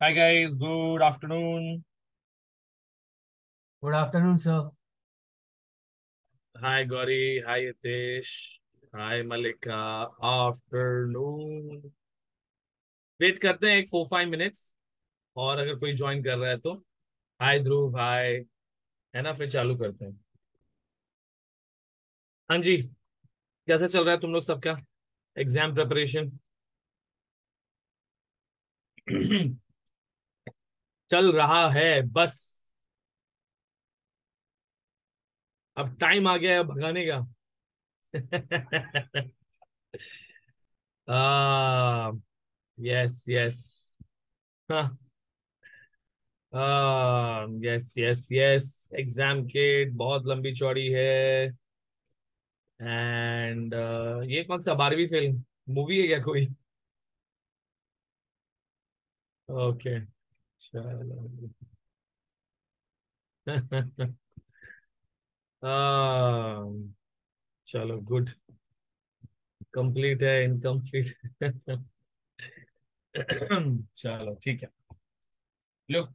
Hi guys, good afternoon. Good afternoon, sir. Hi Gauri, hi Hitesh, hi Malika. Afternoon. Wait करते हैं एक 4-5 minutes, और अगर कोई ज्वाइन कर रहा है तो हाय ध्रुव, हाय। है ना, फिर चालू करते हैं। हाँ जी, कैसा चल रहा है तुम लोग सबका एग्जाम प्रिपरेशन? चल रहा है बस। अब टाइम आ गया है भगाने का। Ah yes yes. Yes yes yes. Exam kit बहुत लंबी चौड़ी है। एंड ये कौन सा 12वीं फिल्म मूवी है क्या कोई? ओके, चलो। चलो गुड। कंप्लीट है इनकम्प्लीट। चलो ठीक है। Look,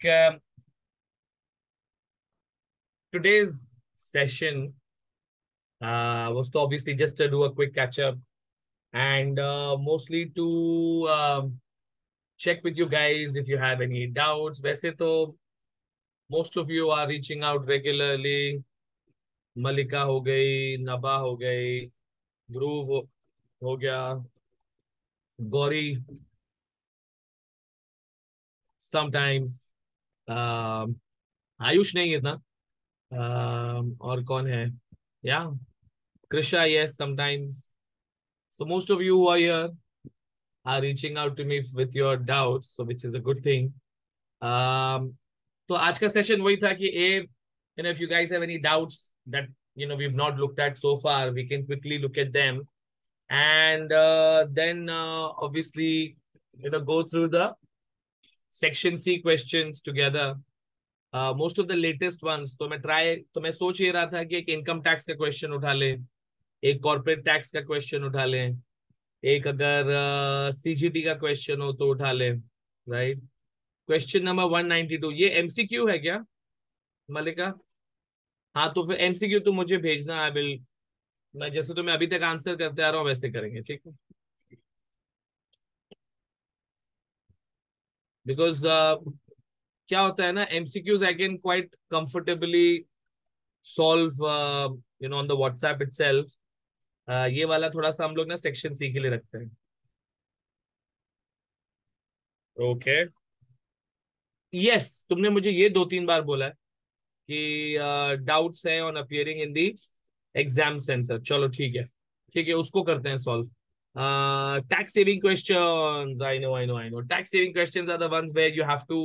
today's session was to obviously just to do a quick catch up, and mostly to check with you guys if you have any doubts. वैसे तो most of you are reaching out regularly. मलिका हो गई, नबा हो गई, ध्रुव हो गया, Gauri sometimes, Ayush नहीं है ना, और कौन है, या Krisha, yes sometimes. So most of you who are here are reaching out to me with your doubts, so which is a good thing. um, तो आज का सेशन वही था कि ए, if you guys have any doubts that we've not looked at so far, we can quickly look at them, and then obviously go through the section C questions together. Most of the latest ones, तो मैं सोच ही रहा था कि एक income tax का question उठा ले, एक कॉर्पोरेट टैक्स का क्वेश्चन उठा ले, एक अगर सीजीटी का क्वेश्चन हो तो उठा ले, राइट? क्वेश्चन नंबर 192 ये एमसीक्यू है क्या, मलिका? हाँ, तो फिर एमसीक्यू तो मुझे भेजना, आई विल, मैं जैसे तो मैं अभी तक आंसर करते आ रहा हूँ वैसे करेंगे, ठीक है? बिकॉज क्या होता है ना, MCQs I can quite comfortably solve on the WhatsApp itself. ये वाला थोड़ा सा हम लोग ना सेक्शन सी के लिए रखते हैं। ओके, यस, तुमने मुझे ये 2-3 बार बोला है कि डाउट्स हैं on appearing in the exam centre. चलो ठीक है, उसको करते हैं solve. Tax saving questions, I know. Tax saving questions are the ones where you have to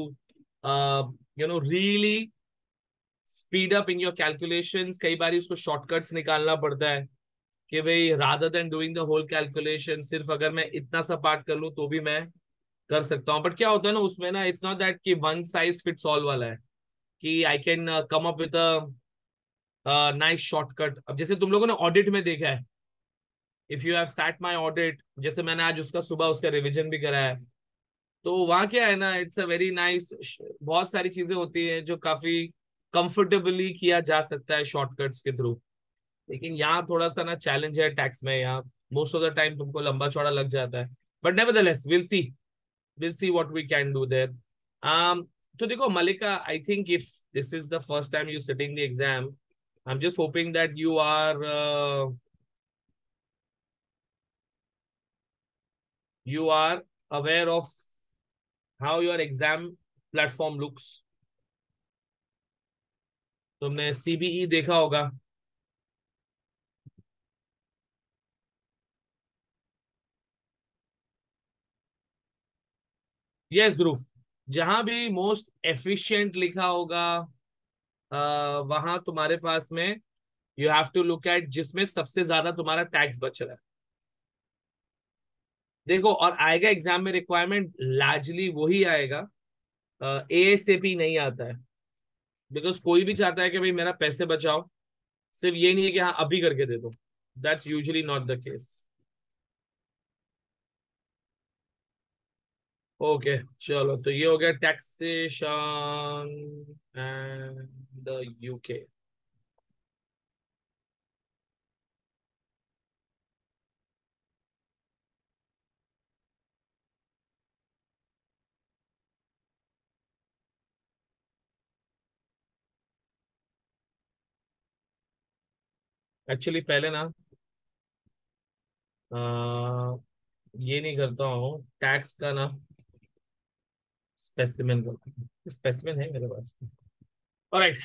really speed up in your calculations. कई बार उसको शॉर्टकट्स निकालना पड़ता है कि भाई rather than doing the whole calculation, सिर्फ अगर मैं इतना सा पार्ट कर लूं तो भी मैं कर सकता हूँ। बट क्या होता है ना उसमें ना, इट्स नॉट दैट कि वन साइज फिट्स ऑल वाला है, कि I can come up with a nice shortcut. अब जैसे तुम लोगों ने ऑडिट में देखा है, if you have sat my audit, जैसे मैंने आज उसका सुबह उसका रिवीजन भी करा है, तो वहां क्या है ना, इट्स अ वेरी नाइस, बहुत सारी चीजें होती हैं जो काफी कंफर्टेबली किया जा सकता है शॉर्टकट्स के थ्रू। लेकिन यहाँ थोड़ा सा ना चैलेंज है टैक्स में, यहाँ मोस्ट ऑफ द टाइम तुमको लंबा चौड़ा लग जाता है। But nevertheless will see what we can do there. तो देखो Malika, I think if this is the first time you sitting the exam, I am just hoping that you are aware of how your exam platform looks. तुमने CBE देखा होगा। Yes ध्रुव, जहां भी most efficient लिखा होगा वहां तुम्हारे पास में you have to look at जिसमें सबसे ज्यादा तुम्हारा टैक्स बच रहा है। देखो, और आएगा एग्जाम में रिक्वायरमेंट लार्जली वही आएगा, एएसएपी नहीं आता है। बिकॉज कोई भी चाहता है कि भाई मेरा पैसे बचाओ, सिर्फ ये नहीं है कि हाँ अभी करके दे दो। That's usually not the case. Okay चलो, तो ये हो गया taxation and the UK. Actually पहले ना अ, ये नहीं करता हूँ टैक्स का ना, स्पेसिमेन करता हूँ। स्पेसिमेन है मेरे पास। ऑलराइट।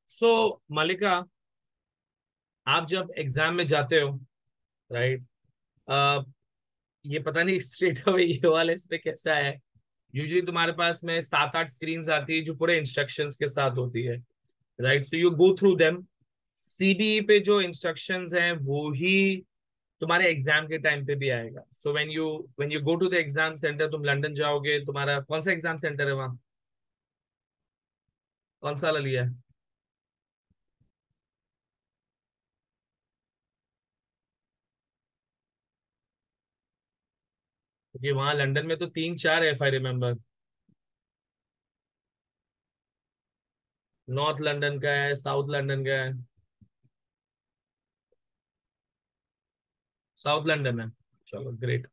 सो मलिका, आप जब एग्जाम में जाते हो, राइट, ये पता नहीं स्ट्रेट अवे ये वाले इस पे कैसा है। यूजुअली तुम्हारे पास में 7-8 स्क्रीन्स आती है जो पूरे इंस्ट्रक्शंस के साथ होती है, right. So you go through them. CBE पे जो इंस्ट्रक्शंस हैं वो ही तुम्हारे एग्जाम के टाइम पे भी आएगा। So when you go to the exam centre, तुम लंदन जाओगे, तुम्हारा कौन सा एग्जाम सेंटर है वहाँ, कौन सा वाला लिया है? क्योंकि वहाँ लंदन में तो 3-4 है, if I remember. North London का है, साउथ लंदन का है। साउथ लंदन है। चलो ग्रेट।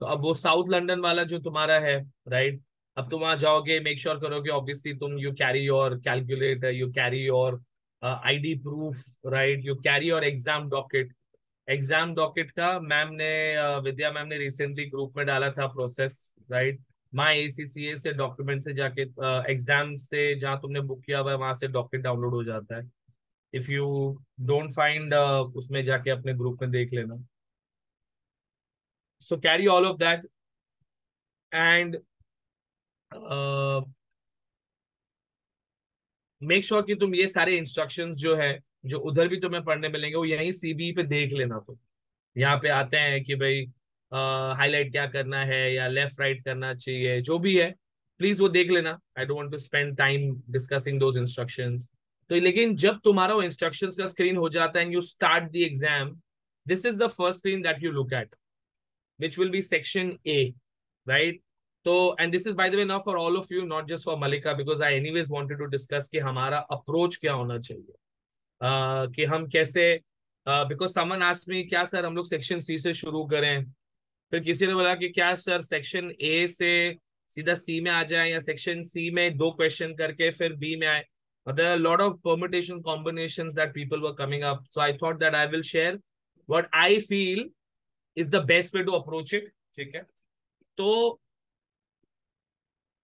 तो अब वो साउथ लंदन वाला जो तुम्हारा है, राइट, अब तुम वहां जाओगे, मेक श्योर करोगे ऑब्वियसली तुम you carry your calculator, you carry your ID proof, right, you carry your exam docket. Exam docket का मैम ने विद्या मैम ने रिसेंटली ग्रुप में डाला था प्रोसेस, राइट। माई एसीसीए से डॉक्यूमेंट से जाके एग्जाम से जहाँ तुमने बुक किया हुआ है वहां से डॉकेट डाउनलोड हो जाता है। इफ यू डोंट फाइंड, उसमें जाके अपने ग्रुप में देख लेना। So carry all of that and make sure कि तुम ये सारे इंस्ट्रक्शंस जो है, जो उधर भी तुम्हें पढ़ने मिलेंगे, वो यहीं सीबी पे देख लेना। तुम यहाँ पे आते हैं कि भाई हाईलाइट क्या करना है या लेफ्ट राइट करना चाहिए, जो भी है प्लीज वो देख लेना। I don't want to spend time discussing those instructions. तो लेकिन जब तुम्हारा वो इंस्ट्रक्शंस का स्क्रीन हो जाता है and you start the exam, this is the first screen that you look eight, which will be section A, right? So, and this is by the way now for all of you, not just for Malika, because I anyways wanted to discuss कि हमारा approach क्या होना चाहिए, कि हम कैसे, because someone asked me क्या sir हम लोग सेक्शन सी से शुरू करें, फिर किसी ने बोला कि क्या सर सेक्शन ए से सीधा सी में आ जाए या सेक्शन सी में 2 क्वेश्चन करके फिर बी में आए। There are a lot of permutation combinations that people were coming up. So I thought that I will share what I feel is the best way to approach it. ठीक है, तो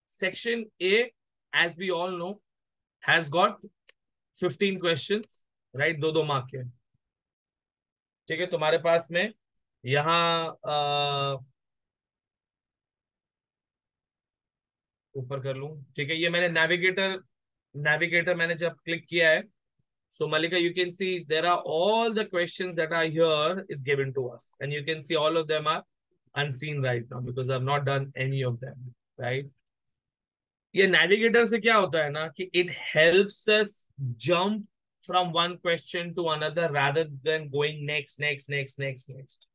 section A, as we all know, has got 15 questions, right, 2-2 mark के। ठीक है, तुम्हारे पास में यहाँ ऊपर कर लूं, ठीक है, ये मैंने नेविगेटर नेविगेटर मैंने जब क्लिक किया है, so Malika, you can see there are all the questions that are here is given to us, and you can see all of them are unseen right now because I've not done any of them, right? ये navigator से क्या होता है ना कि it helps us jump from one question to another rather than going next next next next next.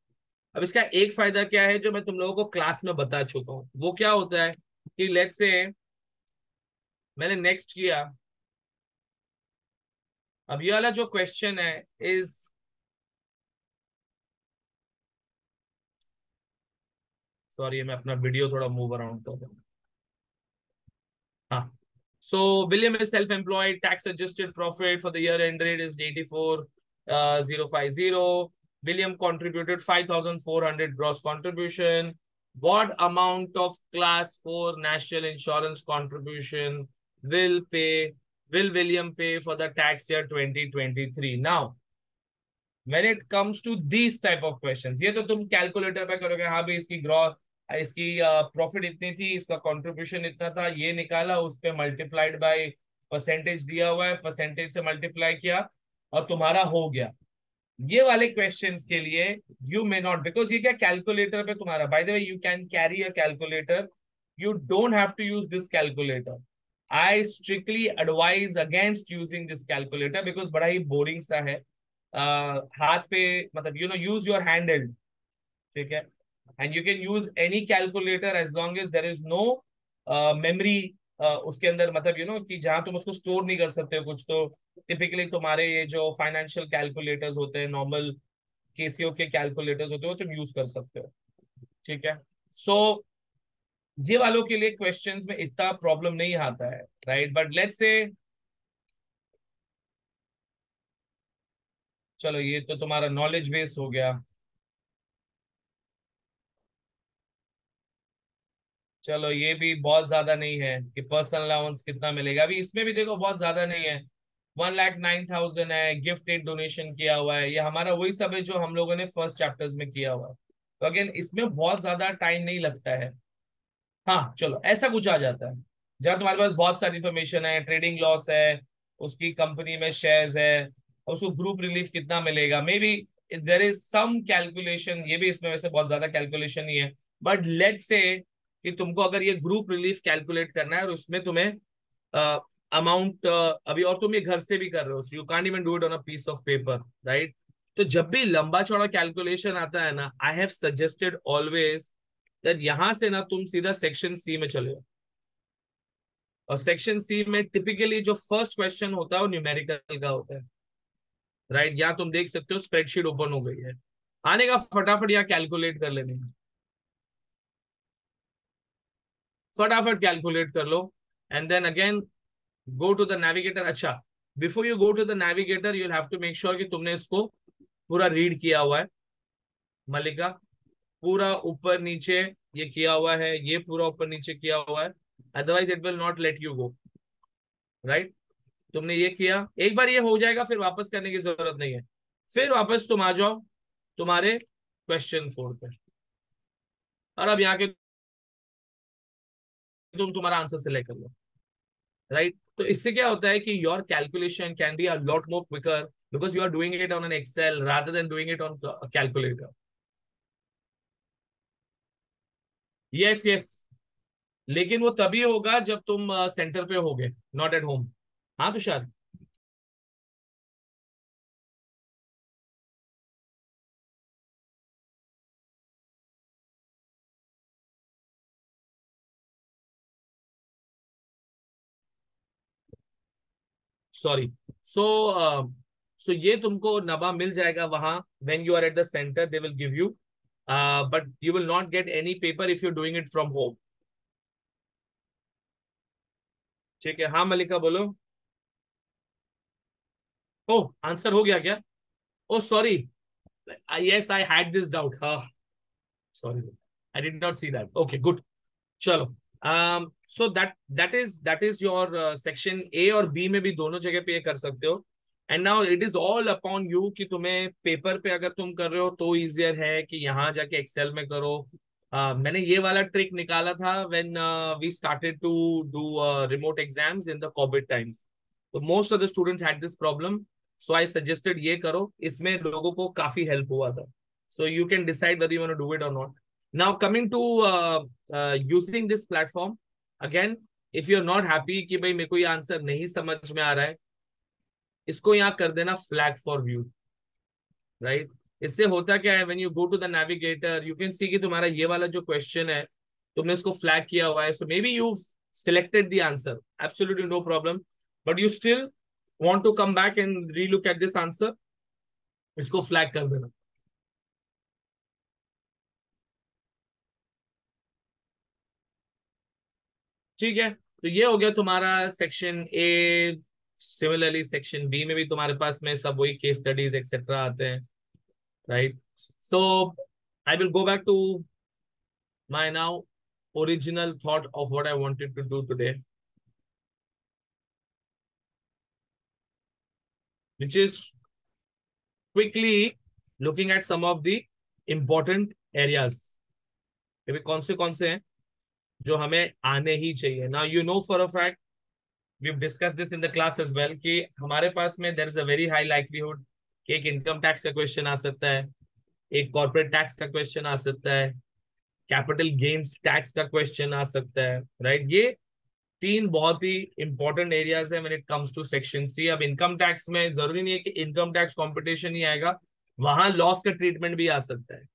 अब इसका एक फायदा क्या है जो मैं तुम लोगों को क्लास में बता चुका हूं, वो क्या होता है कि लेट्स से मैंने नेक्स्ट किया, अब ये वाला जो क्वेश्चन है इज, सॉरी मैं अपना वीडियो थोड़ा मूव अराउंड कर दूं। हाँ, so William is self-employed. Tax adjusted profit for the year end rate is 84,050. William contributed 5,400 gross contribution. What amount of class 4 national insurance contribution will pay will William pay for the tax year 2023? Now, when it comes to these type of questions, ये तो तुम calculator पे करोगे, हाँ भाई इसकी gross, इसकी profit इतनी थी, इसका कंट्रीब्यूशन इतना था, ये निकाला, उस पे मल्टीप्लाइड बाय परसेंटेज दिया हुआ है, परसेंटेज से मल्टीप्लाई किया और तुम्हारा हो गया। ये वाले क्वेश्चंस के लिए यू मे नॉट, बिकॉज ये क्या कैलकुलेटर पे तुम्हारा, by the way you can carry a calculator, you don't have to use this calculator. I strictly advise against using this calculator because बड़ा ही बोरिंग सा है। हाथ पे मतलब यूज योर हैंड हेल्ड, ठीक है। And you can use any calculator as long as there is no memory उसके अंदर, मतलब कि जहां तुम उसको स्टोर नहीं कर सकते हो कुछ, तो टिपिकली तुम्हारे ये जो फाइनेंशियल कैलकुलेटर्स होते हैं, नॉर्मल केसीओ के कैलकुलेटर्स होते हैं, वो तुम यूज कर सकते हो। ठीक है। सो ये वालों के लिए क्वेश्चंस में इतना प्रॉब्लम नहीं आता है, राइट? बट लेट्स से, चलो ये तो तुम्हारा नॉलेज बेस हो गया। चलो ये भी बहुत ज्यादा नहीं है कि पर्सनल अलाउंस कितना मिलेगा, अभी इसमें भी देखो बहुत ज्यादा नहीं है। 1,09,000 है, गिफ्ट एड डोनेशन किया हुआ है, ये हमारा वही सब है जो हम लोगों ने फर्स्ट चैप्टर्स में किया हुआ है। तो अगेन इसमें बहुत ज्यादा टाइम नहीं लगता है। हाँ चलो ऐसा कुछ आ जाता है जहां तुम्हारे पास बहुत सारी इंफॉर्मेशन है, ट्रेडिंग लॉस है, उसकी कंपनी में शेयर्स है, और उसको ग्रुप रिलीफ कितना मिलेगा, maybe there is some calculation, ये भी इसमें वैसे बहुत ज्यादा कैलकुलेशन नहीं है। बट लेट्स से कि तुमको अगर ये ग्रुप रिलीफ कैलकुलेट करना है और उसमें तुम्हें अमाउंट अभी, और तुम ये घर से भी कर रहे हो, you can't even do it on a piece of paper, right? तो जब भी लंबा चौड़ा कैलकुलेशन आता है ना, I have suggested always that यहां से ना तुम सीधा सेक्शन सी में चले जाओ। और सेक्शन सी में टिपिकली जो फर्स्ट क्वेश्चन होता है वो न्यूमेरिकल का होता है, राइट? यहाँ तुम देख सकते हो स्प्रेडशीट ओपन हो गई है, आने का फटाफट यहाँ कैलकुलेट कर लेने का, फटाफट कैलकुलेट कर लो। And then again go to the navigator. अच्छा, before you go to the navigator you have to make sure कि तुमने इसको पूरा रीड किया हुआ है, मलिका, पूरा ऊपर नीचे ये किया हुआ है, ये पूरा ऊपर नीचे किया हुआ है, otherwise it will not let you go, right? तुमने ये किया, एक बार ये हो जाएगा फिर वापस करने की जरूरत नहीं है। फिर वापस तुम आ जाओ तुम्हारे क्वेश्चन 4 पे, और अब यहाँ के तुम तुम्हारा आंसर सिलेक्ट कर लो, राइट? तो इससे क्या होता है कि your calculation can be a lot more quicker because you are doing it on an Excel rather than doing it on calculator. Yes yes, लेकिन वो तभी होगा जब तुम सेंटर पे होगे, नॉट एट होम। हाँ तुषार। सॉरी। सो सो ये तुमको नबा मिल जाएगा वहां, when you are at the centre they will give you, but you will not get any paper if you doing it from home. ठीक है, हाँ मलिका बोलो। ओ, आंसर हो गया क्या? Oh sorry, yes I had this doubt, हाँ sorry, I did not see that, okay good. चलो, so that is your section A और बी में भी दोनों जगह पे ये कर सकते हो। And now it is all upon you कि तुम्हें पेपर पे अगर तुम कर रहे हो तो इजियर है कि यहाँ जाके एक्सेल में करो। मैंने ये वाला ट्रिक निकाला था when we started to do remote exams in the covid times, तो most of the students had this problem, so I suggested ये करो, इसमें लोगों को काफी हेल्प हुआ था। So you can decide whether you want to do it और not. Now coming to using this platform, again if you are not happy कि भाई मेरे को ये आंसर नहीं समझ में आ रहा है, इसको यहाँ कर देना फ्लैग फॉर व्यू, राइट? इससे होता क्या है, when you go to the navigator you can see कि तुम्हारा ये वाला जो क्वेश्चन है तुमने इसको फ्लैग किया हुआ है, so maybe you selected the answer, absolutely no problem, but you still want to come back and relook at this answer, इसको फ्लैग कर देना। ठीक है, तो ये हो गया तुम्हारा section A. Similarly section B में भी तुम्हारे पास में सब वही केस स्टडीज एक्सेट्रा आते हैं, right? So I will go back to my now original thought of what I wanted to do today, which is quickly looking at some of the important areas, कि कौन से हैं जो हमें आने ही चाहिए। Now you know for a fact, we've discussed this in the class as well, कि हमारे पास में there is a very high likelihood कि एक इनकम टैक्स का क्वेश्चन आ सकता है, एक कॉर्पोरेट टैक्स का क्वेश्चन आ सकता है, कैपिटल गेन्स टैक्स का क्वेश्चन आ सकता है, राइट? ये तीन बहुत ही इंपॉर्टेंट एरियाज है when it comes to section C. अब इनकम टैक्स में जरूरी नहीं है कि इनकम टैक्स कंपटीशन ही आएगा, वहां लॉस का ट्रीटमेंट भी आ सकता है,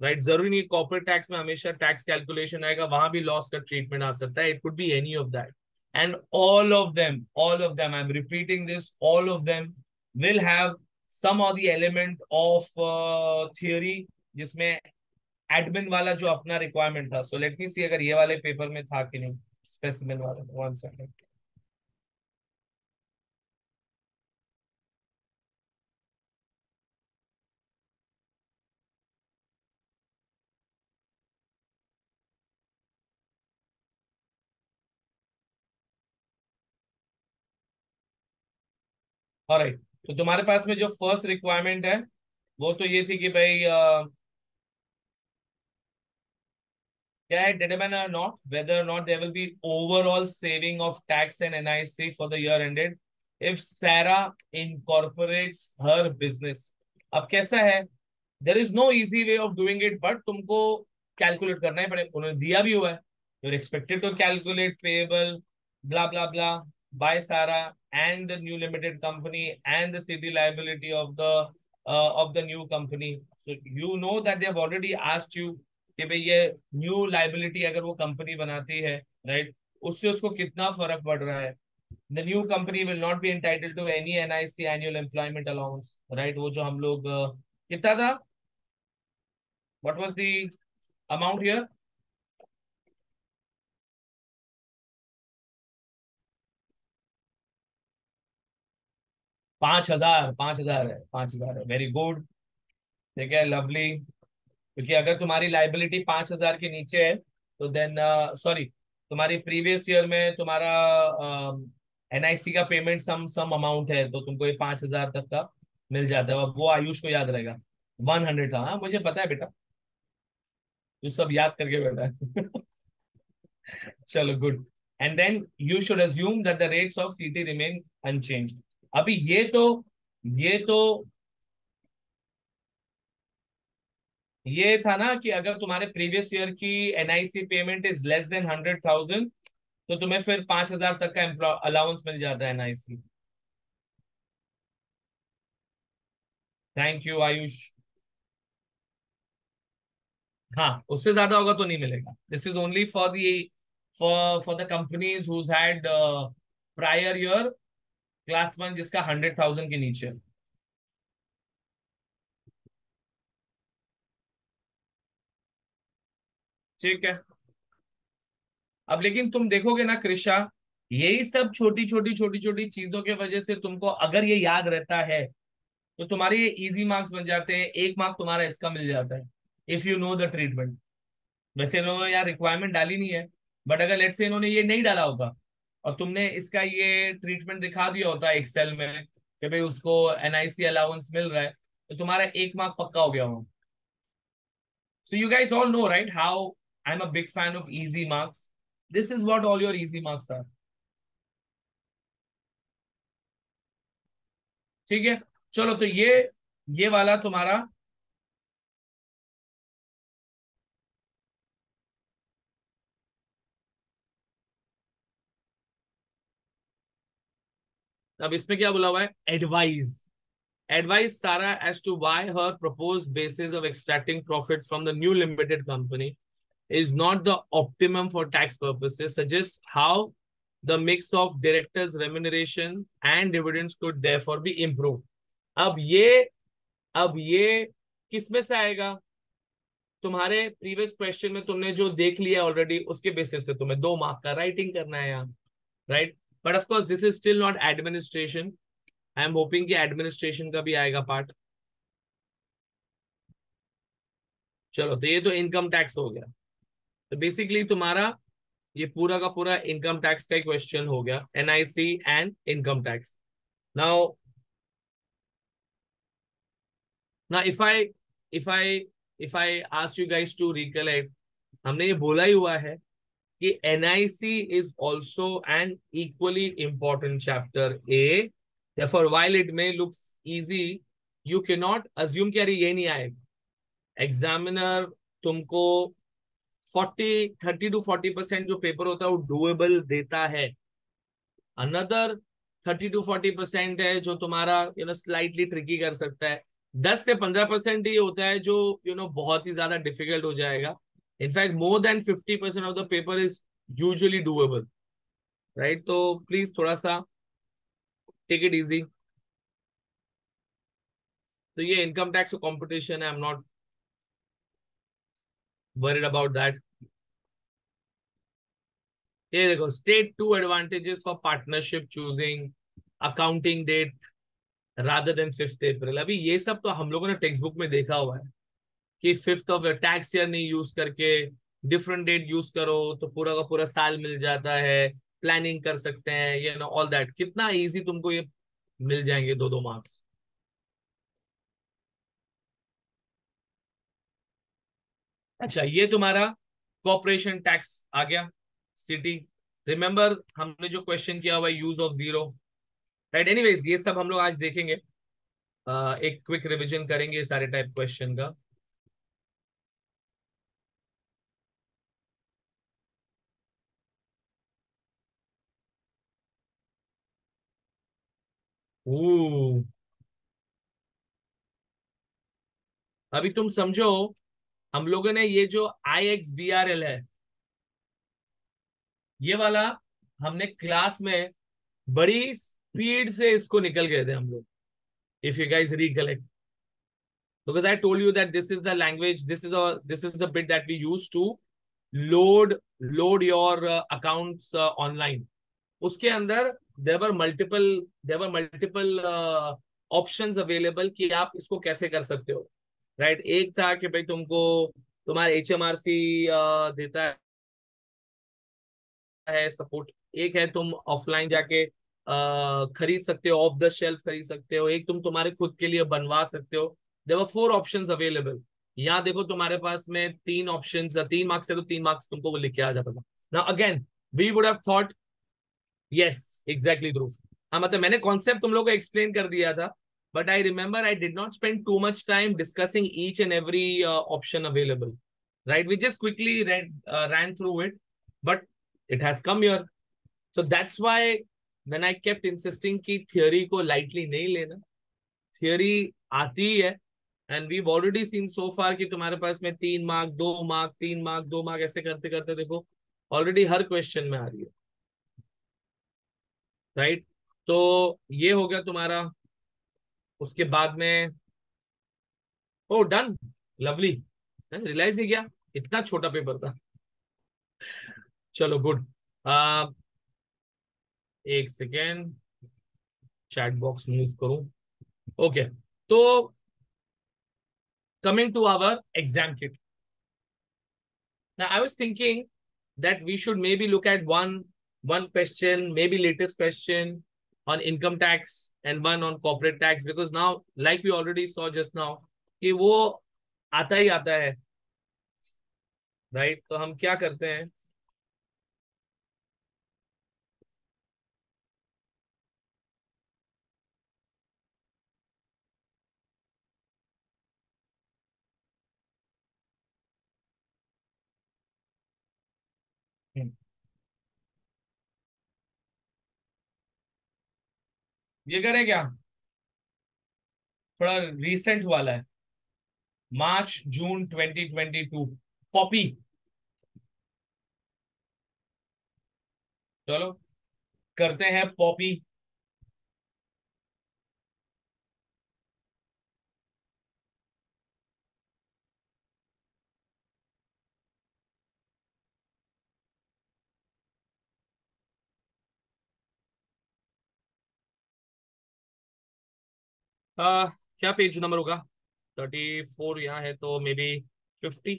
राइट, जरूरी नहीं कॉर्पोरेट टैक्स में हमेशा टैक्स कैलकुलेशन आएगा, वहां भी लॉस का ट्रीटमेंट आ सकता है, it could be any of that. And all of them, I'm repeating this, all of them will have some of the element of theory, जिसमें एडमिन वाला जो अपना रिक्वायरमेंट था। सो लेट मी सी अगर ये वाले पेपर में था कि नहीं, स्पेसिमेन वाला, वन सेकंड। ऑलराइट, तो तुम्हारे पास में जो फर्स्ट रिक्वायरमेंट है वो तो ये थी कि भाई क्या है, determine or not whether or not there will be overall saving of tax and NIC for the year ended if Sarah incorporates her business। अब कैसा है, there is no easy way of doing it, but तुमको calculate करना ही पड़ेगा, उन्होंने दिया भी हुआ है, you're expected to calculate payable bla bla bla by Sara and the new limited company and the city liability of the new company. So you know that they have already asked you कि भाई ये new liability अगर वो company बनाती है, right, उससे उसको कितना फर्क पड़ रहा है। The new company will not be entitled to any NIC annual employment allowance, right? वो जो हम लोग कितना था, what was the amount here? 5,000, 5,000 है, 5,000 है, वेरी गुड। ठीक है, लवली। क्योंकि अगर तुम्हारी लाइबिलिटी 5,000 के नीचे है तो देन सॉरी, तुम्हारी प्रीवियस ईयर में तुम्हारा NIC का पेमेंट सम अमाउंट है, तो तुमको ये 5,000 तक का मिल जाता है। अब वो आयुष को याद रहेगा, 100 था। हाँ मुझे पता है बेटा, तू सब याद करके बैठा है। चलो good. And then you should assume that the rates of CT remain unchanged. अभी ये तो ये था ना कि अगर तुम्हारे प्रीवियस ईयर की NIC payment is less than 100,000 तो तुम्हें फिर 5,000 तक का अलाउंस मिल जाता है NIC। Thank you Ayush. हाँ, उससे ज्यादा होगा तो नहीं मिलेगा। This is only for the companies who had prior year class 1 जिसका 100,000 के नीचे है। ठीक है, अब लेकिन तुम देखोगे ना कृषा, यही सब छोटी छोटी चीजों के वजह से तुमको अगर ये याद रहता है तो तुम्हारे ये इजी मार्क्स बन जाते हैं, 1 मार्क तुम्हारा इसका मिल जाता है if you know the treatment. वैसे इन्होंने यार रिक्वायरमेंट डाली नहीं है, बट अगर लेट्स से इन्होंने ये नहीं डाला होता और तुमने इसका ये ट्रीटमेंट दिखा दिया होता एक्सेल में कि भाई उसको NIC अलाउंस मिल रहा है, तो तुम्हारा 1 मार्क पक्का हो गया हो। So you guys all know right how I am a big fan of easy marks. This is what all your easy marks are. ठीक है, चलो तो ये वाला तुम्हारा। अब इसमें क्या बोला हुआ है, advise. Advise Sarah as to why her proposed basis of extracting profits from the new limited company is not the optimum for tax purposes. Suggest how the mix of directors' remuneration and dividends could therefore be improved. अब ये किस में से आएगा, तुम्हारे previous question में तुमने जो देख लिया ऑलरेडी उसके बेसिस पे तुम्हें 2 मार्क का राइटिंग करना है यहाँ, right. But of course this is still not administration, I am hoping कि एडमिनिस्ट्रेशन का भी आएगा पार्ट। चलो तो ये तो इनकम टैक्स हो गया, तो बेसिकली तुम्हारा ये पूरा का पूरा इनकम टैक्स का ही क्वेश्चन हो गया, NIC and income tax. Now ना if I ask you guys to recollect, हमने ये बोला ही हुआ है कि NIC is also an equally important chapter A, therefore while it may looks easy you cannot assume कि अरे ये नहीं आएगा। एग्जामिनर तुमको 30 to 40% जो पेपर होता है वो डुएबल देता है, अनदर 30 to 40% है जो तुम्हारा स्लाइटली ट्रिकी कर सकता है। 10 से 15% ही होता है जो बहुत ही ज्यादा डिफिकल्ट हो जाएगा. In fact more than 50% of the paper is usually doable. Right, तो प्लीज थोड़ा सा टेक इट इजी. तो ये इनकम टैक्स कंपटीशन है, I am not worried about that. ये देखो, state 2 advantages for partnership choosing accounting date rather than 5th April. अभी ये सब तो हम लोगों ने टेक्स्ट बुक में देखा हुआ है कि 5th ऑफ टैक्स ईयर नहीं यूज करके डिफरेंट डेट यूज करो तो पूरा का पूरा साल मिल जाता है, प्लानिंग कर सकते हैं, ऑल दैट. कितना इजी तुमको ये मिल जाएंगे 2-2 मार्क्स. अच्छा, ये तुम्हारा कॉर्पोरेशन टैक्स आ गया, सिटी. रिमेंबर हमने जो क्वेश्चन किया हुआ use of zero. Right, anyways ये सब हम लोग आज देखेंगे. एक क्विक रिवीजन करेंगे सारे टाइप क्वेश्चन का. Ooh, अभी तुम समझो, हम लोगों ने ये जो IXBRL है, ये वाला हमने क्लास में बड़ी स्पीड से इसको निकल गए थे हम लोग. If you guys recollect, because I told you that this is the language, this is the bit that we use to load your accounts online. उसके अंदर देवर मल्टीपल ऑप्शंस अवेलेबल कि आप इसको कैसे कर सकते हो. राइट, एक था कि भाई तुमको तुम्हारा HMRC देता है सपोर्ट. एक है तुम ऑफलाइन जाके खरीद सकते हो, ऑफ द शेल्फ खरीद सकते हो. एक तुम तुम्हारे खुद के लिए बनवा सकते हो. देवर 4 ऑप्शंस अवेलेबल. यहाँ देखो तुम्हारे पास में 3 ऑप्शंस, 3 मार्क्स है तो 3 मार्क्स तुमको वो लिख के आ जाता था. Now again we would have thought, yes exactly Dhruv. हाँ, मतलब मैंने कॉन्सेप्ट तुम लोग को एक्सप्लेन कर दिया था, but I remember I did not spend too much time discussing each and every option available. Right, we just quickly ran through it, but it has come here. So that's why when I kept insisting कि theory को lightly नहीं लेना. Theory आती ही है, and we already seen सो फार कि तुम्हारे पास में 3 मार्क 2 मार्क 3 मार्क 2 मार्क ऐसे करते करते देखो ऑलरेडी हर क्वेश्चन में आ रही है. राइट, तो ये हो गया तुम्हारा. उसके बाद में ओ डन, लवली. रियलाइज नहीं किया इतना छोटा पेपर था. चलो गुड. एक सेकेंड, चैट बॉक्स मूव करूं. ओके, तो coming to our exam kit. Now I was thinking that we should maybe look at one question, maybe latest question on income tax and one on corporate tax, because now like we already saw just now कि वो आता ही आता है. Right, तो हम क्या करते हैं. ये करें क्या, थोड़ा रिसेंट वाला है, मार्च जून 2022, पॉपी. चलो करते हैं पॉपी. क्या पेज नंबर होगा, 34 यहाँ है तो मे बी 50.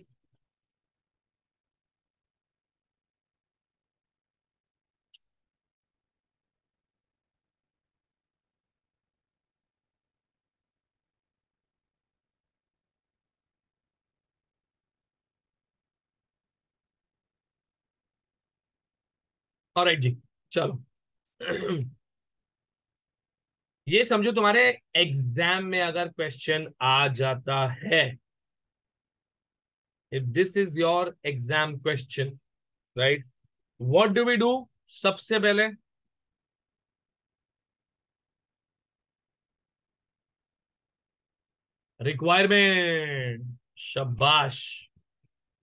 ऑलराइट जी, चलो. ये समझो तुम्हारे एग्जाम में अगर क्वेश्चन आ जाता है, if this is your exam question, right, what do we do. सबसे पहले रिक्वायरमेंट, शाबाश।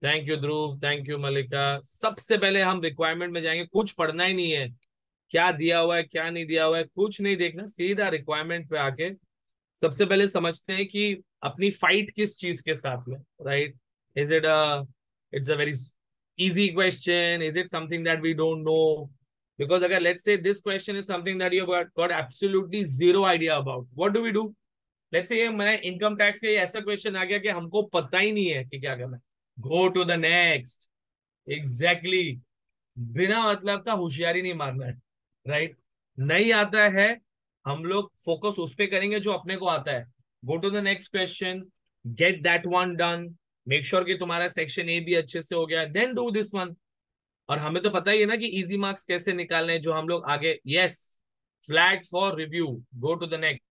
Thank you Dhruv, thank you Malika. सबसे पहले हम रिक्वायरमेंट में जाएंगे, कुछ पढ़ना ही नहीं है, क्या दिया हुआ है क्या नहीं दिया हुआ है कुछ नहीं देखना, सीधा रिक्वायरमेंट पे आके सबसे पहले समझते हैं कि अपनी फाइट किस चीज के साथ में, right. Is it a it's a very easy question, is it something that we don't know? Because अगर let's say this question is something that you got absolutely zero idea about, what do we do? Let's say ये मैं income tax का ये ऐसा question आ गया कि हमको पता ही नहीं है कि क्या करना है, go to the next. Exactly, बिना मतलब का होशियारी नहीं मारना है, राइट। नहीं आता है, हम लोग फोकस उस पे करेंगे जो अपने को आता है। Go to the next question, get that one done, make sure कि तुम्हारा सेक्शन ए भी अच्छे से हो गया, देन डू दिस वन। और हमें तो पता ही है ना कि इजी मार्क्स कैसे निकालने हैं, जो हम लोग आगे, yes, flag for review, go to the next.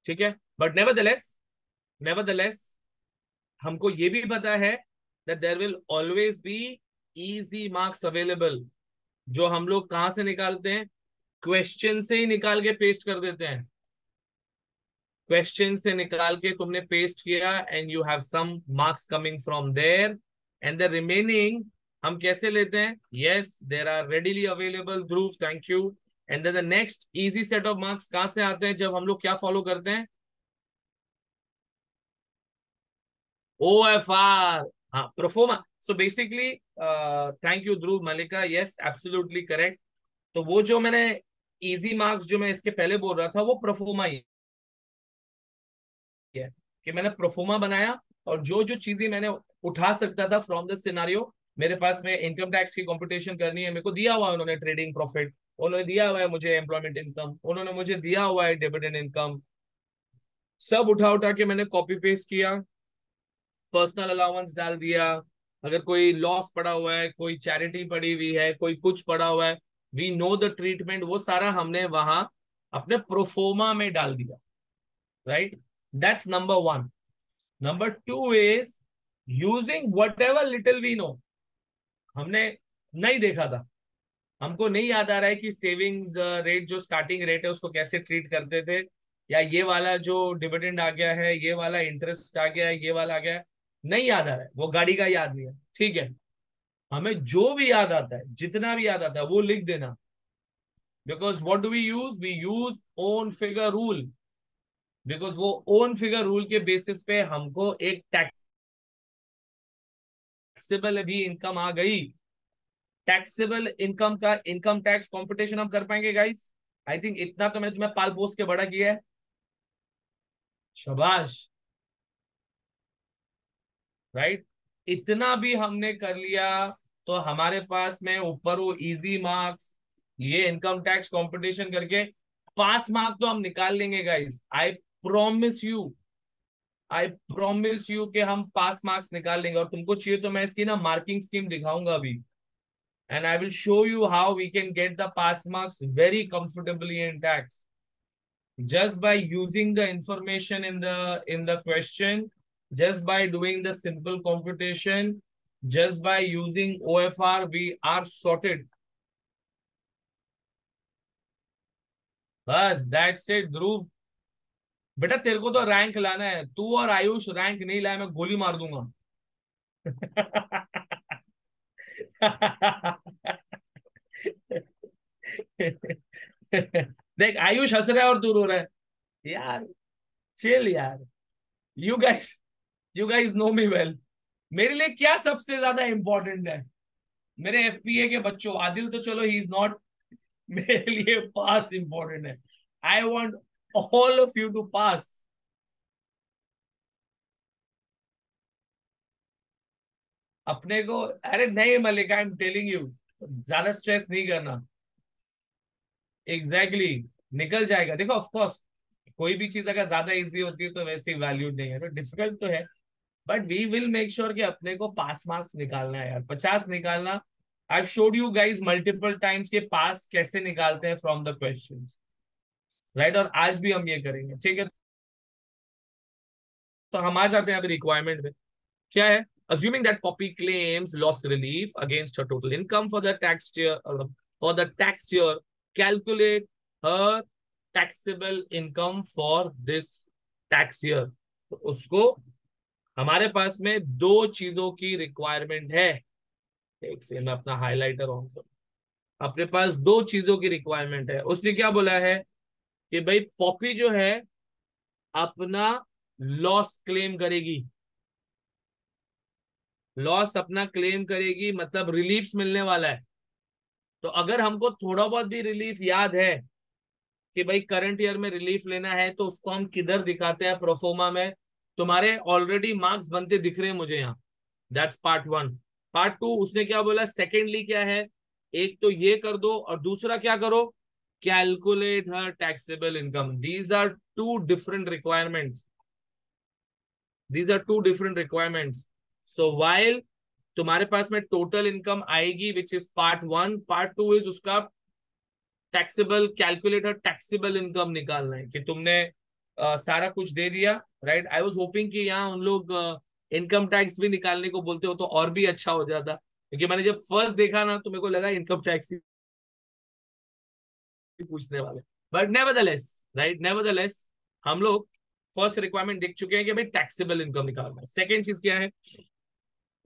ठीक है, बट नेवरदलेस हमको ये भी पता है that there will always be easy marks available, जो हम लोग कहां से निकालते हैं, क्वेश्चन से ही निकाल के पेस्ट कर देते हैं। क्वेश्चन से निकाल के तुमने पेस्ट किया and you have some marks coming from there, and the remaining हम कैसे लेते हैं, yes there are readily available, Dhruv thank you. And then the next easy set of marks कहां से आते हैं, जब हम लोग क्या फॉलो करते हैं, OFR, हाँ, proforma. So basically thank you Dhruv, Mallika, yes absolutely correct. तो वो जो मैंने इजी मार्क्स जो मैं इसके पहले बोल रहा था, वो प्रोफोमा ही है, कि मैंने प्रोफोमा बनाया, और जो जो चीजें मैंने उठा सकता था फ्रॉम द सिनारियो, मेरे पास में इनकम टैक्स की कंपटीशन करनी है, मेरे को दिया हुआ है उन्होंने ट्रेडिंग प्रॉफिट, उन्होंने दिया हुआ है मुझे एम्प्लॉयमेंट इनकम, उन्होंने मुझे दिया हुआ है डिविडेंड इनकम, सब उठा उठा के मैंने कॉपी पेस्ट किया, पर्सनल अलाउंस डाल दिया, अगर कोई लॉस पड़ा हुआ है, कोई चैरिटी पड़ी हुई है, कोई कुछ पड़ा हुआ है, वी नो द ट्रीटमेंट, वो सारा हमने वहां अपने प्रोफोमा में डाल दिया, right. That's number one. Number two is using whatever little we know. हमने नहीं देखा था, हमको नहीं याद आ रहा है कि सेविंग्स रेट जो स्टार्टिंग रेट है उसको कैसे ट्रीट करते थे, या ये वाला जो डिविडेंड आ गया है, ये वाला इंटरेस्ट आ गया है, ये वाला आ गया है, नहीं याद आ रहा है, वो गाड़ी का याद नहीं है, ठीक है। हमें जो भी याद आता है, जितना भी याद आता है, वो लिख देना, because what do we use own figure rule, because वो ओन फिगर रूल के बेसिस पे हमको एक टैक्सेबल भी इनकम आ गई। टैक्सेबल इनकम का इनकम टैक्स कंपटीशन हम कर पाएंगे गाइस? आई थिंक इतना तो मैंने तुम्हें पाल पोस के बड़ा किया है, शाबाश, राइट। इतना भी हमने कर लिया, तो हमारे पास में ऊपर वो इजी मार्क्स, ये इनकम टैक्स कंपटीशन करके पास मार्क तो हम निकाल लेंगे guys, promise you I promise you कि हम पास मार्क्स निकाल लेंगे। और तुमको चाहिए तो मैं इसकी ना मार्किंग स्कीम दिखाऊंगा अभी, and I will show you how we can get the pass marks very comfortably in tax, just by using the information in the question, just by doing the simple computation, just by using OFR, we are sorted. बस that's it ध्रुव। बेटा तेरे को तो rank लाना है, तू और Ayush rank नहीं लाए मैं गोली मार दूंगा। देख आयुष हंस रहा है और तू रो रहा है, यार चिल यार। You guys you guys know me well. मेरे लिए क्या सबसे ज्यादा इंपॉर्टेंट है, मेरे एफपीए के बच्चों, आदिल तो चलो ही इज नॉट, मेरे लिए पास इंपॉर्टेंट है। I want all of you to pass. अपने को, अरे नहीं Malik, I am telling you, ज्यादा स्ट्रेस नहीं करना। एग्जैक्टली exactly, निकल जाएगा। देखो ऑफ कोर्स कोई भी चीज अगर ज्यादा इजी होती है तो वैसे वैल्यू नहीं है, तो डिफिकल्ट तो है, but we will make sure कि अपने को पास मार्क्स निकालना है यार, 50 निकालना। I showed you guys multiple times के पास कैसे निकालते हैं फ्रॉम द क्वेश्चंस, राइट। और आज भी हम ये करेंगे, ठीक है। तो हम आ जाते हैं अभी रिक्वायरमेंट में, क्या है। assuming that Poppy claims loss relief against her total income for the tax year, calculate her taxable income for this tax year. तो उसको, हमारे पास में दो चीजों की रिक्वायरमेंट है। एक से मैं अपना हाइलाइटर ऑन करूं। अपने पास दो चीजों की रिक्वायरमेंट है। उसने क्या बोला है कि भाई पॉपी जो है अपना लॉस क्लेम करेगी। लॉस अपना क्लेम करेगी मतलब रिलीफ मिलने वाला है। तो अगर हमको थोड़ा बहुत भी रिलीफ याद है कि भाई करंट ईयर में रिलीफ लेना है, तो उसको हम किधर दिखाते हैं प्रोफोमा में। तुम्हारे ऑलरेडी मार्क्स बनते दिख रहे हैं मुझे यहाँ। That's part one. Part to उसने क्या बोला, सेकेंडली क्या है, एक तो ये कर दो और दूसरा क्या करो, calculate her taxable income. These are two different requirements. These are two different requirements. So while तुम्हारे पास में टोटल इनकम आएगी which is part one, part two is उसका टैक्सेबल, कैलकुलेटर टैक्सेबल इनकम निकालना है कि तुमने सारा कुछ दे दिया। राइट, आई वाज होपिंग कि यहाँ उन लोग इनकम टैक्स भी निकालने को बोलते हो तो और भी अच्छा हो जाता, क्योंकि मैंने जब फर्स्ट देखा ना तो मेरे को लगा इनकम टैक्स ही पूछने वाले। बट नेवरदलेस, राइट, नेवरदलेस हम लोग फर्स्ट रिक्वायरमेंट देख चुके हैं कि भाई टैक्सेबल इनकम निकालना है। सेकेंड चीज क्या है,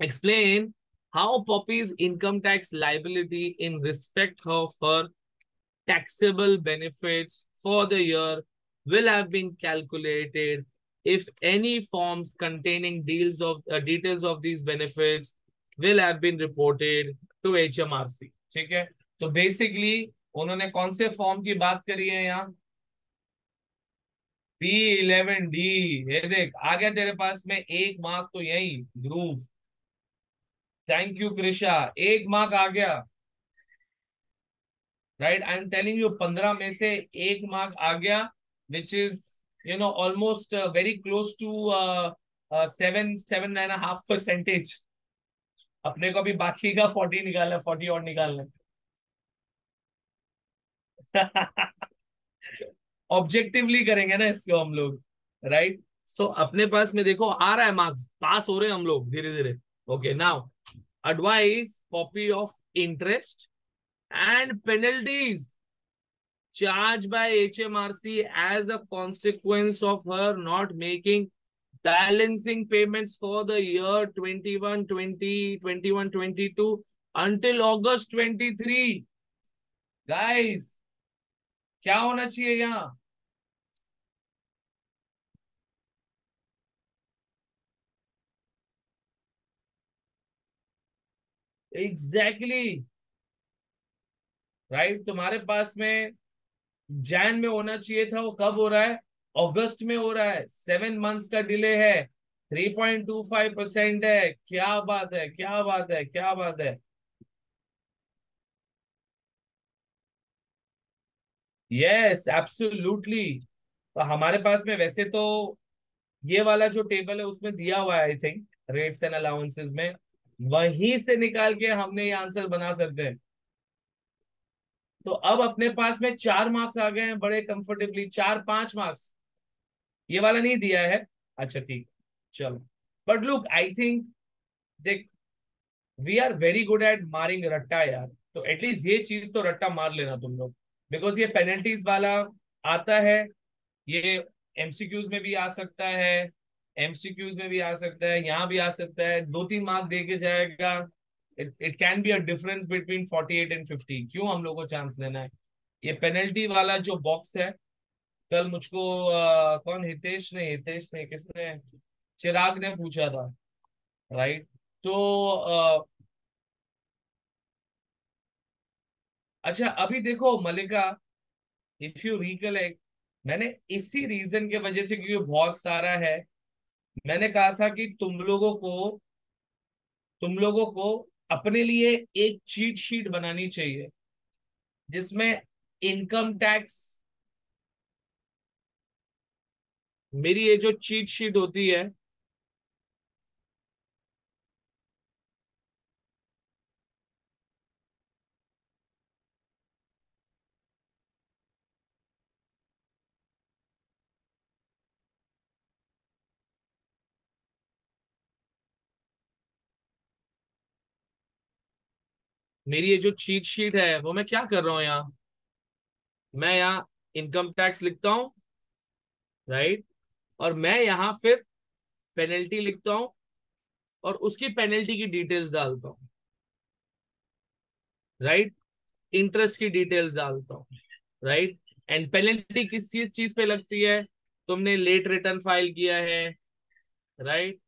explain how Poppy's income tax liability in respect of her taxable benefits for the year will have been calculated if any forms containing details of these benefits will have been reported to HMRC। ठीक है, तो basically उन्होंने कौन से form की बात करी है यहाँ, P11D। ये देख आ गया तेरे पास में एक मार्क तो यही ध्रुव। थैंक यू कृषा, एक मार्क आ गया। Right, I am telling you 15 में से एक मार्क आ गया, which is almost very close to 7.5%। अपने को अभी बाकी का 40 निकालना है, 40 और निकालना है। ऑब्जेक्टिवली करेंगे ना इसको हम लोग। राइट, सो अपने पास में देखो आ रहा है मार्क्स, पास हो रहे हैं हम लोग धीरे धीरे। Okay, now advise copy of interest and penalties charged by HMRC as a consequence of her not making balancing payments for the year 21-20, 21-22 until August 23। Guys, क्या होना चाहिए यहाँ? एग्जैक्टली exactly, राइट, तुम्हारे पास में जैन में होना चाहिए था, वो कब हो रहा है, अगस्त में हो रहा है। 7 मंथ्स का डिले है, 3.25% है। क्या बात है, क्या बात है, क्या बात है। Yes absolutely. तो हमारे पास में वैसे तो ये वाला जो टेबल है उसमें दिया हुआ है I think, rates and allowances में, वहीं से निकाल के हमने ये आंसर बना सकते हैं। तो अब अपने पास में 4 मार्क्स आ गए हैं बड़े कंफर्टेबली, 4-5 मार्क्स। ये वाला नहीं दिया है, अच्छा ठीक, चलो। बट लुक आई थिंक, देख, we are very good at मारिंग रट्टा यार। तो एटलीस्ट ये चीज तो रट्टा मार लेना तुम लोग, बिकॉज ये पेनल्टीज वाला आता है। ये एमसीक्यूज में भी आ सकता है, एमसीक्यूज में भी आ सकता है, यहाँ भी आ सकता है, 2-3 मार्क दे के जाएगा। It can be a difference between 48 and 50। क्यों हम लोग को चांस लेना है। ये पेनल्टी वाला जो बॉक्स है, कल मुझको कौन, हितेश ने किसने, चिराग ने पूछा था। राइट, तो अच्छा अभी देखो मलिका, इफ यू रिकलेक्ट, मैंने इसी रीजन के वजह से, क्योंकि बहुत सारा है, मैंने कहा था कि तुम लोगों को अपने लिए एक चीट शीट बनानी चाहिए जिसमें इनकम टैक्स, मेरी ये जो चीट शीट होती है, मेरी ये जो चीट शीट है वो मैं क्या कर रहा हूँ यहाँ, मैं यहाँ इनकम टैक्स लिखता हूं, राइट, और मैं यहां फिर पेनल्टी लिखता हूं और उसकी पेनल्टी की डिटेल्स डालता हूं, राइट, इंटरेस्ट की डिटेल्स डालता हूं, राइट। एंड पेनल्टी किस चीज चीज पे लगती है? तुमने लेट रिटर्न फाइल किया है, राइट,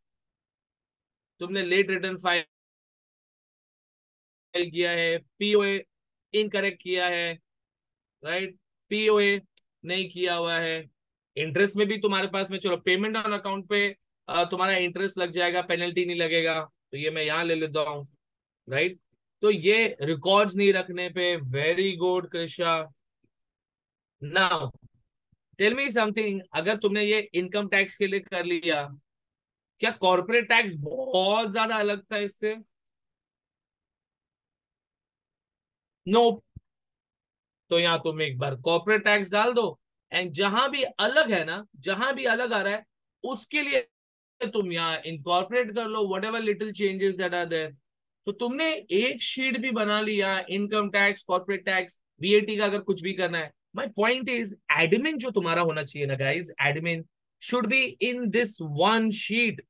तुमने लेट रिटर्न फाइल किया है, पीओए इनकरेक्ट किया है, राइट, पीओए नहीं किया हुआ है। इंटरेस्ट में भी तुम्हारे पास में, चलो पेमेंट ऑन अकाउंट पे तुम्हारा इंटरेस्ट लग जाएगा, पेनल्टी नहीं लगेगा, तो ये मैं यहाँ ले लेता हूँ, राइट। तो ये रिकॉर्ड्स नहीं रखने पे, very good Krisha. Now tell me something, अगर तुमने ये इनकम टैक्स के लिए कर लिया, क्या कॉर्पोरेट टैक्स बहुत ज्यादा अलग था इससे? नो। तो यहाँ तुम एक बार कॉर्पोरेट टैक्स डाल दो, एंड जहां भी अलग है ना, जहां भी अलग आ रहा है, उसके लिए तुम यहाँ इनकॉर्पोरेट कर लो whatever little changes that are there. तो तुमने एक शीट भी बना लिया, income tax, corporate tax, VAT का अगर कुछ भी करना है। माय पॉइंट इज एडमिन जो तुम्हारा होना चाहिए ना guys, admin should be in this one sheet,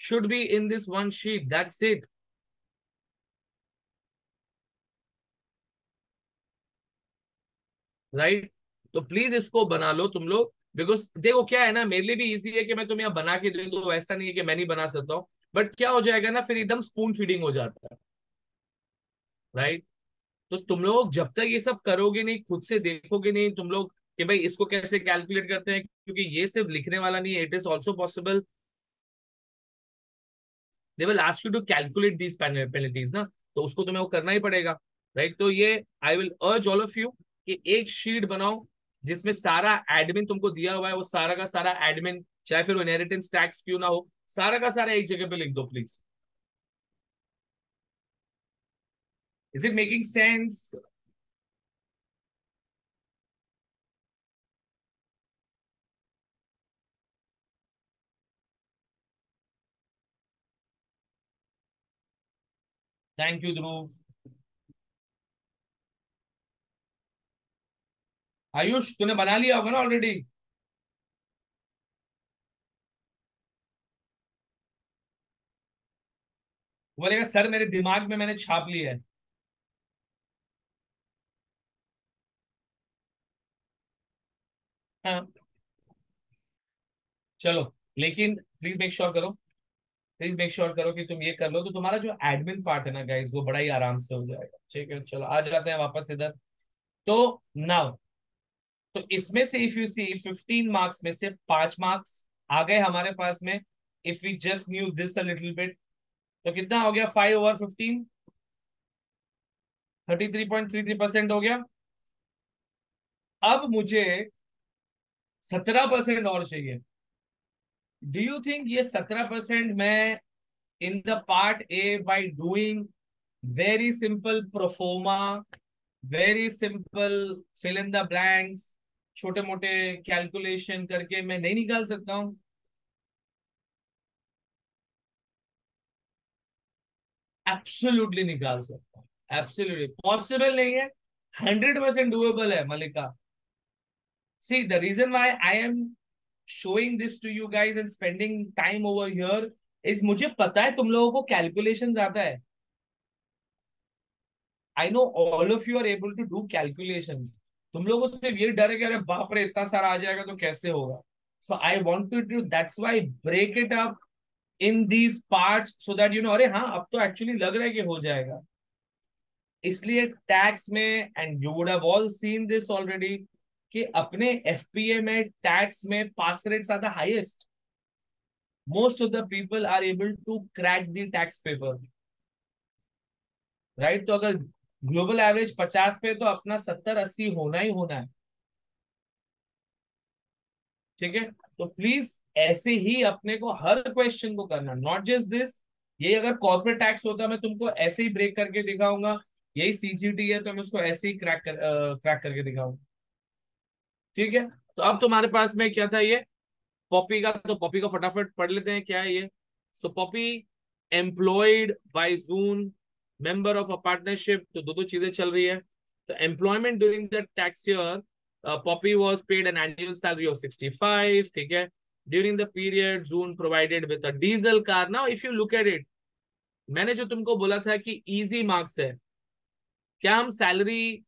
should be in this one sheet, that's it, right। तो प्लीज इसको बना लो तुम लोग, बिकॉज देखो क्या है ना, मेरे लिए भी इजी है कि मैं तुम्हें यहाँ बना के दे दूं, ऐसा नहीं है कि मैं नहीं बना सकता हूँ, बट क्या हो जाएगा ना, फिर एकदम स्पून फीडिंग हो जाता है, राइट। तो तुम लोग जब तक ये सब करोगे नहीं, खुद से देखोगे नहीं तुम लोग कि भाई इसको कैसे कैलकुलेट करते हैं, क्योंकि ये सिर्फ लिखने वाला नहीं है, it is also possible, they will ask you to calculate these penalties ना, तो उसको तुम्हें वो करना ही पड़ेगा, राइट। तो ये आई विल अर्ज ऑल ऑफ यू कि एक शीट बनाओ जिसमें सारा एडमिन तुमको दिया हुआ है, वो सारा का सारा एडमिन, चाहे फिर इनहेरिटेंस टैक्स क्यों ना हो, सारा का सारा एक जगह पे लिख दो please. Is it making sense? Thank you Dhruv. Ayush तूने बना लिया होगा ना ऑलरेडी? बोलेगा सर मेरे दिमाग में मैंने छाप लिया है। हाँ, चलो, लेकिन प्लीज मेक श्योर करो, प्लीज मेक श्योर करो कि तुम ये कर लो, तो तुम्हारा जो एडमिन पार्ट है ना गाइस, वो बड़ा ही आराम से हो जाएगा, ठीक है। चलो आ जाते हैं वापस इधर। तो नाउ, तो इसमें से इफ यू सी 15 मार्क्स में से 5 मार्क्स आ गए हमारे पास में, if we just knew this a little bit, तो कितना हो गया? 5/15, 33.33% हो गया। अब मुझे 17% और चाहिए। डू यू थिंक ये 17% मैं in the part A by doing very simple proforma, very simple fill in the blanks, छोटे मोटे कैलकुलेशन करके मैं नहीं निकाल सकता हूं? एब्सोल्युटली निकाल सकता हूं, एब्सोल्युटली पॉसिबल नहीं है, 100% डूएबल है Malika. See the reason why I am showing this to you guys and spending time over here is, मुझे पता है तुम लोगों को कैलकुलेशन आता है, I know all of you are able to do calculation. तुम लोगों को सिर्फ ये डर है कि अरे बाप रे इतना सारा आ जाएगा तो कैसे होगा। So I want to do, that's why break it up in these parts so that you know, अरे हाँ अब तो एक्चुअली लग रहा है कि हो जाएगा। इसलिए टैक्स में, and you would have all seen this already, कि अपने एफपीए में टैक्स में pass rates are the highest, most of the people are able to crack the tax paper, right. तो अगर ग्लोबल एवरेज 50 पे, तो अपना 70-80 होना ही होना है, ठीक है। तो प्लीज ऐसे ही अपने को हर क्वेश्चन को करना, नॉट जस्ट दिस। ये अगर कॉर्पोरेट टैक्स होता, मैं तुमको ऐसे ही ब्रेक करके दिखाऊंगा, यही सीजीटी है तो मैं उसको ऐसे ही क्रैक करके दिखाऊंगा, ठीक है। तो अब तुम्हारे पास में क्या था ये पॉपी का, तो पॉपी का फटाफट पढ़ लेते हैं क्या है ये। So Poppy employed by June, member of a partnership, तो दो दो चीजें चल रही है, तो employment during the tax year, Poppy was paid an annual salary of 65, ठीक है. During the period June provided with a diesel car. Now if you look at it, मैंने जो तुमको बोला था कि इजी मार्क्स है, क्या हम सैलरी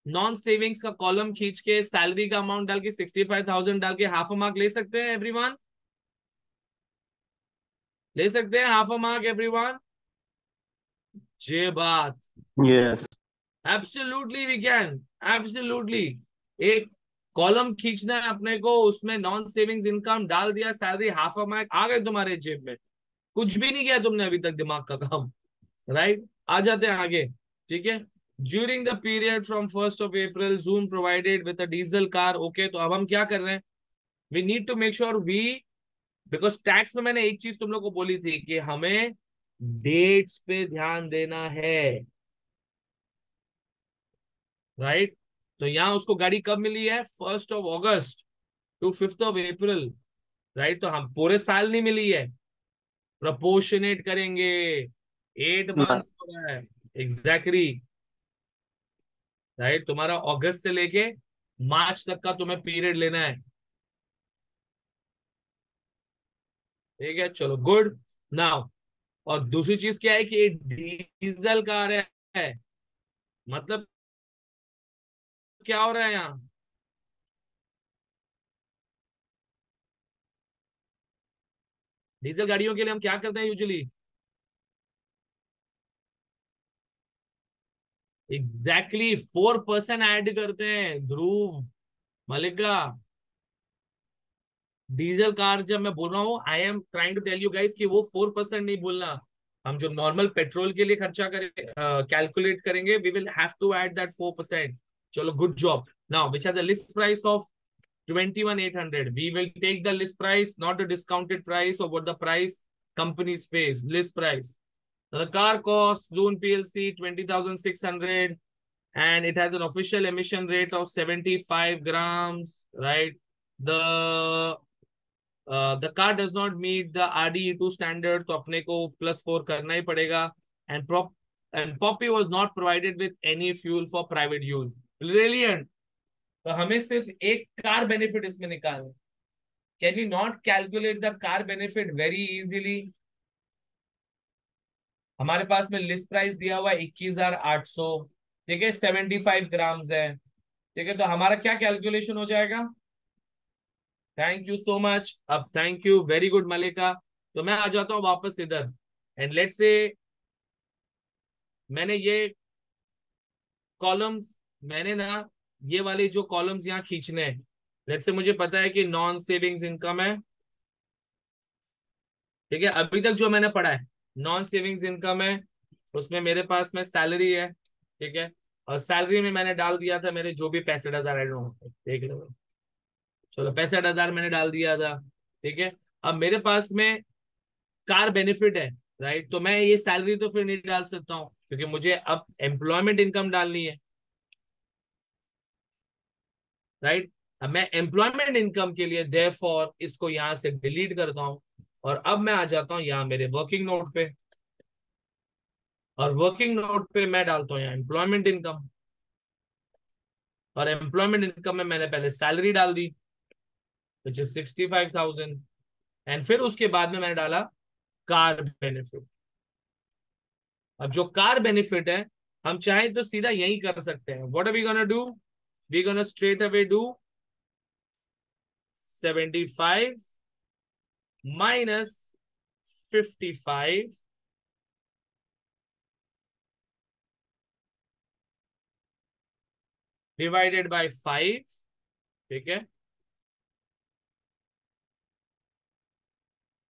नॉन सेविंग्स का कॉलम खींच के सैलरी का अमाउंट डाल के 65,000 डाल के हाफ अ मार्क ले सकते हैं एवरीवन? ले सकते हैं हाफ अ मार्क एवरीवन? ये बात Yes. Absolutely we can, absolutely. एक कॉलम खींचना है अपने को, उसमें नॉन सेविंग्स इनकम डाल दिया, सैलरी हाफ अ मार्क आ गए तुम्हारे जेब में. कुछ भी नहीं किया तुमने अभी तक दिमाग का काम. राइट. आ जाते हैं आगे. ठीक है. During the period from 1 April, Zoom provided with a diesel car. Okay, तो अब हम क्या कर रहे हैं? We need to make sure we, because tax में मैंने एक चीज तुम लोग को बोली थी कि हमें डेट्स पे ध्यान देना है. राइट. तो यहाँ उसको गाड़ी कब मिली है? 1 August टू 5 April. राइट. तो हम पूरे साल नहीं मिली है, प्रपोर्शनेट करेंगे. 8 months हो रहा है एग्जैक्टली. राइट. तुम्हारा अगस्त से लेके मार्च तक का तुम्हें पीरियड लेना है. ठीक है, चलो गुड. नाउ, और दूसरी चीज क्या है कि ये डीजल कार है, मतलब क्या हो रहा है यहाँ? डीजल गाड़ियों के लिए हम क्या करते हैं यूजुअली? एग्जैक्टली 4% ऐड करते हैं ध्रुव, मलिका. डीजल कार जब मैं बोल रहा हूँ, I am trying to tell you guys कि वो 4% नहीं बोलना. हम जो नॉर्मल पेट्रोल के लिए खर्चा करें, कैलकुलेट करेंगे, we will have to add that 4%. चलो good job. Now which has a list price of 21,800. We will take the list price, not the discounted price or what the price companies pays. List price. So the car costs Zone PLC 20,600, and it has an official emission rate of 75 grams. Right. The car does not meet the RDE2 standard, तो अपने को +4 करना ही पड़ेगा. And Poppy was not provided with any fuel for private use. Brilliant. तो हमें सिर्फ एक कार बेनिफिट इसमें निकालना. Can we not calculate the car benefit very easily? हमारे पास में लिस्ट प्राइस दिया हुआ 21,800. ठीक है, 75 ग्राम्स है. ठीक है, तो हमारा क्या कैलकुलेशन हो जाएगा? Thank you so much. अब थैंक यू, वेरी गुड मलिका. तो मैं आ जाता हूं वापस इधर. एंड लेट्स से मैंने ये कॉलम्स, मैंने ना ये वाले जो कॉलम्स यहाँ खींचने हैं. लेट्स से मुझे पता है कि नॉन सेविंग्स इनकम है. ठीक है, अभी तक जो मैंने पढ़ा है नॉन सेविंग्स इनकम है, उसमें मेरे पास में सैलरी है. ठीक है, और सैलरी में मैंने डाल दिया था मेरे जो भी 65,000 ऐड हो, देख लो. चलो 65,000 मैंने डाल दिया था. ठीक है, अब मेरे पास में कार बेनिफिट है. राइट. तो मैं ये सैलरी तो फिर नहीं डाल सकता हूँ, क्योंकि मुझे अब एम्प्लॉयमेंट इनकम डालनी है. राइट. अब मैं एम्प्लॉयमेंट इनकम के लिए देयरफॉर इसको यहां से डिलीट करता हूं, और अब मैं आ जाता हूं यहाँ मेरे वर्किंग नोट पे. और वर्किंग नोट पे मैं डालता हूँ यहाँ एम्प्लॉयमेंट इनकम. और एम्प्लॉयमेंट इनकम में मैंने पहले सैलरी डाल दी, विच इज 65,000. एंड फिर उसके बाद में मैंने डाला कार बेनिफिट. अब जो कार बेनिफिट है, हम चाहें तो सीधा यही कर सकते हैं. What are we gonna do? We gonna straight away do 75 minus 55 divided by 5. ठीक है,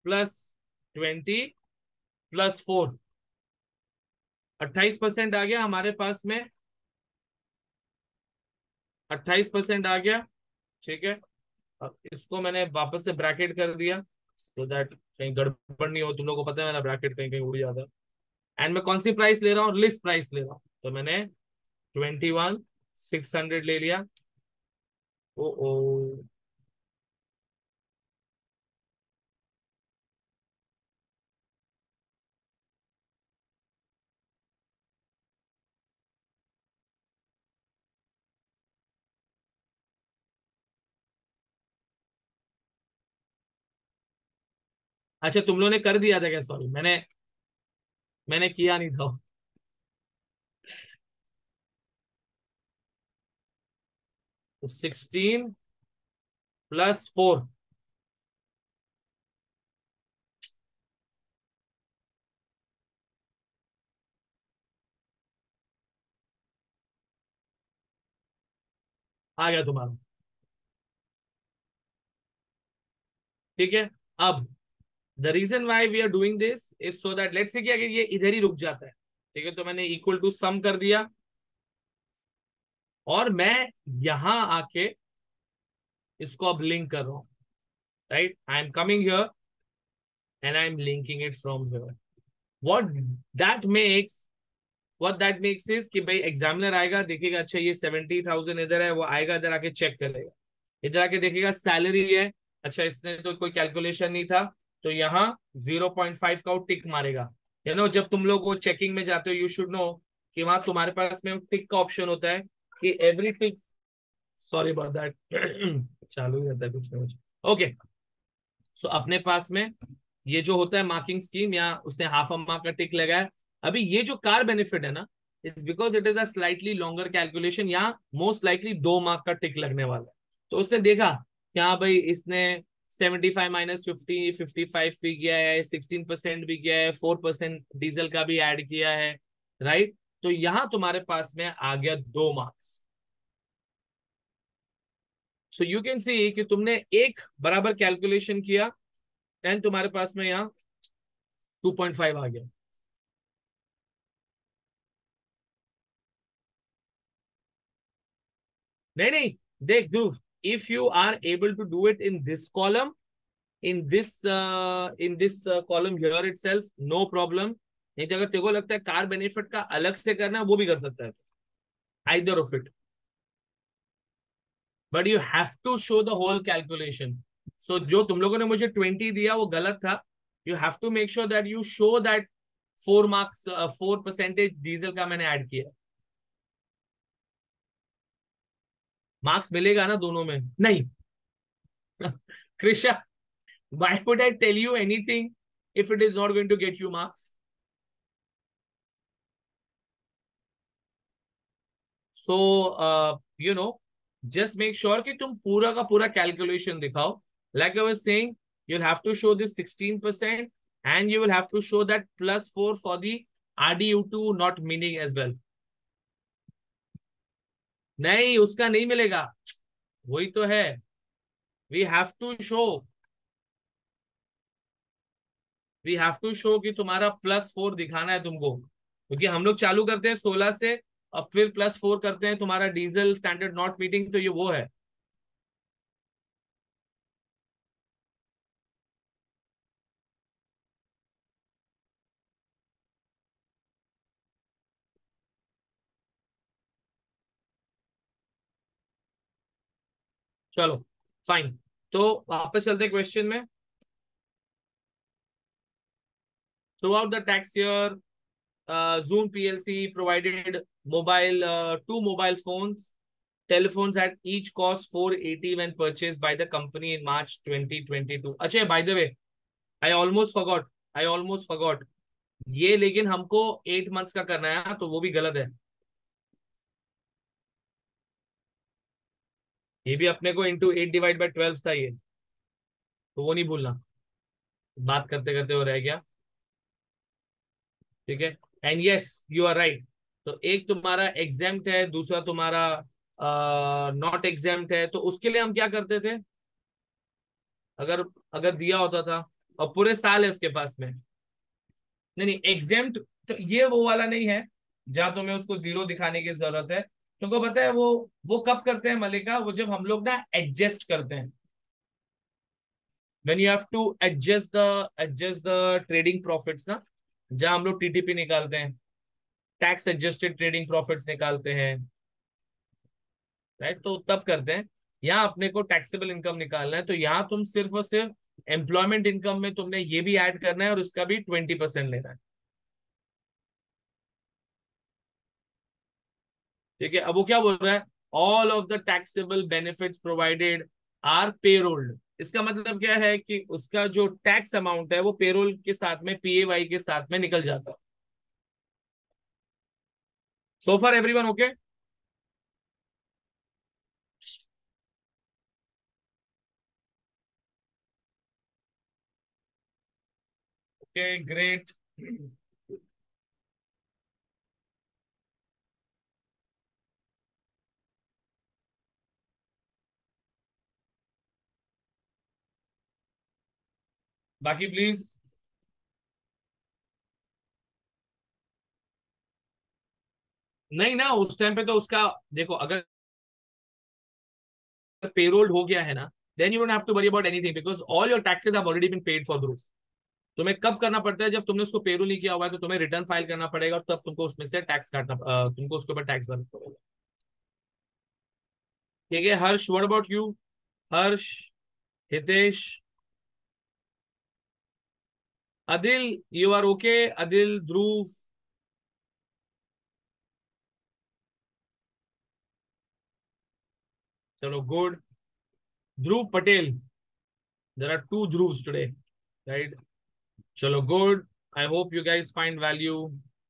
+20 +4. 28% आ गया हमारे पास में. 28% आ गया. ठीक है, अब इसको मैंने वापस से ब्रैकेट कर दिया, सो दैट कहीं गड़बड़ नहीं हो. तुम लोगों को पता है मेरा ब्रैकेट कहीं कहीं उड़ जाता है. एंड मैं कौन सी प्राइस ले रहा हूँ? लिस्ट प्राइस ले रहा हूँ. तो मैंने 21,600 ले लिया. ओ ओ, अच्छा तुम लोगों ने कर दिया था क्या? सॉरी, मैंने किया नहीं था। 16 + 4। आ गया तुम्हारा। ठीक है। अब the reason why we are doing this is so that let's say कि अगर ये इधर ही रुक जाता है, ठीक है, तो मैंने इक्वल टू सम कर दिया, और मैं यहां आके इसको अब लिंक कर रहा हूं। Right, I am coming here and I am linking it from here. What that makes what that makes is कि भाई एग्जामिनर आएगा, देखेगा अच्छा ये 70,000 इधर है, वो आएगा इधर आके चेक करेगा, इधर आके देखेगा सैलरी है, अच्छा इसने तो कोई कैलकुलेशन नहीं था, तो यहाँ 0.5 का टिक मारेगा। जब तुम लोग वो चेकिंग में जाते हो, यू शुड नो कि वहां तुम्हारे पास में टिक का ऑप्शन होता है कि every tick, sorry about that, चालू ही रहता है कुछ ना कुछ। ओके, सो अपने पास में ये जो होता है मार्किंग स्कीम, या उसने हाफ अ मार्क का टिक लगाया। अभी ये जो कार बेनिफिट है ना, is because it is a slightly longer calculation, या मोस्ट लाइकली 2 मार्क का टिक लगने वाला है। तो उसने देखा कि हाँ भाई इसने 75 - 50 55 भी किया है, 16% भी किया है, 4% डीजल का भी ऐड किया है। राइट, तो यहां तुम्हारे पास में आ गया 2 marks. So you can see कि तुमने एक बराबर कैलकुलेशन किया एंड तुम्हारे पास में यहाँ 2.5 आ गया। नहीं नहीं, देख Dhruv, if you are able to do it in this column, in this column here itself, no problem. नहीं तो अगर तेरे को लगता है कार बेनिफिट का अलग से करना है, वो भी कर सकता है, either of it, but you have to show the whole calculation. So जो तुम लोगों ने मुझे 20 दिया वो गलत था। You have to make sure that you show that 4 marks, 4% diesel का मैंने ऐड किया। मार्क्स मिलेगा ना दोनों में? नहीं। Krisha, why would I tell you anything if it is not going to get you marks? So, just make sure कि तुम पूरा का पूरा calculation दिखाओ. Like I was saying, you'll have to show this 16% and you will have to show that +4 for the RDU2 not meaning as well. नहीं, उसका नहीं मिलेगा, वही तो है। We have to show, we have to show कि तुम्हारा +4 दिखाना है तुमको, क्योंकि हम लोग चालू करते हैं 16 से, और फिर +4 करते हैं तुम्हारा डीजल स्टैंडर्ड नॉट मीटिंग, तो ये वो है। चलो फाइन, तो वापस चलते क्वेश्चन में। Through out the tax year, Zoom PLC provided two mobile phones, telephones at each cost 480 when purchased by the company in March 2022. अच्छा, by the way, I almost forgot. I almost forgot. ये लेकिन हमको 8 months का करना है, तो वो भी गलत है। ये भी अपने को × 8 / 12 था ये, तो वो नहीं भूलना। बात करते करते वो रह गया। ठीक है, and yes you are right. तो एक तुम्हारा एग्जेम्प्ट है, दूसरा तुम्हारा नॉट एग्जेम्प्ट है, तो उसके लिए हम क्या करते थे? अगर अगर दिया होता था और पूरे साल है उसके पास में, नहीं नहीं एग्जेम्प्ट, तो ये वो वाला नहीं है जहां तुम्हें उसको 0 दिखाने की जरूरत है। तुमको पता है वो कब करते हैं मलिका? वो जब हम लोग ना एडजस्ट करते हैं, when you have to adjust the trading profits ना, जहां हम लोग टीटीपी निकालते हैं, टैक्स एडजस्टेड ट्रेडिंग प्रॉफिट्स निकालते हैं। राइट, तो तब करते हैं। यहाँ अपने को टैक्सेबल इनकम निकालना है, तो यहाँ तुम सिर्फ और सिर्फ एम्प्लॉयमेंट इनकम में तुमने ये भी ऐड करना है और उसका भी 20% लेना है। ठीक है, अब वो क्या बोल रहा है? All of the taxable benefits provided are payrolled. इसका मतलब क्या है कि उसका जो टैक्स अमाउंट है वो पेरोल के साथ में, पीएवाई के साथ में निकल जाता है। So for everyone okay? Okay great. बाकी प्लीज। नहीं ना, उस टाइम पे तो उसका देखो, अगर पेरोल हो गया है ना, then you don't have to worry about anything because all your taxes have already been paid for the. तुम्हें कब करना पड़ता है? जब तुमने उसको पेरोल नहीं किया हुआ है तो तुम्हें रिटर्न फाइल करना पड़ेगा और तब तुमको उसमें से टैक्स काटना, तुमको उसके ऊपर टैक्स भरना पड़ेगा। ठीक है Harsh, what about you? Harsh, Hitesh, Adil, you are okay? Adil, Dhruv, चलो good. Dhruv Patel, there are two Dhruvs today, right? चलो good. I hope you guys find value.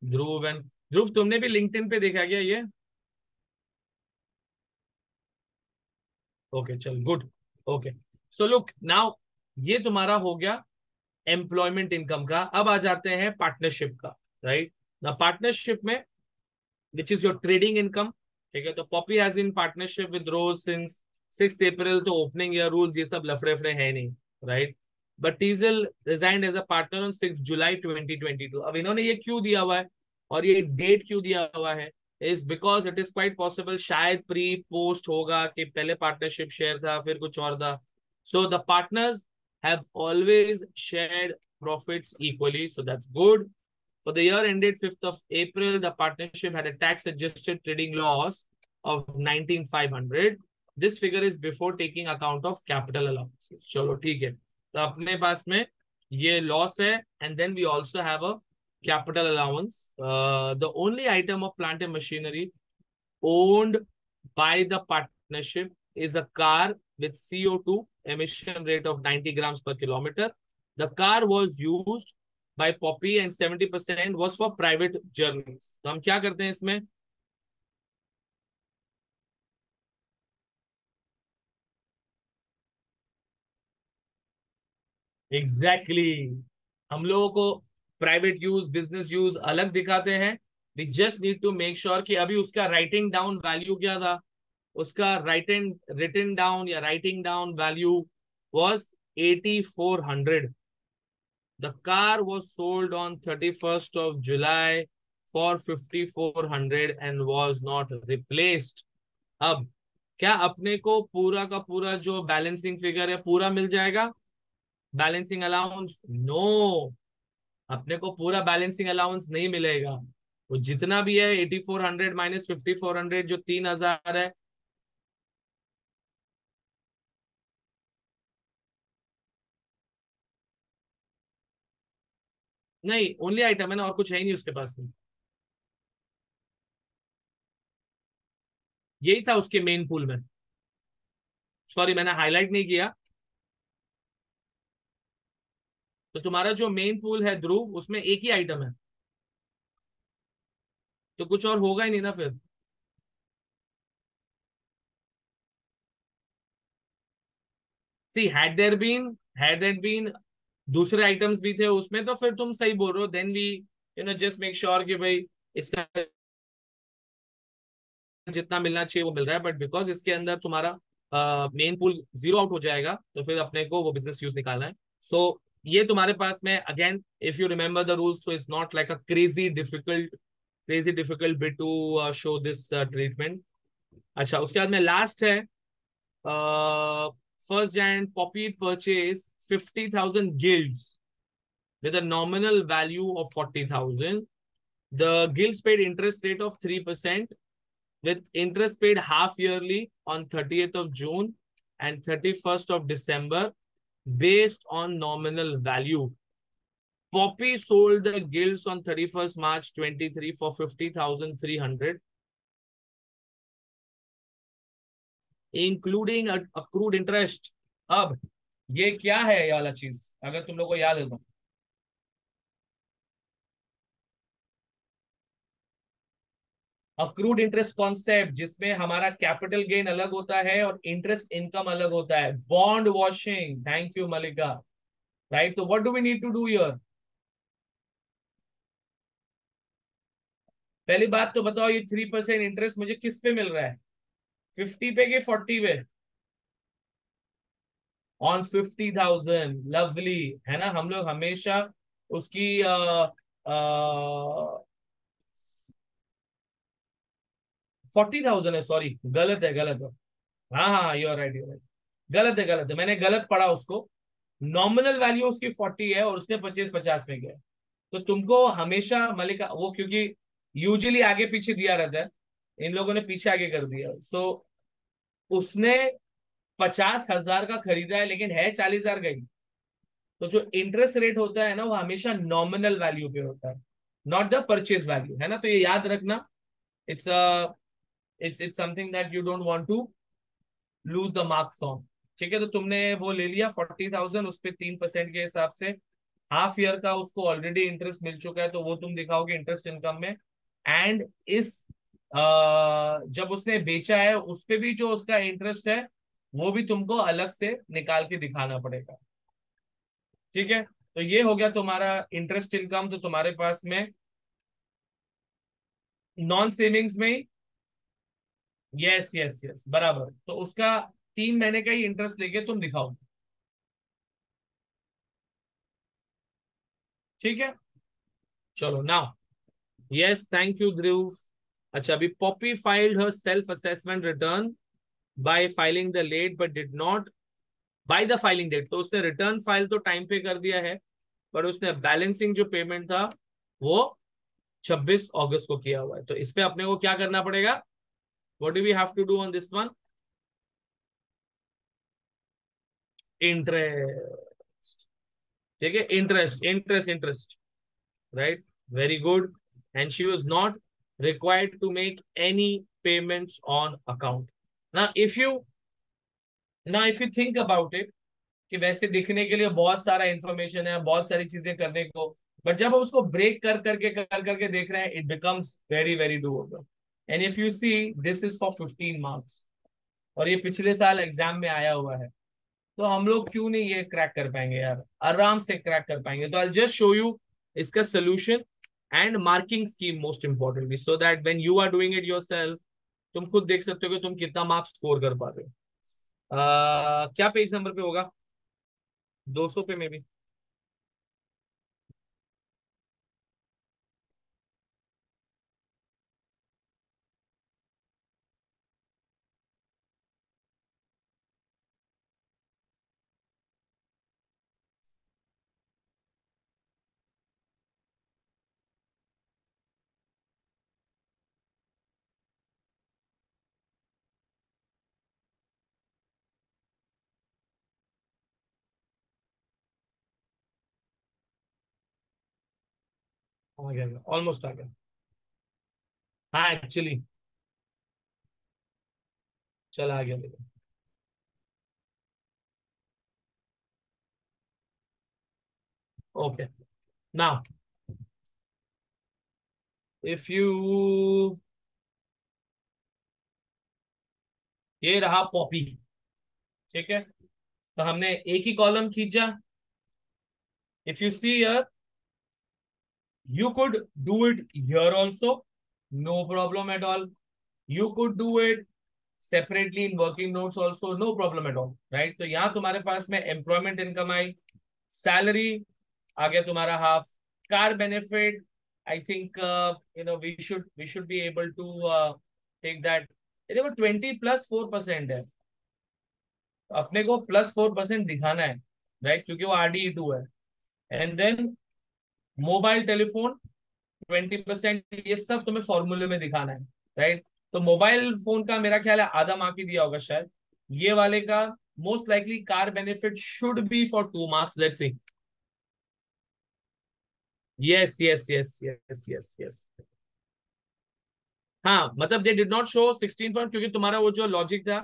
Dhruv and Dhruv, तुमने भी लिंक्डइन पे देखा क्या ये? ओके चल good. Okay, so look now, ये तुम्हारा हो गया एम्प्लॉयमेंट इनकम का। अब आ जाते हैं पार्टनरशिप का, राइट? ना पार्टनरशिप में which is your trading income. ठीक है, तो Poppy has in partnership with Rose since 6 April, तो ओपनिंग ईयर रूल्स ये सब लफड़े फड़े है नहीं, right? But Teasel resigned as a partner on 6 July 2022। अब इन्होंने ये क्यों दिया हुआ है और ये डेट क्यों दिया हुआ है? Is because it is quite possible शायद प्री पोस्ट होगा कि पहले पार्टनरशिप शेयर था फिर कुछ और था। So the partners have always shared profits equally, so that's good. For the year ended 5th of April, the partnership had a tax-adjusted trading loss of 19,500. This figure is before taking account of capital allowances. चलो ठीक है, तो अपने पास में ये loss है, and then we also have a capital allowance. The only item of plant and machinery owned by the partnership is a car with CO2 emission rate of 90 grams per kilometer. The car was used by Poppy and 70% was for private journeys. तो हम क्या करते हैं इसमें? Exactly exactly. हम लोगों को private use, business use अलग दिखाते हैं। We just need to make sure कि अभी उसका राइटिंग डाउन वैल्यू क्या था। उसका राइटिंग रिटन डाउन या writing down value was 8400. The car was sold on 31st of July for 5400 and was not replaced. अब क्या अपने को पूरा का पूरा जो बैलेंसिंग फिगर है पूरा मिल जाएगा? बैलेंसिंग अलाउंस नो, अपने को पूरा बैलेंसिंग अलाउंस नहीं मिलेगा। वो जितना भी है 8400 माइनस 5400 जो 3000 है। नहीं, ओनली आइटम है ना, और कुछ है ही नहीं उसके पास में। यही था उसके मेन पूल में। सॉरी मैंने हाईलाइट नहीं किया। तो तुम्हारा जो मेन पूल है ध्रुव, उसमें एक ही आइटम है, तो कुछ और होगा ही नहीं ना फिर। सी हैड देयर बीन दूसरे आइटम्स भी थे उसमें, तो फिर तुम सही बोल रहे हो। Then we just make sure कि भाई इसका जितना मिलना चाहिए वो मिल रहा है, बट बिकॉज इसके अंदर तुम्हारा मेन पूल जीरो आउट हो जाएगा तो फिर अपने को वो बिजनेस यूज निकालना है। सो ये तुम्हारे पास में again, if you remember the rules, so it's not like a crazy difficult bit to show this treatment. अच्छा, उसके बाद में लास्ट है, first giant Poppy purchased 50,000 guilds with a nominal value of 40,000. The guilds paid interest rate of 3%, with interest paid half yearly on 30th of June and 31st of December based on nominal value. Poppy sold the guilds on 31st March 23 for 50,300, including accrued interest. अब ये क्या है ये वाला चीज, अगर तुम लोग को याद है तो? अक्रूड इंटरेस्ट कॉन्सेप्ट, जिसमें हमारा कैपिटल गेन अलग होता है और इंटरेस्ट इनकम अलग होता है। Bond washing, thank you Malika. Right, तो what do we need to do here? पहली बात तो बताओ, ये 3% इंटरेस्ट मुझे किस पे मिल रहा है? 50 पे के 40 पे? On 50,000, lovely. है ना, हम लोग हमेशा उसकी 40,000 है, सॉरी, गलत है, गलत है। हाँ हाँ, you are right, you right. गलत है, गलत है, मैंने गलत पढ़ा उसको। नॉमिनल वैल्यू उसकी 40 है और उसने 25-50 में किया है। तो तुमको हमेशा मलिका वो, क्योंकि यूजुअली आगे पीछे दिया रहता है, इन लोगों ने पीछे आगे कर दिया। सो उसने 50,000 का खरीदा है लेकिन है 40,000 का ही। तो जो इंटरेस्ट रेट होता है ना, वो हमेशा नॉमिनल वैल्यू पे होता है, नॉट द परचेज वैल्यू, है ना। तो ये याद रखना। It's it's something that you don't want to lose the marks on. ठीक है, तो तुमने वो ले लिया 40,000, उस पे 3% के हिसाब से हाफ ईयर का उसको ऑलरेडी इंटरेस्ट मिल चुका है, तो वो तुम दिखाओगे इंटरेस्ट इनकम में। एंड इस जब उसने बेचा है उस पे भी जो उसका इंटरेस्ट है, वो भी तुमको अलग से निकाल के दिखाना पड़ेगा। ठीक है, तो ये हो गया तुम्हारा इंटरेस्ट इनकम। तो तुम्हारे पास में नॉन सेविंग्स में ही, यस यस यस, बराबर, तो उसका 3 महीने का ही इंटरेस्ट लेके तुम दिखाओ। ठीक है, चलो now. Yes, thank you Dhruv. अच्छा, अभी Poppy filed her self assessment return by filing the late but did not by the filing date. तो उसने रिटर्न फाइल तो टाइम पे कर दिया है, पर उसने बैलेंसिंग जो पेमेंट था वो 26 अगस्त को किया हुआ है। तो इस पे अपने को क्या करना पड़ेगा? What do we have to do on this one? Interest. ठीक है, interest interest interest, right, very good. And she was not required to make any payments on account. Now if you think about it, कि वैसे दिखने के लिए बहुत सारा information है, बहुत सारी चीजें करने को, बट जब हम उसको ब्रेक कर करके देख रहे हैं, it becomes very very doable. And if you see, this is for 15 marks, और ये पिछले साल एग्जाम में आया हुआ है। तो हम लोग क्यों नहीं ये क्रैक कर पाएंगे यार? आराम से क्रैक कर पाएंगे। तो आई जस्ट शो यू इसका solution and marking scheme most importantly, so that when you are doing it yourself, तुम खुद देख सकते हो कि तुम कितना मार्क्स स्कोर कर पा रहे हो। क्या पेज नंबर पे होगा? 200 पे में भी। आ गया, ऑलमोस्ट आ गया। हाँ एक्चुअली, चला आ गया लेकिन। ओके, नाउ इफ यू, ये रहा पॉपी। ठीक है, तो हमने एक ही कॉलम खींचा। If you see, you could do it here also, no problem at all. You could do it separately in working notes also, no problem at all, right? तो यहाँ तुम्हारे पास में एम्प्लॉयमेंट इनकम आई, सैलरी आ गया तुम्हारा half, car benefit. I think we should be able to take that. देखो 20+4% है, अपने को +4% दिखाना है, राइट, क्योंकि वो RDE2 है। एंड देन मोबाइल टेलीफोन 20%, ये सब तुम्हें फॉर्मूले में दिखाना है, राइट। तो मोबाइल फोन का मेरा ख्याल है आधा मार्क ही दिया होगा शायद। ये वाले का most likely car benefit should be for 2 marks, let's see. Yes yes yes yes yes yes. हाँ, मतलब they did not show 16 point, क्योंकि तुम्हारा वो जो लॉजिक था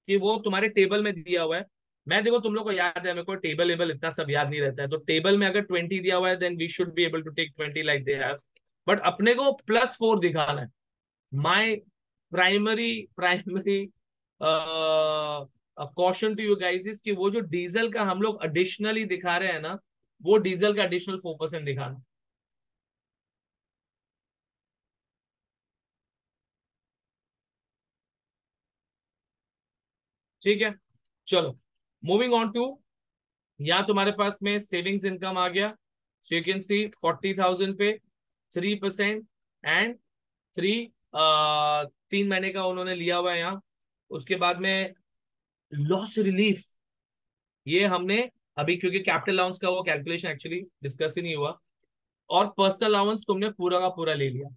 कि वो तुम्हारे टेबल में दिया हुआ है, मैं देखो तुम लोग को याद है, मेरे को टेबल लेबल इतना सब याद नहीं रहता है, तो टेबल में अगर 20 दिया हुआ है then we should be able to take 20 like they have, but अपने को +4 दिखाना है। My primary caution to you guys is कि वो जो डीजल का हम लोग एडिशनली दिखा रहे हैं ना, वो डीजल का एडिशनल 4% दिखाना। ठीक है, चलो मूविंग ऑन टू, यहाँ तुम्हारे पास में सेविंग्स इनकम आ गया। सो यू कैन सी 40,000 पे 3% एंड 3 महीने का उन्होंने लिया हुआ है यहाँ। उसके बाद में लॉस रिलीफ, ये हमने अभी क्योंकि कैपिटल अलाउंस का वो कैलकुलेशन एक्चुअली डिस्कस ही नहीं हुआ, और पर्सनल अलाउंस तुमने पूरा का पूरा ले लिया।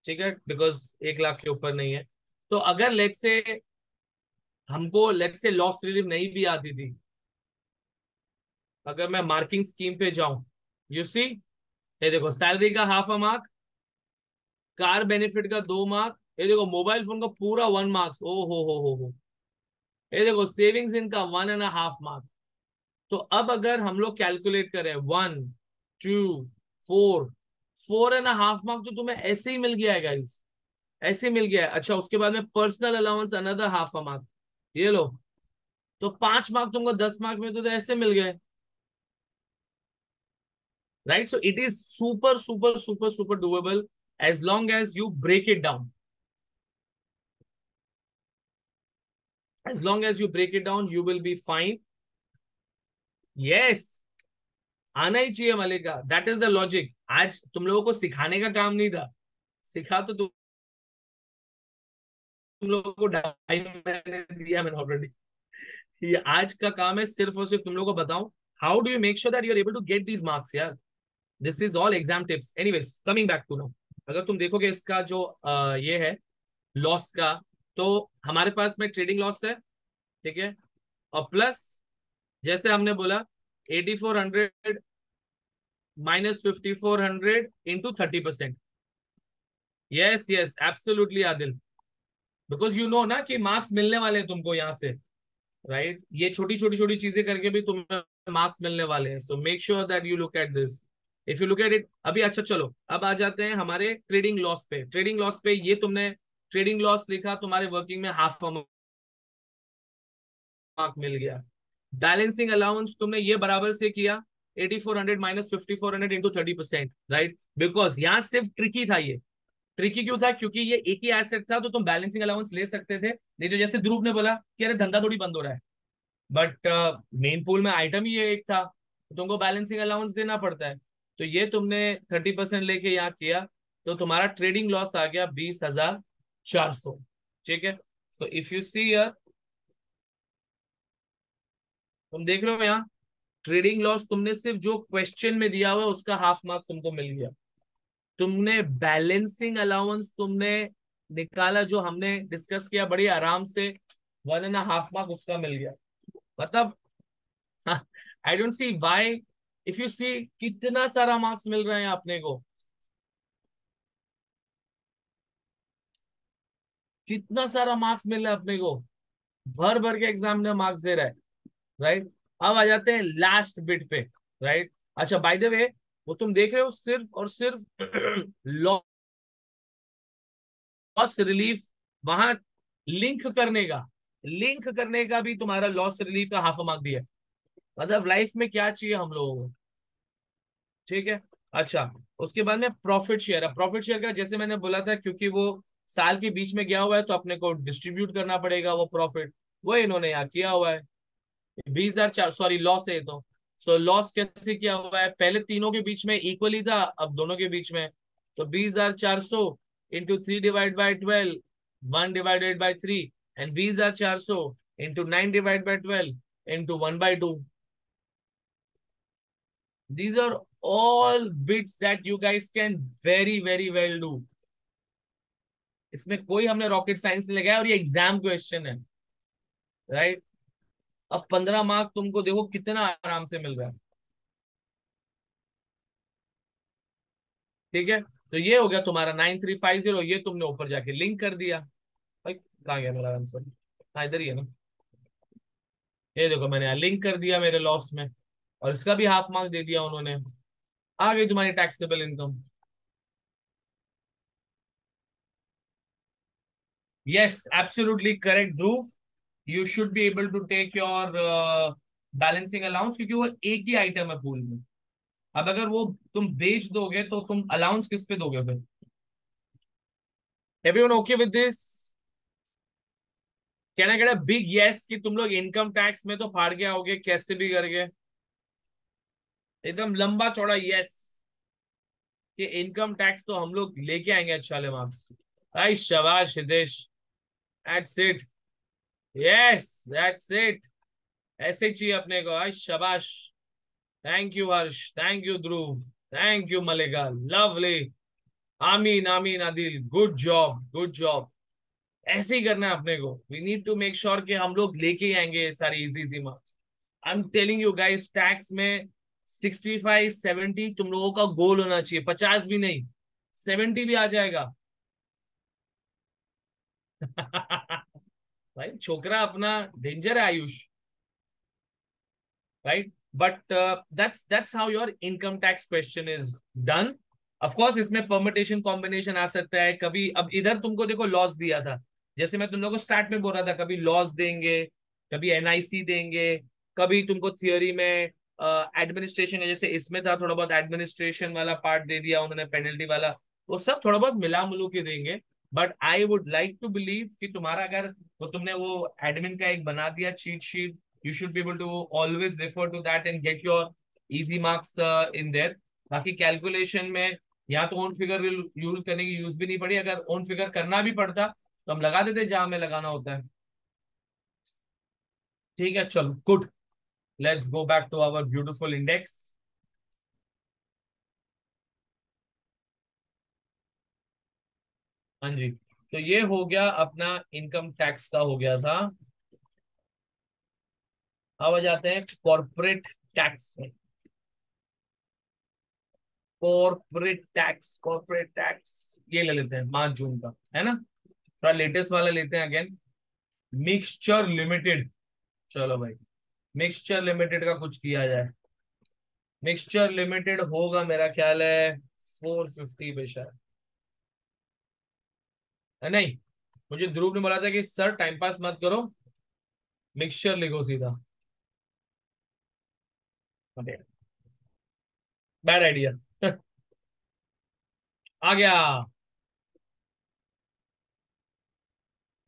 ठीक है, बिकॉज 1 लाख के ऊपर नहीं है। तो अगर लेट से हमको लेट से लॉस रिलीफ नहीं भी आती थी, अगर मैं मार्किंग स्कीम पे जाऊं, यू सी, ये देखो सैलरी का ½ मार्क, कार बेनिफिट का 2 मार्क, ये देखो मोबाइल फोन का पूरा 1 मार्क्स, ओ हो, ये देखो सेविंग्स इनका 1.5 मार्क। तो अब अगर हम लोग कैलकुलेट करें 1, 2, 4, 4.5 मार्क तो तुम्हें ऐसे ही मिल गया है गाइस, ऐसे मिल गया है। अच्छा उसके बाद में पर्सनल अलाउंस अनदर ½ मार्क, ये लो, तो 5 मार्क तुमको 10 मार्क में तो ऐसे मिल गए। Right, so it is super super super super doable as long as you break it down, as long as you break it down you will be fine. Yes, आना ही चाहिए मलिका, दैट इज द लॉजिक। आज तुम लोगों को सिखाने का काम नहीं था, सिखा तो तुम लोगों को 2.5 महीने दिया मैंने ऑलरेडी। ये आज का काम है सिर्फ और सिर्फ तुम लोगों को बताऊं how do you make sure that you are able to get these marks यार। This is all exam tips. Anyways coming back to now, अगर तुम देखोगे इसका जो ये है लॉस का, तो हमारे पास में ट्रेडिंग लॉस है, ठीक है, और प्लस जैसे हमने बोला 8400 -5400 into 30%। Yes yes absolutely Adil, because you know ना कि मार्क्स मिलने वाले हैं तुमको यहाँ से, राइट, ये छोटी छोटी छोटी चीजें करके भी तुम्हें मार्क्स मिलने वाले हैं। So make sure that you look at this, if you look at it अभी। अच्छा चलो अब आ जाते हैं हमारे ट्रेडिंग लॉस पे। ट्रेडिंग लॉस पे ये तुमने ट्रेडिंग लॉस लिखा, तुम्हारे वर्किंग में ½ मार्क मिल गया। बैलेंसिंग अलाउंस तुमने ये बराबर से किया 8400 -5400 इंटू 30%, राइट, बिकॉज यहाँ सिर्फ ट्रिकी था ये। ट्रिकी क्यों था? क्योंकि ये एक ही एसेट था तो तुम बैलेंसिंग अलाउंस ले सकते थे, नहीं तो जैसे ध्रुव ने बोला कि अरे धंधा थोड़ी बंद हो रहा है, बट मेन पूल में आइटम ही ये एक था, तो तुमको बैलेंसिंग अलाउंस देना पड़ता है। तो ये तुमने 30% लेके यहाँ किया, तो तुम्हारा ट्रेडिंग लॉस आ गया 20,400। ठीक है, सो इफ यू सी, तुम देख रहे हो यहाँ ट्रेडिंग लॉस तुमने सिर्फ जो क्वेश्चन में दिया हुआ है उसका ½ मार्क तुमको मिल गया। तुमने बैलेंसिंग अलाउंस तुमने निकाला जो हमने डिस्कस किया बड़ी आराम से, 1.5 मार्क उसका मिल गया। मतलब I don't see why, if you see कितना सारा मार्क्स मिल रहे हैं अपने को, कितना सारा मार्क्स मिल रहा है अपने को, भर भर के एग्जाम में मार्क्स दे रहा है, राइट। अब आ जाते हैं लास्ट बिट पे, राइट। अच्छा बाय द वे, वो तुम देख रहे हो सिर्फ और सिर्फ लॉस रिलीफ, वहां लिंक करने का भी तुम्हारा लॉस रिलीफ का ½ मार्क दिया है। मतलब लाइफ में क्या चाहिए हम लोगों को, ठीक है। अच्छा उसके बाद में प्रॉफिट शेयर है। प्रॉफिट शेयर का जैसे मैंने बोला था, क्योंकि वो साल के बीच में गया हुआ है तो अपने को डिस्ट्रीब्यूट करना पड़ेगा वो प्रॉफिट, वो इन्होंने यहाँ किया हुआ है। 20,400, सॉरी लॉस है ये तो। सो लॉस कैसे किया हुआ है, पहले तीनों के बीच में इक्वली था, अब दोनों के बीच में, तो 20,400 into 3/12, 1/3, and 20,400 into 9/12 into 1/2। These are all bits that you guys can very very well do. इसमें कोई हमने रॉकेट साइंस नहीं लगाया और ये एग्जाम क्वेश्चन है, राइट। अब 15 मार्क तुमको देखो कितना आराम से मिल रहा है, ठीक है। तो ये हो गया तुम्हारा 9350, ये तुमने ऊपर जाके लिंक कर दिया। भाई कहाँ गया मेरा आंसर, हाँ इधर ही है ना। ये देखो मैंने लिंक कर दिया मेरे लॉस में, और इसका भी हाफ मार्क दे दिया उन्होंने। आ गई तुम्हारी taxable income. Yes, absolutely correct Dhruv. You should be able to take your balancing allowance, क्योंकि वो एक ही आइटम है पूल में। अब अगर वो तुम बेच दोगे तो तुम अलाउंस किस पे दोगे फिर? Everyone okay with this? Can I get a big yes कि तुम लोग इनकम टैक्स में तो फाड़ के आओगे कैसे भी करके? एकदम लंबा चौड़ा यस कि इनकम टैक्स तो हम लोग लेके आएंगे अच्छे वाले मार्क्स। आई शाबाश Hitesh, that's it. Yes that's it, ऐसे ही चाहिए अपने को। आई शाबाश। Thank you Harsh, thank you Dhruv, thank you Malika, lovely. आमीन आमीन Adil, good job good job. ऐसे ही करना है अपने को। We need to make sure कि हम लोग लेके ही आएंगे ये सारी easy easy marks. I am telling you guys, tax में 65-70 तुम लोगों का गोल होना चाहिए, 50 भी नहीं, 70 भी आ जाएगा। भाई छोकरा अपना डेंजर है Ayush, right? But that's how your income tax question is done. Of course इसमें परमिटेशन कॉम्बिनेशन आ सकता है कभी। अब इधर तुमको देखो लॉस दिया था, जैसे मैं तुम लोगों को स्टार्ट में बोल रहा था, कभी लॉस देंगे, कभी एनआईसी देंगे, कभी तुमको थियोरी में एडमिनिस्ट्रेशन है, जैसे इसमें था थोड़ा बहुत एडमिनिस्ट्रेशन वाला पार्ट दे दिया उन्होंने, पेनल्टी वाला। वो सब थोड़ा बहुत मिला मिलू के देंगे। But I would like to believe कि तुम्हारा अगर वो तुमने वो एडमिन का एक बना दिया cheat sheet, you should be able to always refer to that and get your easy marks in there. बाकी कैलकुलेशन में यहाँ तो ओन फिगर यूज करने की यूज भी नहीं पड़ी। अगर ओन फिगर करना भी पड़ता तो हम लगा देते जहां हमें लगाना होता है। ठीक है चलो, good. Let's go back to our beautiful index. हाँ जी, तो ये हो गया अपना इनकम टैक्स का हो गया था। अब आ जाते हैं कॉर्पोरेट टैक्स में। कॉर्पोरेट टैक्स ये ले लेते हैं 5 जून का, है ना? थोड़ा लेटेस्ट वाला लेते हैं अगेन। Mixture limited. चलो भाई, मिक्सचर लिमिटेड का कुछ किया जाए। मिक्सचर लिमिटेड होगा मेरा ख्याल है 450 पे शायद। नहीं, मुझे ध्रुव ने बोला था कि सर टाइम पास मत करो, मिक्सचर लिखो सीधा। Bad idea. आ गया।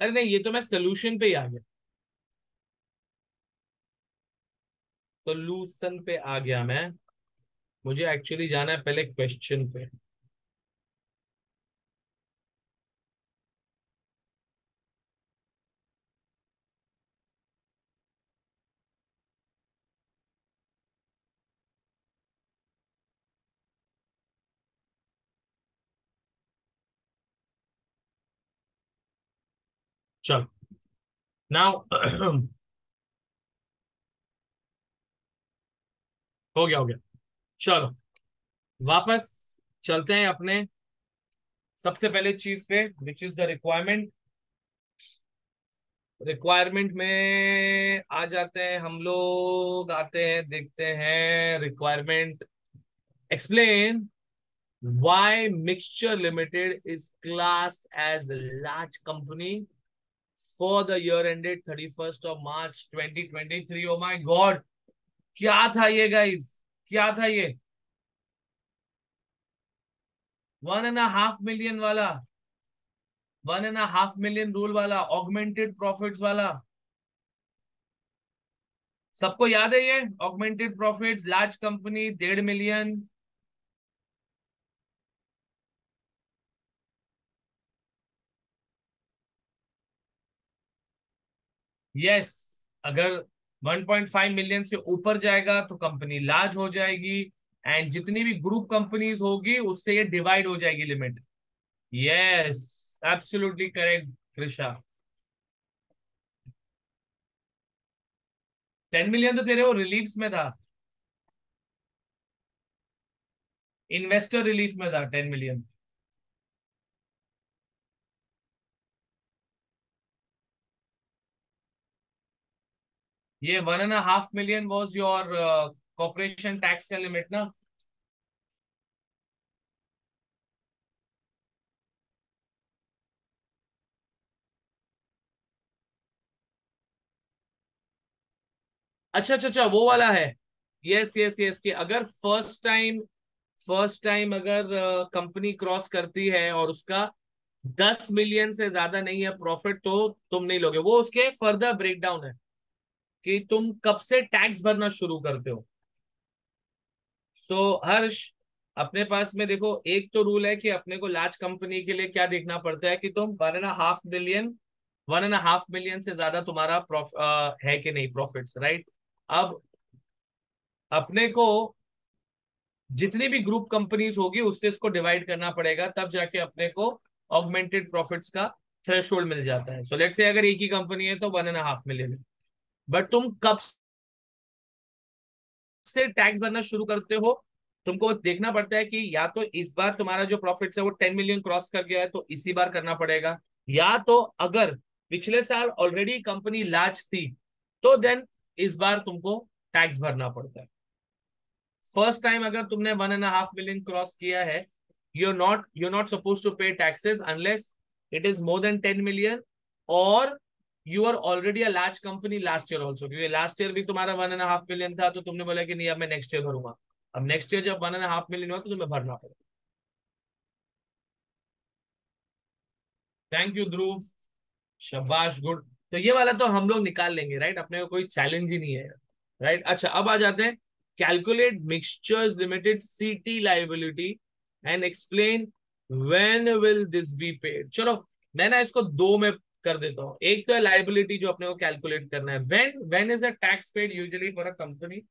अरे नहीं, ये तो मैं सोल्यूशन पे ही आ गया। सोल्यूशन पे आ गया मैं। मुझे एक्चुअली जाना है पहले क्वेश्चन पे। चलो नाउ हो गया हो गया। चलो वापस चलते हैं अपने सबसे पहले चीज पे, which is the requirement. Requirement में आ जाते हैं हम लोग, आते हैं देखते हैं requirement. Explain why mixture limited is classed as large company for the year ended 31 मार्च 2023। ओ माय गॉड, क्या था ये गाइस? क्या था ये? 1.5 मिलियन वाला, 1.5 मिलियन रूल वाला, ऑगमेंटेड प्रॉफिट्स वाला। सबको याद है ये augmented profits, large company 1.5 million. Yes, अगर 1.5 मिलियन से ऊपर जाएगा तो कंपनी लार्ज हो जाएगी, एंड जितनी भी ग्रुप कंपनीज होगी उससे ये डिवाइड हो जाएगी limit. Yes, absolutely correct Krisha. 10 million तो तेरे वो रिलीफ्स में था, इन्वेस्टर रिलीफ में था 10 मिलियन। ये 1.5 million was your corporation tax का लिमिट ना? अच्छा अच्छा अच्छा, वो वाला है। यस यस यस, कि अगर फर्स्ट टाइम अगर कंपनी क्रॉस करती है और उसका 10 मिलियन से ज्यादा नहीं है प्रॉफिट, तो तुम नहीं लोगे। वो उसके फर्दर ब्रेकडाउन है कि तुम कब से टैक्स भरना शुरू करते हो। सो हर्ष, अपने पास में देखो, एक तो रूल है कि अपने को लार्ज कंपनी के लिए क्या देखना पड़ता है कि तुम 1.5 मिलियन से ज्यादा तुम्हारा है कि नहीं प्रॉफिट्स, राइट? अब अपने को जितनी भी ग्रुप कंपनीज होगी उससे इसको डिवाइड करना पड़ेगा, तब जाके अपने को ऑगमेंटेड प्रॉफिट्स का थ्रेशोल्ड मिल जाता है। सो लेट्स से अगर एक ही कंपनी है तो 1.5 मिलियन है, बट तुम कब से टैक्स भरना शुरू करते हो, तुमको देखना पड़ता है कि या तो इस बार तुम्हारा जो प्रॉफिट है वो 10 मिलियन क्रॉस कर गया है तो इसी बार करना पड़ेगा, या तो अगर पिछले साल ऑलरेडी कंपनी लार्ज थी तो देन इस बार तुमको टैक्स भरना पड़ता है। फर्स्ट टाइम अगर तुमने 1.5 मिलियन क्रॉस किया है, you're not supposed to pay taxes unless it is more than 10 million, or you are already a large company last year also, क्योंकि लास्ट ईयर भी तुम्हारा 1.5 मिलियन था तो तुमने बोला कि नहीं अब मैं नेक्स्ट ईयर भरूंगा। अब नेक्स्ट ईयर जब 1.5 मिलियन हुआ तो तुम्हें भरना पड़ेगा। थैंक यू ध्रुव, शाबाश, गुड। तो ये वाला तो हम लोग निकाल लेंगे, राइट? अपने को कोई चैलेंज ही नहीं है, राइट? अच्छा, अब आ जाते हैं। कैलकुलेट मिक्सचर्स लिमिटेड सीटी liability and explain when will this be paid. चलो, मैं ना इसको दो में कर देता हूँ। एक तो है लाइबिलिटी जो अपने को कैलकुलेट करना है, when is a tax paid usually for a company.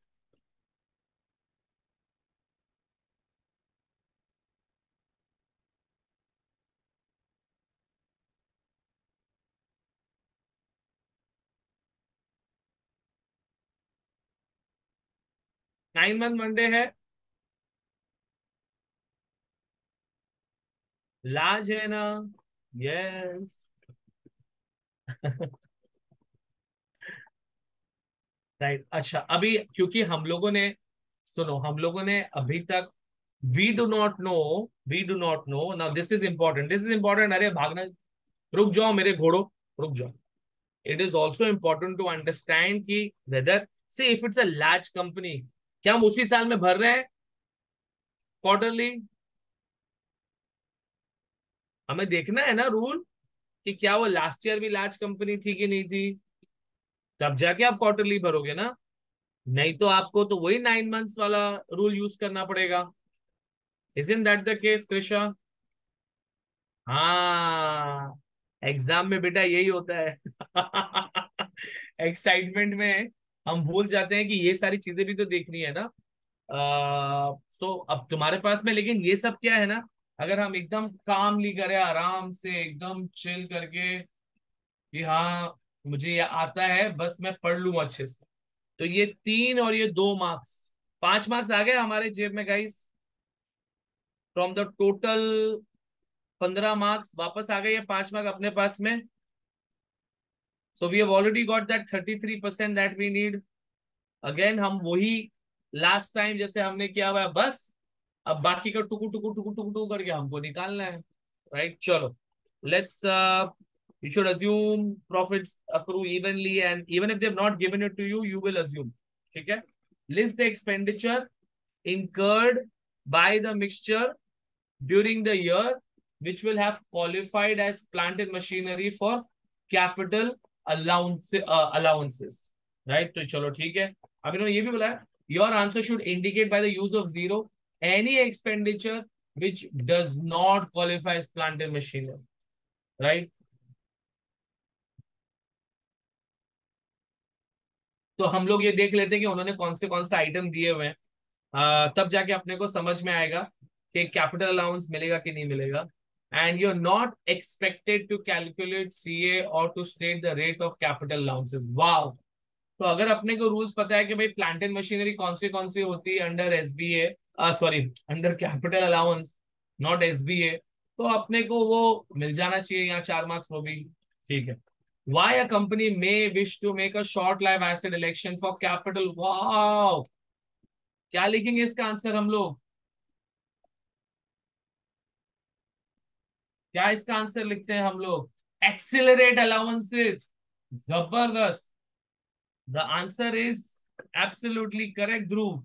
9 month Monday है, लार्ज है ना? यस। राइट। अच्छा, अभी क्योंकि हम लोगों ने, सुनो, हम लोगों ने अभी तक, we do not know now, this is important, this is important. अरे भागना, रुक जाओ मेरे घोड़ो, रुक जाओ। It is also important to understand कि whether, see if it's a large company, क्या हम उसी साल में भर रहे हैं क्वार्टरली? हमें देखना है ना रूल, कि क्या वो लास्ट ईयर भी लार्ज कंपनी थी कि नहीं थी, तब जाके आप क्वार्टरली भरोगे ना। नहीं तो आपको तो वही 9 मंथ्स वाला रूल यूज करना पड़ेगा। Is in that the case Krisha? हाँ, एग्जाम में बेटा यही होता है। एक्साइटमेंट में हम भूल जाते हैं कि ये सारी चीजें भी तो देखनी है ना। सो अब तुम्हारे पास में, लेकिन ये सब क्या है ना, अगर हम एकदम कामली करें, आराम से एकदम चिल करके कि हाँ मुझे ये आता है, बस मैं पढ़ लूँ अच्छे से, तो ये 3 और ये 2 मार्क्स, 5 मार्क्स आ गए हमारे जेब में guys. From the total 15 marks वापस आ गए, ये 5 मार्क अपने पास में। So we have already got that 33% that we need. Again हम वही लास्ट टाइम जैसे हमने किया हुआ है, बस अब बाकी का टुकु टुकु टुकु टुकु टुकु करके हमको निकालना है, राइट? चलो, let's you should assume profits accrue evenly, and even if they have not given it to you, you will assume, ठीक है? List the expenditure incurred by the mixture during the year which will have qualified as plant and machinery for capital allowances, right? तो चलो ठीक है। अब इन्होंने ये भी बोला है, your answer should indicate by the use of zero any expenditure which does not qualify as plant and machinery, right? तो हम लोग ये देख लेते हैं कि उन्होंने कौन से आइटम दिए हुए हैं, तब जाके अपने को समझ में आएगा कि कैपिटल अलाउंस मिलेगा कि नहीं मिलेगा। And you are not expected to calculate CA और to state the rate of capital allowances. Wow! तो अगर अपने को रूल्स पता है कि भाई प्लांट एंड मशीनरी कौन सी होती है under SBA, sorry, under capital allowance, not SBA, तो अपने को वो मिल जाना चाहिए यहाँ 4 मार्क्स वो भी, ठीक है। Why a company may wish to make a short life asset election for capital? Wow, क्या लिखेंगे इसका आंसर हम लोग? क्या इसका आंसर लिखते हैं हम लोग? Accelerate allowances. जबरदस्त। The answer is absolutely correct Dhruv,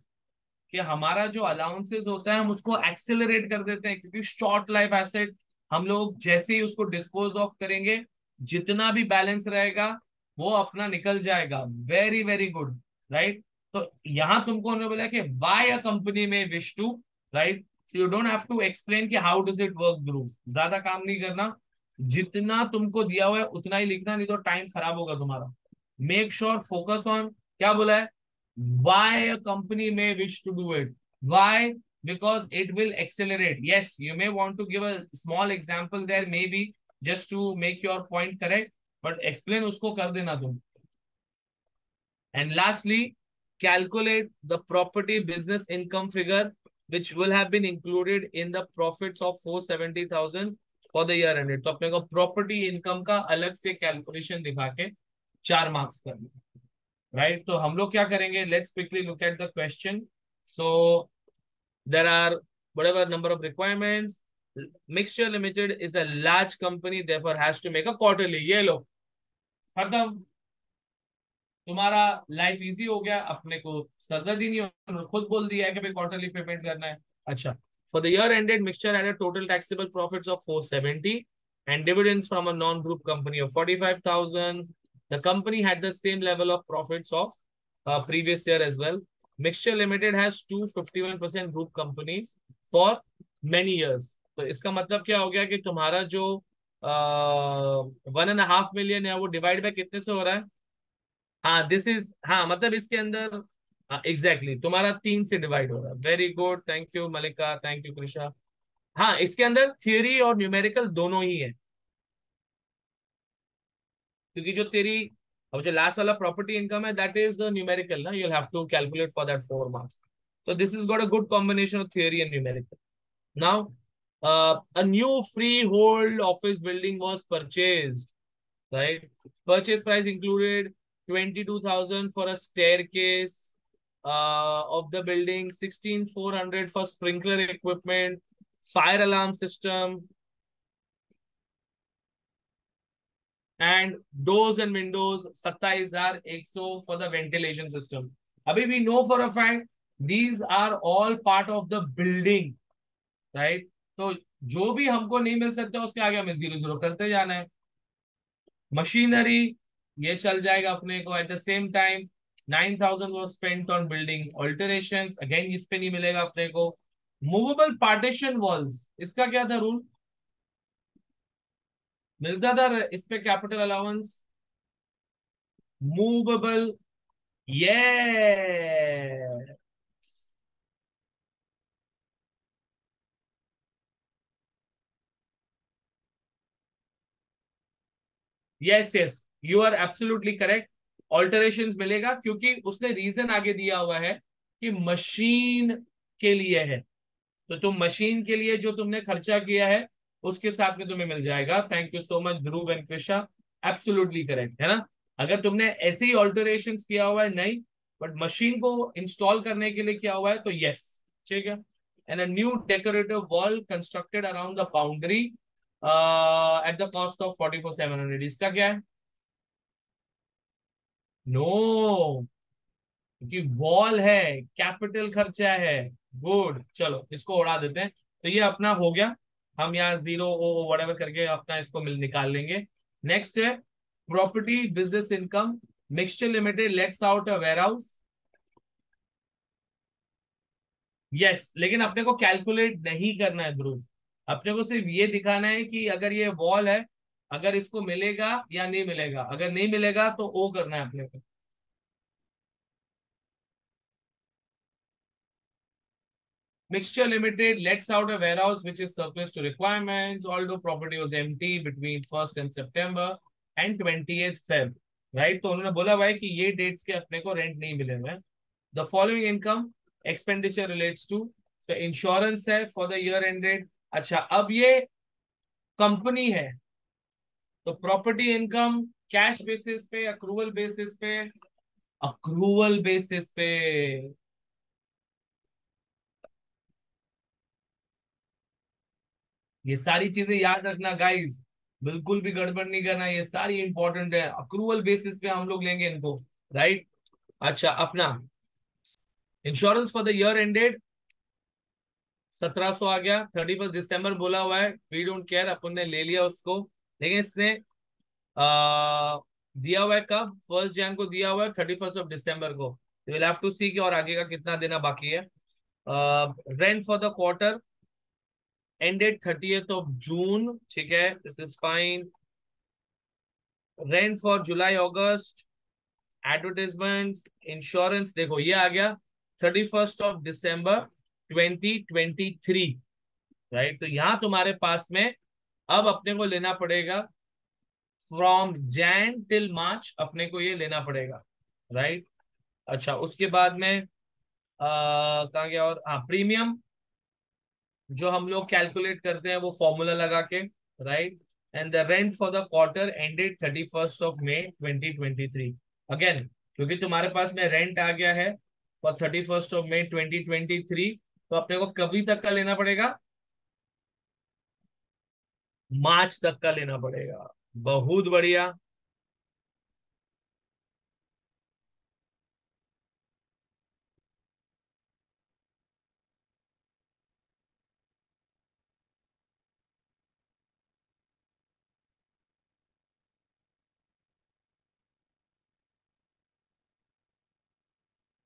कि हमारा जो अलाउंसेस होता है हम उसको एक्सेलरेट कर देते हैं, क्योंकि शॉर्ट लाइफ एसेट हम लोग जैसे ही उसको डिस्पोज ऑफ करेंगे, जितना भी बैलेंस रहेगा वो अपना निकल जाएगा। Very very good, right. तो यहां तुमको उन्होंने बोला कि बाय अ कंपनी में wish to, right. So you don't have to explain कि how does it work Dhruv, ज्यादा काम नहीं करना, जितना तुमको दिया हुआ है उतना ही लिखना, नहीं तो टाइम खराब होगा तुम्हारा। मेक श्योर फोकस ऑन, क्या बोला है, why a company may wish to do it. Why? Because it will accelerate. Yes, you may want to give a small example there, maybe just to make your point correct, but explain usko kar dena tum. And lastly, calculate the property business income figure, which will have been included in the profits of 470,000 for the year ended. तो अपने को property income का अलग से calculation दिखा के 4 marks करना, right. तो हम लोग क्या करेंगे, let's quickly look at the question. So there are whatever number of requirements. Mixture Limited is a large company, therefore has to make a quarterly. ये लो, खत्म, तुम्हारा लाइफ इजी हो गया, अपने को सरदर्दी नहीं हो, खुद बोल दिया है कि भाई क्वार्टरली पेमेंट करना है। अच्छा, for the year ended mixture had a total taxable profits of 470 and dividends from a non-group company of 45,000. The company had the same level of profits of previous year as well. Mixture Limited has 251% group companies for many years. तो इसका मतलब क्या हो गया कि तुम्हारा जो 1.5 million है वो डिवाइड बाय कितने से हो रहा है? हाँ, दिस इज, हाँ मतलब इसके अंदर, हाँ एग्जैक्टली, तुम्हारा 3 से डिवाइड हो रहा है। Very good, thank you Malika, thank you Krisha. हाँ, इसके अंदर थियरी और न्यूमेरिकल दोनों ही है, क्योंकि जो तेरी अब जो लास्ट वाला प्रॉपर्टी इनकम है दैट इज न्यूमेरिकल ना, you have to calculate for that 4 marks. तो this is got a good combination of theory and numerical. Now a new freehold office building was purchased, right? Purchase price included 22,000 for a staircase of the building, 16,400 for sprinkler equipment, fire alarm system, and doors and windows 27,100 for the ventilation system. Abhi we know for a fact these are all part of the building, right? तो जो भी हमको नहीं मिल सकता उसके आगे हमें zero zero करते जाना है। मशीनरी ये चल जाएगा अपने को। At the same time 9,000 was spent on building alterations, again इस पे नहीं मिलेगा अपने को। मूवेबल पार्टीशन वॉल्स, इसका क्या था रूल? मिलता था इस पे कैपिटल अलाउंस, मूवेबल, ये yes yes, you are absolutely correct. Alteration मिलेगा क्योंकि उसने रीजन आगे दिया हुआ है कि मशीन के लिए है, तो तुम मशीन के लिए जो तुमने खर्चा किया है उसके साथ में तुम्हें मिल जाएगा। Thank you so much Dhruv and Krisha, absolutely correct है ना। अगर तुमने ऐसे ही ऑल्टरेशन किया हुआ है नहीं, बट मशीन को इंस्टॉल करने के लिए किया हुआ है तो यस, ठीक है। And a new decorative wall constructed around the boundary at the cost of 44,700, इसका क्या है? नो, क्योंकि वॉल है, कैपिटल खर्चा है। गुड, चलो इसको उड़ा देते हैं। तो ये अपना हो गया, हम यहाँ जीरो ओ वटेवर करके अपना इसको मिल निकाल लेंगे। नेक्स्ट है property business income. Mixture limited lets out a warehouse. Yes, लेकिन अपने को कैलकुलेट नहीं करना है ध्रुव, अपने को सिर्फ ये दिखाना है कि अगर ये वॉल है, अगर इसको मिलेगा या नहीं मिलेगा, अगर नहीं मिलेगा तो ओ करना है अपने को। Mixture Limited lets out a warehouse which is surplus to requirements, although property was empty between 1st and September and 20th Feb. Right? तो उन्होंने बोला भाई कि ये डेट्स के अपने को रेंट नहीं मिले हुए। The following income expenditure relates to, तो इंश्योरेंस है फॉर द ईयर एंडेड। अच्छा, अब ये कंपनी है तो प्रॉपर्टी इनकम कैश बेसिस पे, अक्रूवल बेसिस पे? अक्रूवल बेसिस पे। ये सारी चीजें याद रखना गाइस, बिल्कुल भी गड़बड़ नहीं करना, ये सारी इंपॉर्टेंट है। अक्रूवल बेसिस पे हम लोग लेंगे इनको, राइट। अच्छा, अपना insurance for the year ended 1700 आ गया, 31 दिसंबर बोला हुआ है, वी डोंट केयर, अपन ने ले लिया उसको। लेकिन इसने दिया हुआ है कब? 1 जनवरी को दिया हुआ है, 31 दिसंबर को। विल हैव टू सी कि और आगे का कितना देना बाकी है। Rent for the quarter ended 30th of June, ठीक है, this is fine. Rent for July August, advertisement, insurance, देखो ये आ गया 31 December 2023, राइट। तो यहां तुम्हारे पास में अब अपने को लेना पड़ेगा फ्रॉम जैन टिल मार्च, अपने को ये लेना पड़ेगा, राइट। अच्छा, उसके बाद में कहाँ गया? और हाँ, प्रीमियम जो हम लोग कैलकुलेट करते हैं वो फॉर्मूला लगा के, right. And the rent for the quarter ended 31 May 2023, again क्योंकि तुम्हारे पास में रेंट आ गया है फॉर 31 May 2023, तो अपने को कभी तक का लेना पड़ेगा? मार्च तक का लेना पड़ेगा। बहुत बढ़िया।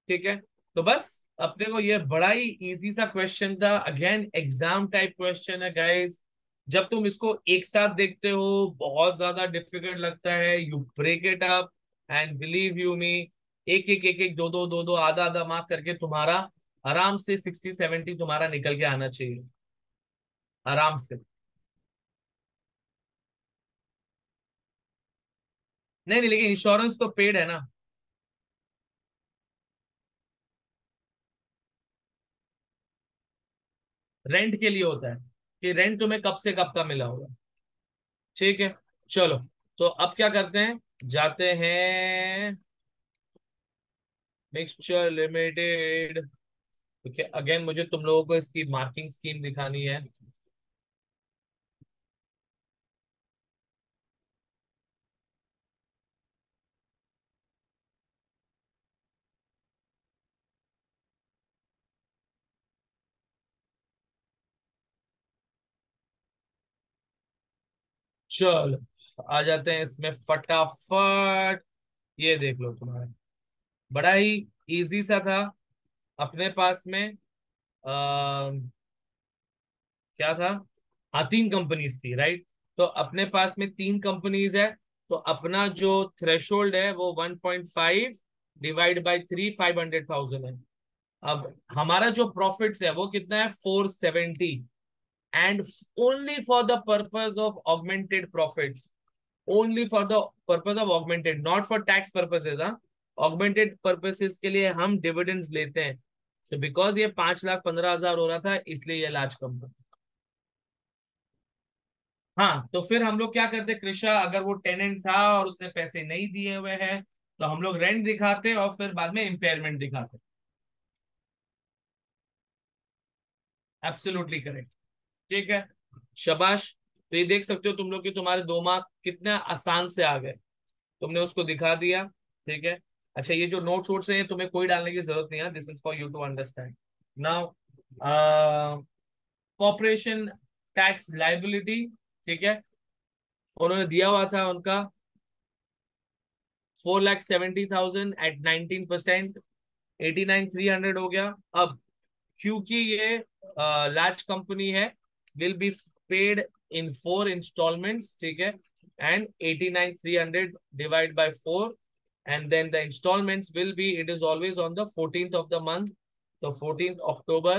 ठीक है, तो बस अपने को ये बड़ा ही इजी सा क्वेश्चन था, अगेन एग्जाम टाइप क्वेश्चन है गाइस। जब तुम इसको एक साथ देखते हो बहुत ज्यादा डिफिकल्ट लगता है, you break it up and believe you me, एक एक दो दो आधा आधा मार्क करके तुम्हारा आराम से 60-70 तुम्हारा निकल के आना चाहिए, आराम से। नहीं नहीं, लेकिन इंश्योरेंस तो पेड है ना। रेंट के लिए होता है कि रेंट तुम्हें कब से कब का मिला होगा। ठीक है, चलो। तो अब क्या करते हैं, जाते हैं मिक्सचर लिमिटेड। ओके, अगेन मुझे तुम लोगों को इसकी मार्किंग स्कीम दिखानी है। चलो, आ जाते हैं इसमें फटाफट। ये देख लो तुम्हारा, बड़ा ही इजी सा था। अपने पास में क्या था? हाँ, 3 कंपनीज थी, राइट। तो अपने पास में 3 कंपनीज है, तो अपना जो थ्रेशोल्ड है वो 1.5 डिवाइड बाई 3, 500,000 है। अब हमारा जो प्रॉफिट्स है वो कितना है? 470। And only for the purpose of augmented profits, only for the purpose of augmented, not for tax purposes. हाँ, ऑगमेंटेड पर्पसेस के लिए हम डिविडेंड्स लेते हैं। सो बिकॉज ये 5,15,000 हो रहा था, इसलिए ये लार्ज कंपनी। हाँ, तो फिर हम लोग क्या करते कृषा, अगर वो टेनेंट था और उसने पैसे नहीं दिए हुए हैं, तो हम लोग रेंट दिखाते और फिर बाद में इम्पेयरमेंट दिखाते। Absolutely correct. ठीक है, शाबाश। तो ये देख सकते हो तुम लोग कि तुम्हारे 2 मार्क कितने आसान से आ गए, तुमने उसको दिखा दिया। ठीक है। अच्छा, ये जो नोट्स वोट्स हैं तुम्हें कोई डालने की जरूरत नहीं है, this is for you to understand now. Corporation tax liability, ठीक है, उन्होंने दिया हुआ था उनका 4,70,000 एट 19%, 89,300 हो गया। अब क्योंकि ये लार्ज कंपनी है, will be paid in 4 installments, ठीक है। And 89,300 divide by 4, and then the installments will be, it is always on the 14th of the month, तो 14th October,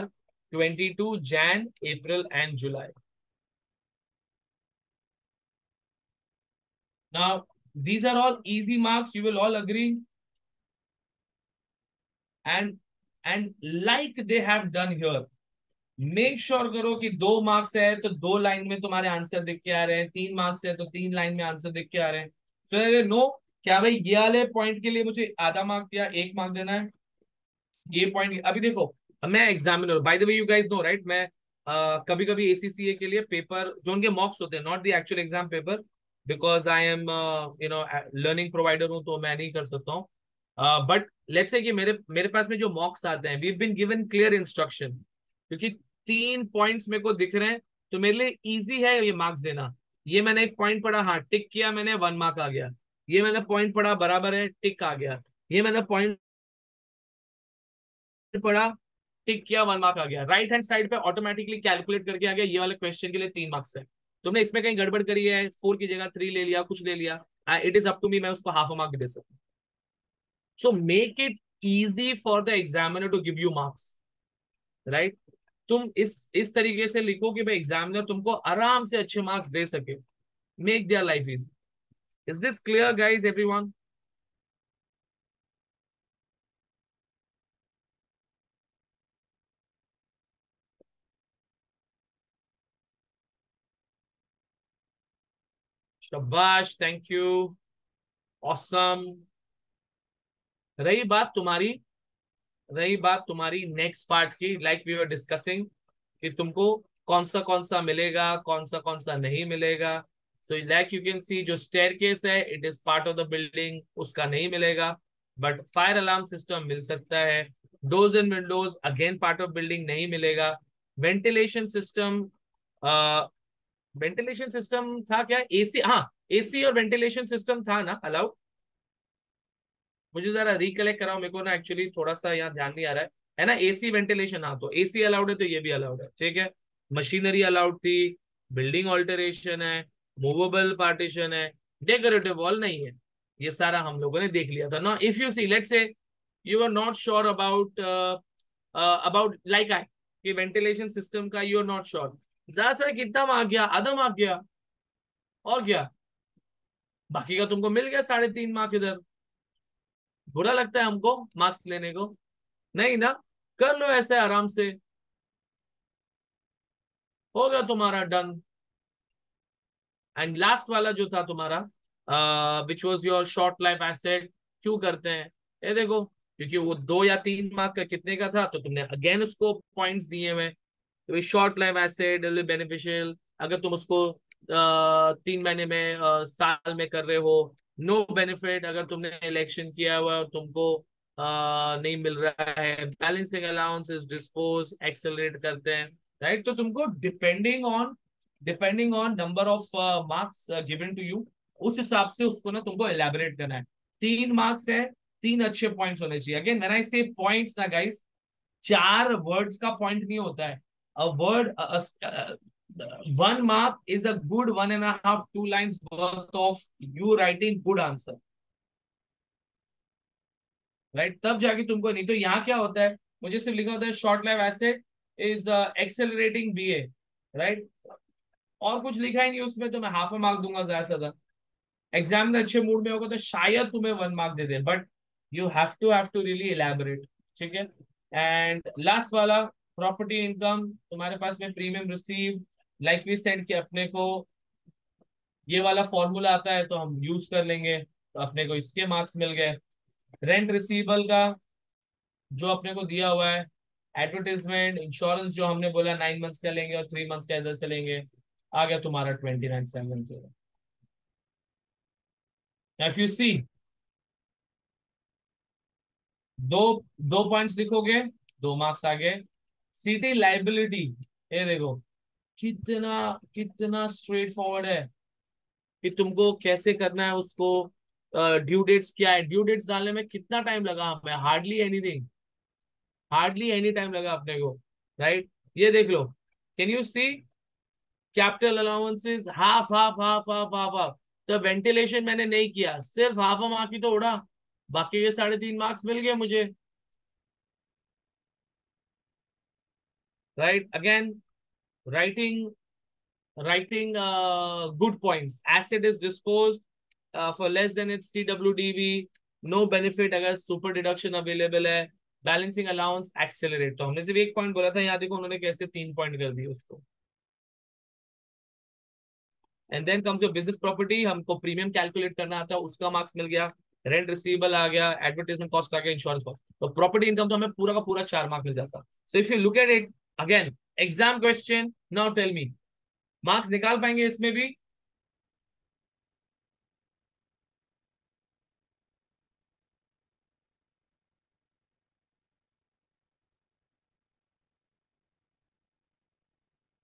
22 Jan, April and July. Now these are all easy marks, you will all agree, and like they have done here, make sure करो कि 2 marks है तो 2 line में तुम्हारे answer दिख के आ रहे हैं, 3 मार्क्स है तो 3 लाइन में आंसर दिख के आ रहे हैं। सो नो, क्या भाई ये वाले पॉइंट के लिए मुझे आधा मार्क या 1 मार्क देना है? ये पॉइंट अभी देखो, मैं examiner, by the way you guys know right, मैं कभी कभी एसीसीए के लिए पेपर जो उनके मॉक्स होते हैं, not the actual exam paper, because I am learning provider हूं, तो मैं नहीं कर सकता हूँ। बट लेट्स से कि मेरे मेरे पास में जो मॉक्स आते हैं, we been given clear instruction, क्योंकि 3 पॉइंट्स मेरे को दिख रहे हैं, तो मेरे लिए इजी है ये मार्क्स देना। ये मैंने एक पॉइंट पढ़ा, हाँ टिक किया मैंने, 1 मार्क आ गया। ये मैंने पॉइंट पढ़ा, बराबर है, टिक आ गया। ये मैंने पॉइंट पढ़ा, टिक किया, 1 मार्क आ गया। राइट हैंड साइड पे ऑटोमेटिकली कैलकुलेट करके आ गया, ये वाले क्वेश्चन के लिए 3 मार्क्स है। तुमने इसमें कहीं गड़बड़ करी है, 4 की जगह 3 ले लिया, कुछ ले लिया, it is up to me, मैं उसको हाफ अ मार्क भी दे सकता हूँ। So make it easy for the examiner to give you marks, right? तुम इस तरीके से लिखो कि भाई एग्जामिनर तुमको आराम से अच्छे मार्क्स दे सके, make their life easy. Is this clear guys, everyone? शाबाश, थैंक यू, ऑसम। रही बात तुम्हारी रही बात तुम्हारी नेक्स्ट पार्ट की, लाइक वी वर डिस्कसिंग, कि तुमको कौन सा मिलेगा, कौन सा नहीं मिलेगा। सो लाइक यू कैन सी, जो स्टेयरकेस है it is part of the building, उसका नहीं मिलेगा। बट फायर अलार्म सिस्टम मिल सकता है। Doors and Windows again part of building, नहीं मिलेगा। वेंटिलेशन सिस्टम, वेंटिलेशन सिस्टम था क्या? एसी, हाँ, एसी और वेंटिलेशन सिस्टम था ना अलाउड? मुझे जरा रिकलेक्ट कराओ, मेरे को ना एक्चुअली थोड़ा सा यहाँ ध्यान नहीं आ रहा है ना। एसी वेंटिलेशन, हाँ, तो एसी अलाउड है, तो ये भी अलाउड है, ठीक है। मशीनरी अलाउड थी, बिल्डिंग ऑल्टरेशन है, मूवेबल पार्टीशन है, डेकोरेटिव वॉल नहीं है। ये सारा हम लोगों ने देख लिया था ना। If you see, let's say you are not sure about like I, कि वेंटिलेशन सिस्टम का यू आर नॉट श्योर, ज्यादा से कितना मार्क गया? आधा मार्क गया, और क्या, बाकी का तुमको मिल गया 3.5 मार्क इधर। बुरा लगता है हमको मार्क्स लेने को? नहीं ना, कर लो ऐसे आराम से, हो गया तुम्हारा डन। एंड लास्ट वाला जो था तुम्हारा, which was your short life asset, क्यों करते हैं? ये देखो, क्योंकि वो 2 या 3 मार्क का कितने का था, तो तुमने अगेन उसको पॉइंट्स दिए हुए। तो शॉर्ट लाइफ एसेट बेनिफिशियल, अगर तुम उसको 3 महीने में, साल में कर रहे हो। नो बेनिफिट, अगर तुमने इलेक्शन किया हुआ और तुमको नहीं मिल रहा है। Balancing allowance is dispose, accelerate करते हैं, राइट? तो तुमको depending on number of marks given to you, उस हिसाब से उसको ना तुमको एलैबोरेट करना है। 3 मार्क्स है, 3 अच्छे पॉइंट्स होने चाहिए। अगेन व्हेन आई से पॉइंट्स ना गाइस, 4 वर्ड्स का पॉइंट नहीं होता है। A word, 1 mark is a good 1.5 2 lines worth of you writing good answer, right? तब जाके तुमको, नहीं तो यहाँ क्या होता है, मुझे सिर्फ लिखा होता है short life asset is accelerating BA, right? और कुछ लिखा ही नहीं उसमें, तो मैं हाफ अ मार्क दूंगा ज्यादा से ज्यादा। एग्जाम में अच्छे मूड में होगा तो शायद तुम्हें 1 मार्क दे दे, but you have to really elaborate, ठीक है। एंड लास्ट वाला, प्रॉपर्टी इनकम, तुम्हारे पास में premium receive, like we said कि अपने को ये वाला फॉर्मूला आता है तो हम यूज कर लेंगे, तो अपने को इसके मार्क्स मिल गए। रेंट रिसीवेबल का जो अपने को दिया हुआ है, एडवर्टीजमेंट, इंश्योरेंस जो हमने बोला 9 मंथ्स का लेंगे और 3 मंथ्स का इधर से लेंगे, आ गया तुम्हारा 29,700। इफ यू सी, दो दो पॉइंट्स लिखोगे, 2 मार्क्स आ गए। सिटी लाइबिलिटी, ये देखो कितना कितना स्ट्रेट फॉरवर्ड है, कि तुमको कैसे करना है उसको। ड्यू डेट्स क्या है, ड्यू डेट्स डालने में कितना टाइम लगा हमें? Hardly anything, hardly any time लगा अपने को, राइट? ये देख लो, can you see, capital allowances half half half half half half. तो वेंटिलेशन मैंने नहीं किया, सिर्फ हाफ मार्क ही तो उड़ा, बाकी के 3.5 मार्क्स मिल गए मुझे, right? Again, writing writing good points, asset is disposed for less than its TWDV, no benefit अगर सुपर डिडक्शन अवेलेबल है, बैलेंसिंग अलाउंस, एक्सेलरेट। तो हमने सिर्फ एक पॉइंट बोला था, यहाँ देखो उन्होंने कैसे 3 पॉइंट कर दिए उसको। And then comes your business property, हमको प्रीमियम कैलकुलेट करना आता है, उसका मार्क्स मिल गया, रेंट रिसीवेबल आ गया, एडवर्टाइजमेंट कॉस्ट आ गया, इंश्योरेंस कॉस्ट, तो प्रॉपर्टी इनकम तो हमें पूरा का पूरा 4 मार्क मिल जाता। So if you look at it again, exam question, now tell me, marks निकाल पाएंगे इसमें भी?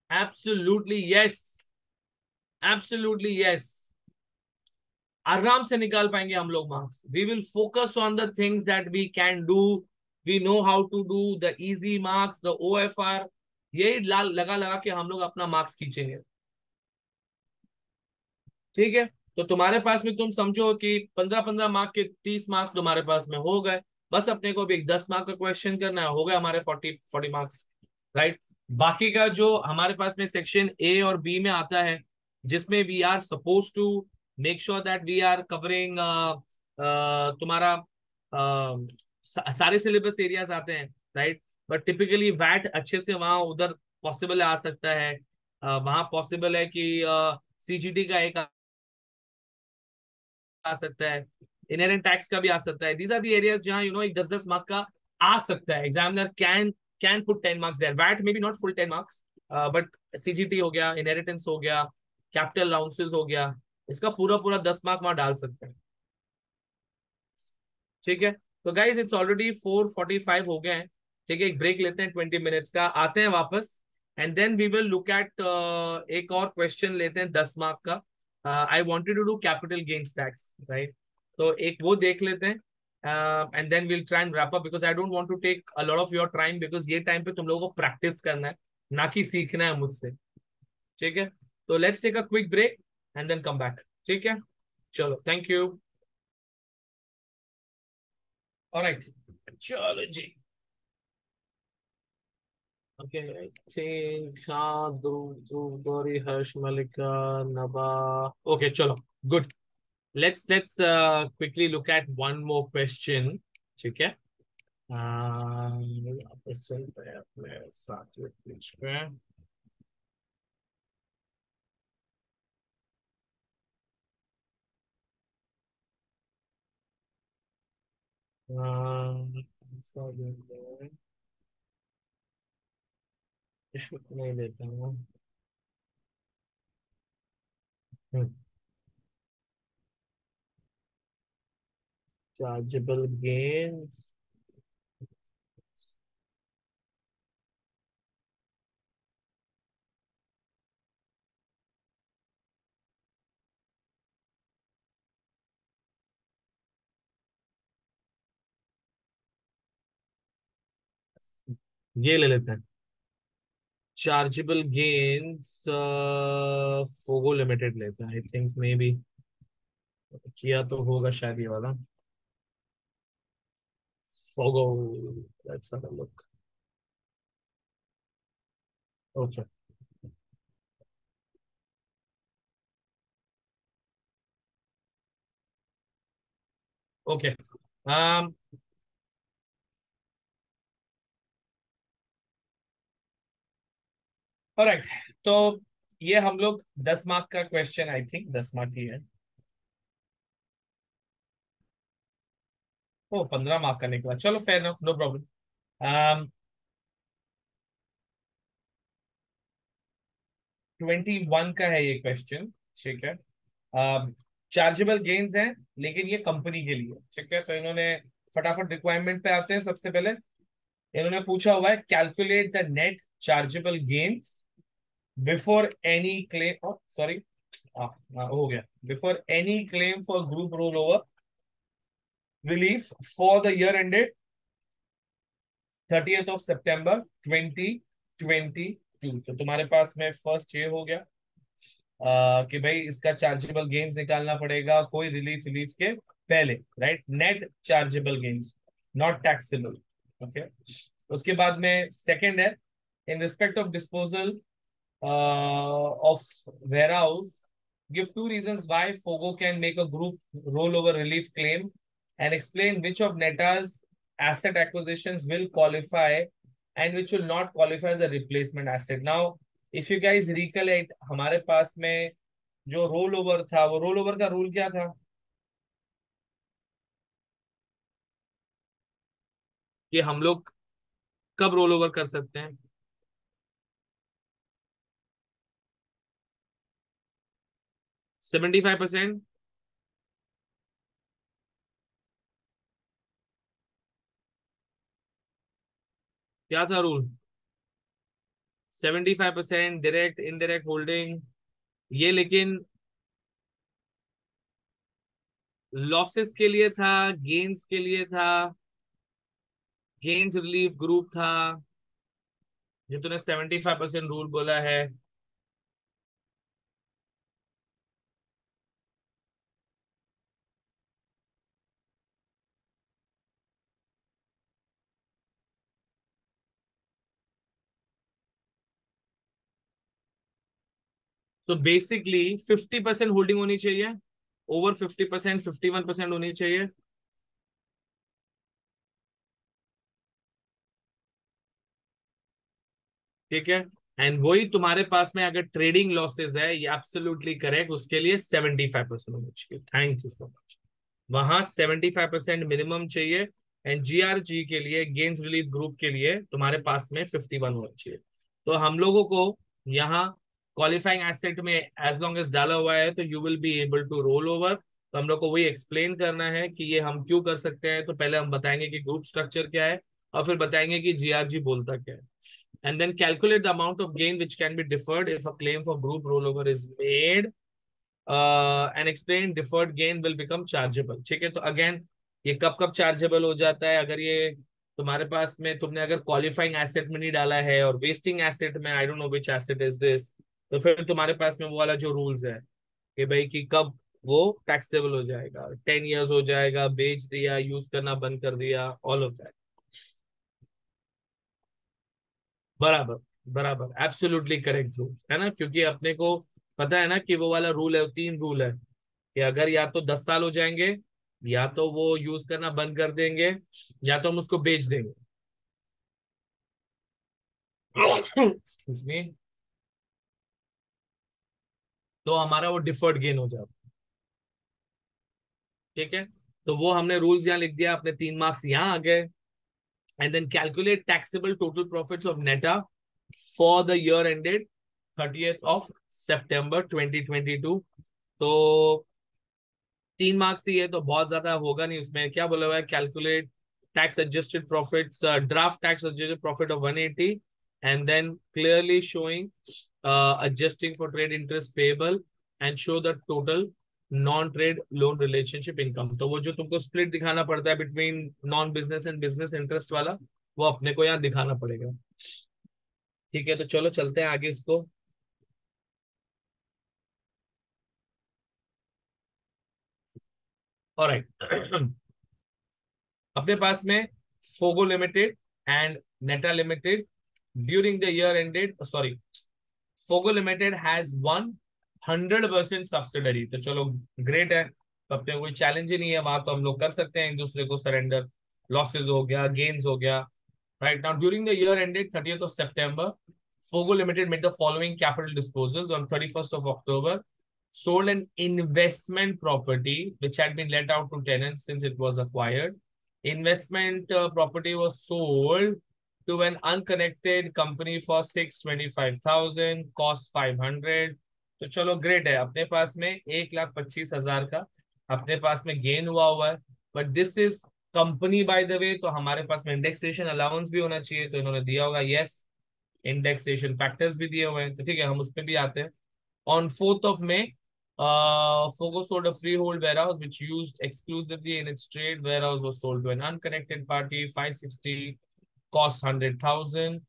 एब्सोल्युटली यस, एब्सोल्युटली यस, आराम से निकाल पाएंगे हम लोग marks. We will focus on the things that we can do, we know how to do the easy marks, the OFR, यही लगा लगा के हम लोग अपना मार्क्स खींचेंगे। ठीक है, तो तुम्हारे पास में तुम समझो कि 15-15 मार्क के 30 मार्क्स तुम्हारे पास में हो गए। बस अपने को भी एक 10 मार्क का क्वेश्चन करना है, हो गए हमारे 40 मार्क्स, राइट। बाकी का जो हमारे पास में सेक्शन ए और बी में आता है, जिसमें we are suppose to make sure that we are covering तुम्हारा सारे सिलेबस एरियाज आते हैं, राइट। बट टिपिकली वैट अच्छे से वहां उधर पॉसिबल आ सकता है, वहां पॉसिबल है कि CGT का एक आ सकता है, इनहेरेंट टैक्स का भी आ सकता है। दीज आर द एरियाज जहां एक 10-10 मार्क का आ सकता है, examiner can put 10 marks there, VAT may be not full 10 marks, but CGT हो गया, इनहेरिटेंस हो गया, कैपिटल अलाउंसेस हो गया, इसका पूरा पूरा 10 मार्क वहां डाल सकते हैं। ठीक है, तो गाइज इट्स ऑलरेडी 4:45 हो गए हैं। ठीक है, एक ब्रेक लेते हैं 20 मिनट्स का, आते हैं वापस, and then we will look at एक और क्वेश्चन लेते हैं 10 मार्क का। I wanted to do capital gains tax, right, तो एक वो देख लेते हैं, and then will try and wrap up, because I don't want to take a lot of your time, because ये टाइम पे तुम लोगों को प्रैक्टिस करना है, ना कि सीखना है मुझसे। ठीक है, तो let's take a quick break and then come back. ठीक है, चलो, थैंक यू। ऑलराइट, चलो जी। ओके, आई थिंक हाँ, ध्रुव ध्रुव गौरी, हर्ष, मलिका, नबा। ओके, चलो, good. Let's quickly look eight one more question. ठीक है, वापस चलते हैं अपने साथ में पेज पे। कौन सा देते हैं? नहीं देता हूँ। चार्जेबल गेन्स, ये ले लेते हैं। चार्जेबल गेन्स, फोगो लिमिटेड लेते हैं, आई थिंक मे बी किया तो होगा शायद ये वाला Fogo. Let's have a look. Okay, okay, alright, तो ये हम लोग 10 मार्क का क्वेश्चन, आई थिंक 10 मार्क ही है। ओ, 15 मार्क का निकला, चलो, फेयर नो, नो प्रॉब्लम। 21 का है ये क्वेश्चन। ठीक है, चार्जेबल गेन्स हैं, लेकिन ये कंपनी के लिए। ठीक है, तो इन्होंने फटाफट रिक्वायरमेंट पे आते हैं। सबसे पहले इन्होंने पूछा हुआ है, calculate the net chargeable gains before any claim, sorry, हो गया, before any claim for group roll over relief for the year ended 30th of September 2022। तो तुम्हारे पास में फर्स्ट ये हो गया, कि भाई इसका चार्जेबल गेन्स निकालना पड़ेगा कोई रिलीफ रिलीफ के पहले, right, net chargeable gains, not taxable. Okay, उसके बाद में सेकंड है, in respect of disposal of warehouse, give two reasons why Fogo can make a group rollover relief claim, and explain which of Neta's asset acquisitions will qualify and which will not qualify as a replacement asset. Now, if you guys recollect, हमारे पास में जो roll over था, वो roll over का rule क्या था कि हम लोग कब रोल ओवर कर सकते हैं? 75%। क्या था रूल? 75% direct indirect holding. ये लेकिन लॉसेस के लिए था, गेन्स के लिए था, गेन्स रिलीफ ग्रुप था, जो तूने 75% रूल बोला है। सो बेसिकली 50% होल्डिंग होनी चाहिए, ओवर 50%, 51% होनी चाहिए। ठीक है। एंड वही तुम्हारे पास में अगर ट्रेडिंग लॉसेस है, ये एब्सोल्युटली करेक्ट, उसके लिए 75% होना चाहिए। Thank you so much. वहां 75% मिनिमम चाहिए। एंड जीआरजी के लिए, गेन्स रिलीफ ग्रुप के लिए, तुम्हारे पास में 51 होना चाहिए। तो हम लोगों को यहाँ क्वालिफाइंग एसेट में एज लॉन्ग एज डाला हुआ है, तो you will be able to roll over. तो हम लोग को वही एक्सप्लेन करना है कि ये हम क्यों कर सकते हैं। तो पहले हम बताएंगे कि ग्रुप स्ट्रक्चर क्या है, और फिर बताएंगे कि जीआरजी बोलता क्या है। And then calculate the amount of gain which can be deferred if a claim for group rollover is made, and explain deferred gain will become chargeable। ठीक है, तो अगेन ये कब कब चार्जेबल हो जाता है? अगर ये तुम्हारे पास में, तुमने अगर क्वालिफाइंग एसेट में नहीं डाला है और वेस्टिंग एसेट में, I don't know which asset is this, तो फिर तुम्हारे पास में वो वाला जो रूल्स है कि भाई कि कब वो टैक्सेबल हो जाएगा, 10 years हो जाएगा, बेच दिया, यूज करना बंद कर दिया, ऑल ऑफ दैट। बराबर, बराबर, एब्सोल्युटली करेक्ट रूल है ना, क्योंकि अपने को पता है ना कि वो वाला रूल है, वो 3 रूल है कि अगर या तो 10 साल हो जाएंगे, या तो वो यूज करना बंद कर देंगे, या तो हम उसको बेच देंगे। Excuse me। तो हमारा वो डिफर्ड गेन हो जाता। ठीक है, तो वो हमने रूल्स यहाँ लिख दिया, अपने 3 मार्क्स यहाँ आ गए। And then calculate taxable total profits of Neta for the year ended 30th of September 2022। तो 3 मार्क्स ही है, तो बहुत ज्यादा होगा नहीं। उसमें क्या बोला हुआ है? Calculate tax adjusted profits, draft tax adjusted profit of 180, and then clearly showing adjusting for trade interest payable, and show the total non trade loan relationship income. तो वो जो तुमको स्प्लिट दिखाना पड़ता है between non business and business interest वाला, वो अपने को यहाँ दिखाना पड़ेगा। ठीक है, तो चलो चलते हैं आगे इसको। ऑलराइट। अपने पास में Fogo limited and Neta limited during the year ended, sorry, Fogo limited has one 100% subsidiary. तो चलो, ग्रेट है, तो अपने कोई चैलेंज ही नहीं है वहां, तो हम लोग कर सकते हैं एक दूसरे को सरेंडर। लॉसेज हो गया, गेन्स हो गया। Right now, during the year ended 30th of September, Fogo Limited made the following capital disposals on 31st of October: sold an investment property which had been let out to tenants since it was acquired. Investment property was sold to an unconnected company for 625,000, cost 500। तो चलो great है, अपने पास में 1,25,000 का अपने पास में गेन हुआ है। But this is company by the वे, तो हमारे पास में इंडेक्सेशन अलाउंस भी होना चाहिए, तो इन्होंने दिया होगा यस। इंडेक्सेशन फैक्टर्स भी दिए हुए हैं, तो ठीक है, हम उसमें भी आते हैं। On 4th of May, Fogo sold a freehold warehouse which used exclusively in its trade. Warehouse was sold to an unconnected party, 560, cost 100,000।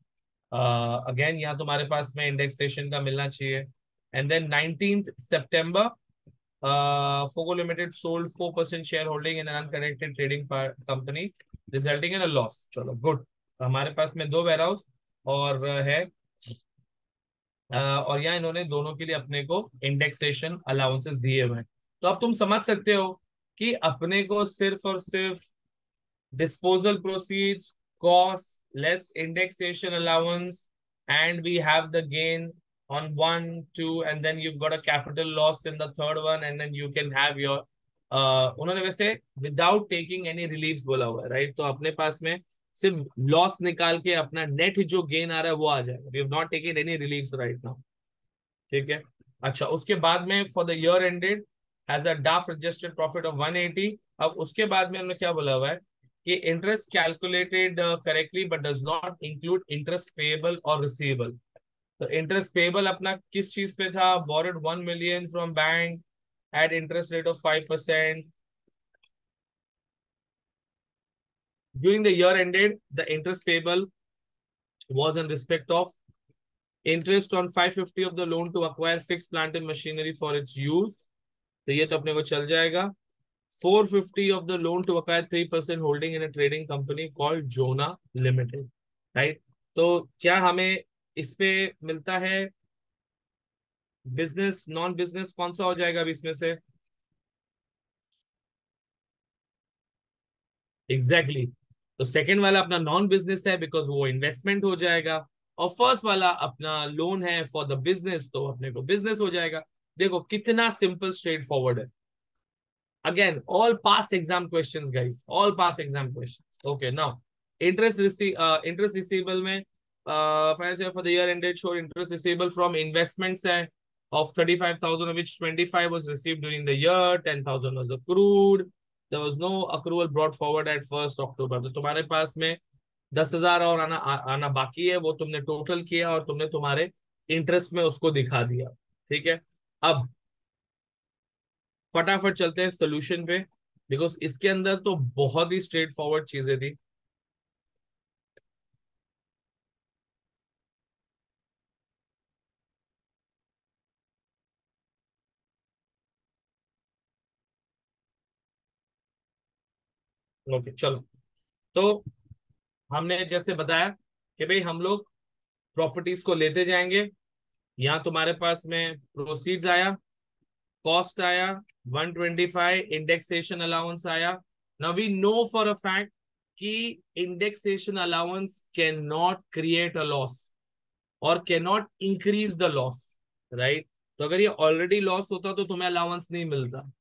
Again यहाँ तुम्हारे पास में इंडेक्सेशन का मिलना चाहिए। And then 19th September, Fogo Limited sold 4% shareholding in an unconnected trading company, resulting in a loss। चलो good, हमारे पास में दो वेयर हाउस और है, और यहाँ इन्होंने दोनों के लिए अपने को इंडेक्सेशन अलाउंसेस दिए हुए हैं। तो अब तुम समझ सकते हो कि अपने को सिर्फ और सिर्फ disposal proceeds, cost less indexation allowance, and we have the gain on one, two, and then you've got a capital loss in the third one, and then you can have your उन्होंने वैसे without taking any relieves बोला हुआ है, right? तो अपने पास में सिर्फ लॉस निकाल के अपना नेट जो गेन आ रहा है वो आ जाएगा. We have not taken any reliefs right now. ठीक है. अच्छा, उसके बाद में for the year ended has a Daf registered profit of 180. अब उसके बाद में हमने क्या बोला हुआ है कि interest calculated correctly but does not include interest payable और रिसीवेबल. तो इंटरेस्ट पेबल अपना किस चीज पे था? Borrowed 1 million from bank at interest rate of 5%. During the year ended the interest payable was in respect of interest on 550 of the loan to acquire fixed plant and machinery for its use. तो ये तो अपने को चल जाएगा. 450 of the loan to acquire 3% holding in a trading company called Jonah Limited. Right? तो क्या हमें इस पे मिलता है? बिजनेस, नॉन बिजनेस कौन सा हो जाएगा अब इसमें से? Exactly exactly. तो सेकंड वाला अपना नॉन बिजनेस है बिकॉज वो इन्वेस्टमेंट हो जाएगा, और फर्स्ट वाला अपना लोन है फॉर द बिजनेस, तो अपने को बिजनेस हो जाएगा. देखो कितना सिंपल स्ट्रेट फॉरवर्ड है. Again all past exam questions guys, all past exam questions. Okay, now interest receivable में financial for the year ended show interest receivable from investments है of 35,000 of which 25 was received during the year, 10,000 was accrued. There was no accrual brought forward at 1st October. तो तुम्हारे पास में 10,000 और आना बाकी है, वो तुमने टोटल किया और तुमने तुम्हारे इंटरेस्ट में उसको दिखा दिया. ठीक है. अब फटाफट चलते हैं सोल्यूशन पे, बिकॉज इसके अंदर तो बहुत ही स्ट्रेट फॉरवर्ड चीजें थी. ओके चलो. तो हमने जैसे बताया कि भाई हम लोग प्रॉपर्टीज को लेते जाएंगे. यहाँ तुम्हारे पास में प्रोसीड्स आया, कॉस्ट आया 125, इंडेक्सेशन अलाउंस आया. Now we know for a fact कि indexation allowance can not create a loss और can not increase the loss, right? तो अगर ये ऑलरेडी लॉस होता तो तुम्हें अलाउंस नहीं मिलता.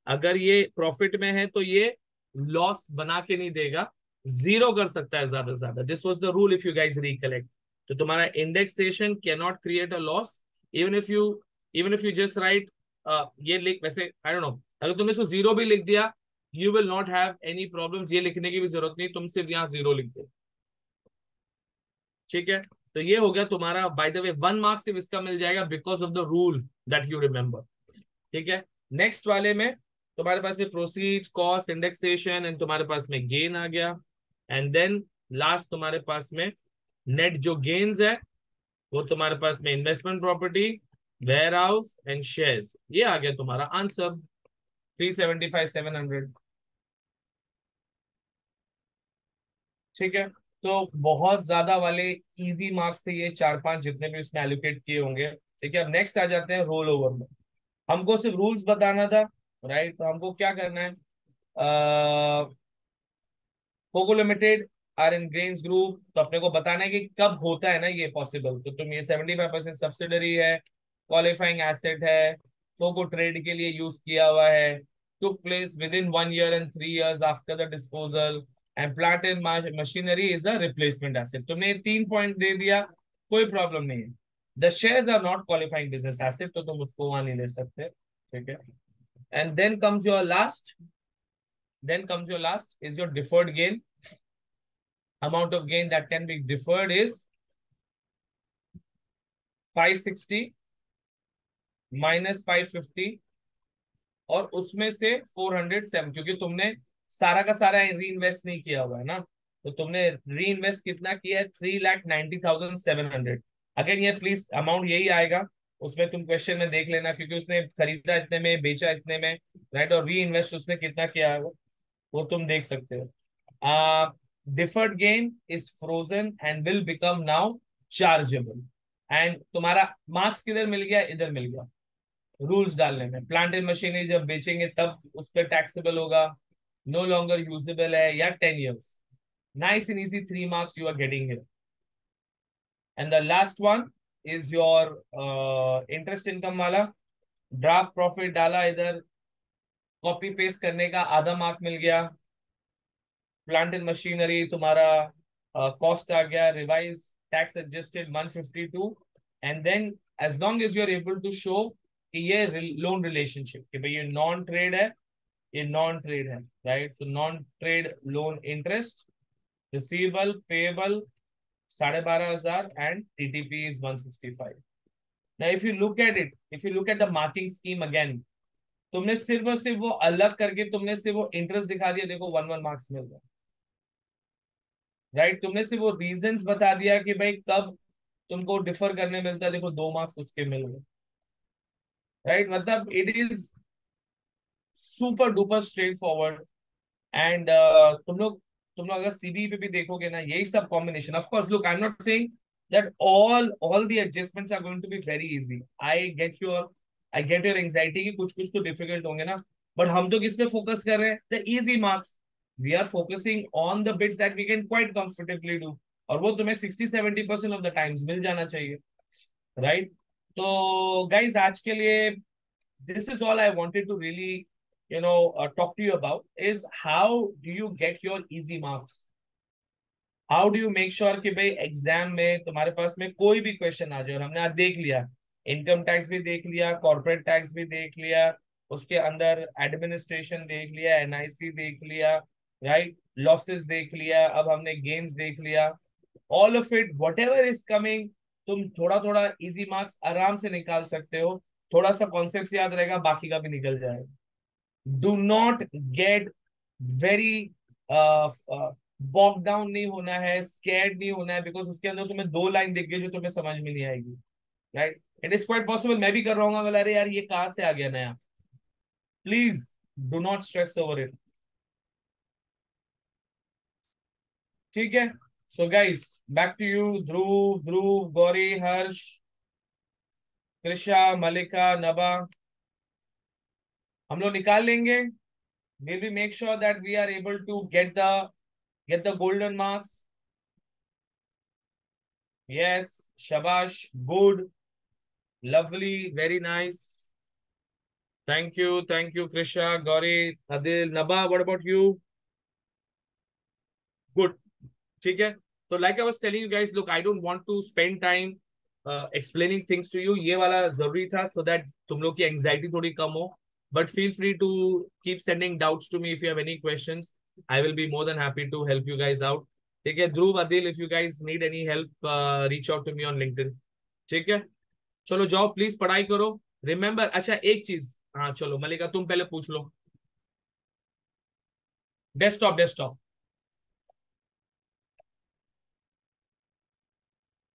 अगर ये प्रॉफिट में है तो ये लॉस बना के नहीं देगा, जीरो कर सकता है ज्यादा से ज्यादा. This was the rule if you guys recollect. तो तुम्हारा indexation can not create a loss even if you just right ये लिख, वैसे आई डोंट नो, अगर तुमने इसको जीरो भी लिख दिया you will not have any problems. ये लिखने की भी जरूरत नहीं, तुम सिर्फ यहाँ जीरो लिख दो. ठीक है. तो ये हो गया तुम्हारा. बाय द वे 1 मार्क सिर्फ इसका मिल जाएगा because of the rule that you remember. ठीक है. नेक्स्ट वाले में तुम्हारे पास में प्रोसीड्स, कॉस्ट, इंडेक्सेशन एंड तुम्हारे पास में गेन आ गया. एंड देन लास्ट तुम्हारे पास में नेट जो गेन्स है वो तुम्हारे पास में investment property, warehouse and shares. ये आ गया तुम्हारा आंसर 375 700. ठीक है. तो बहुत ज्यादा वाले इजी मार्क्स थे ये 4-5 जितने भी उसमें एलोकेट किए होंगे. ठीक है. अब नेक्स्ट आ जाते हैं रोल ओवर में. हमको सिर्फ रूल्स बताना था, राइट? तो हमको क्या करना है? Fogo limited are in grains group. तो अपने को बताना है कि कब होता है ना ये पॉसिबल. तो तुम ये 75% सब्सिडरी है, क्वालिफाइंग एसेट है, फोगो ट्रेड के लिए यूज किया हुआ है, took place within 1 year and 3 years after the disposal, and plant and machinery is a replacement asset. तुमने 3 पॉइंट दे दिया, कोई प्रॉब्लम नहीं है. The shares are not qualifying business asset, तो तुम उसको वहां नहीं ले सकते. ठीक है. And then comes your last is your deferred gain. Amount of gain that can be deferred is 560 minus 550 और उसमें से 407, क्योंकि तुमने सारा का सारा री इन्वेस्ट नहीं किया हुआ है ना. तो तुमने री इन्वेस्ट कितना किया है? 3,90,700. अगेन ये प्लीज अमाउंट यही आएगा, उसमें तुम क्वेश्चन में देख लेना, क्योंकि उसने खरीदा इतने में, बेचा इतने में, राइट? और री इन्वेस्ट उसने कितना किया है वो तुम देख सकते हो. Deferred gain is frozen and will become now chargeable. And तुम्हारा मार्क्स किधर मिल गया? इधर मिल गया रूल्स डालने में. प्लांट एंड मशीनरी जब बेचेंगे तब उस पर टैक्सेबल होगा, नो लॉन्गर यूजेबल है, या 10 years. Nice and easy 3 marks you are getting here. And the last one, is your interest income वाला, ड्राफ्ट प्रॉफिट डाला इधर, कॉपी पेस्ट करने का आधा मार्क मिल गया, प्लांट एंड मशीनरी तुम्हारा कॉस्ट आ गया, revise tax adjusted 152, and then as long as you are able to show कि ये लोन रिलेशनशिप कि भाई ये नॉन ट्रेड है, ये नॉन ट्रेड है, right? So non trade loan interest, receivable, payable 12,500 and TTP is 165. Now if you look at it, if you look at the marking scheme again, तुमने सिर्फ और सिर्फ वो अलग करके तुमने सिर्फ वो इंटरेस्ट दिखा दिया, देखो 1 1 मार्क्स मिल गया, राइट? तुमने सिर्फ वो रीजंस बता दिया कि भाई कब तुमको डिफर करने मिलता है, देखो 2 मार्क्स उसके मिल गए, राइट? मतलब it is super duper straight forward. And तुम लोग अगर सीबी पे भी देखोगे ना, यही सब combination. Of course look, I am not saying that all the adjustments are going to be very easy. I get your anxiety कि कुछ कुछ तो डिफिकल्ट होंगे ना, बट हम तो किस पे फोकस कर रहे हैं? The easy marks. We are focusing on the bits that we can quite comfortably do, और वो तुम्हें 60-70% ऑफ द टाइम्स मिल जाना चाहिए, राइट? तो गाइज आज के लिए this is all I wanted to really, talk to you about, is how do you get your easy marks? How do you make sure कि भाई एग्जाम में तुम्हारे पास में कोई भी क्वेश्चन आ जाए? और हमने आज देख लिया, इनकम टैक्स भी देख लिया, कॉर्पोरेट टैक्स भी देख लिया, उसके अंदर एडमिनिस्ट्रेशन देख लिया, एनआईसी देख लिया, राइट? लॉसेस देख लिया, अब हमने गेन्स देख लिया। All of it what ever is coming, तुम थोड़ा थोड़ा इजी मार्क्स आराम से निकाल सकते हो। थोड़ा सा कॉन्सेप्ट याद रहेगा, बाकी का भी निकल जाएगा। Do not get very bog down नहीं होना है, स्कैर्ड नहीं होना है, बिकॉज उसके अंदर तुम्हें 2 लाइन दिख गई जो तुम्हें समझ में नहीं आएगी, right? It is quite possible मैं भी कर रहा हूँ, बोला अरे यार ये कहाँ से आ गया नया। Please do not stress over it, ठीक है? So guys, back to you, Dhruv, Gauri, Harsh, Krisha, Malika, Naba. हम लोग निकाल लेंगे। Will we make sure that we are able to get the golden marks? Yes, shabash, good, lovely, very nice. Thank you, Krisha, Gauri, Adil, Naba. What about you? Good. ठीक है। तो like I was telling you guys, look, I don't want to spend time explaining things to you. ये वाला जरूरी था so that तुम लोग की anxiety थोड़ी कम हो। But feel free to keep sending doubts to me if you have any questions. I will be more than happy to help you guys out. ठीक है, ध्रुव, Adil, if you guys need any help, reach out to me on LinkedIn. ठीक है, चलो जाओ please पढ़ाई करो। Remember, अच्छा एक चीज, हाँ चलो मलिका तुम पहले पूछ लो। डेस्कटॉप, डेस्कटॉप,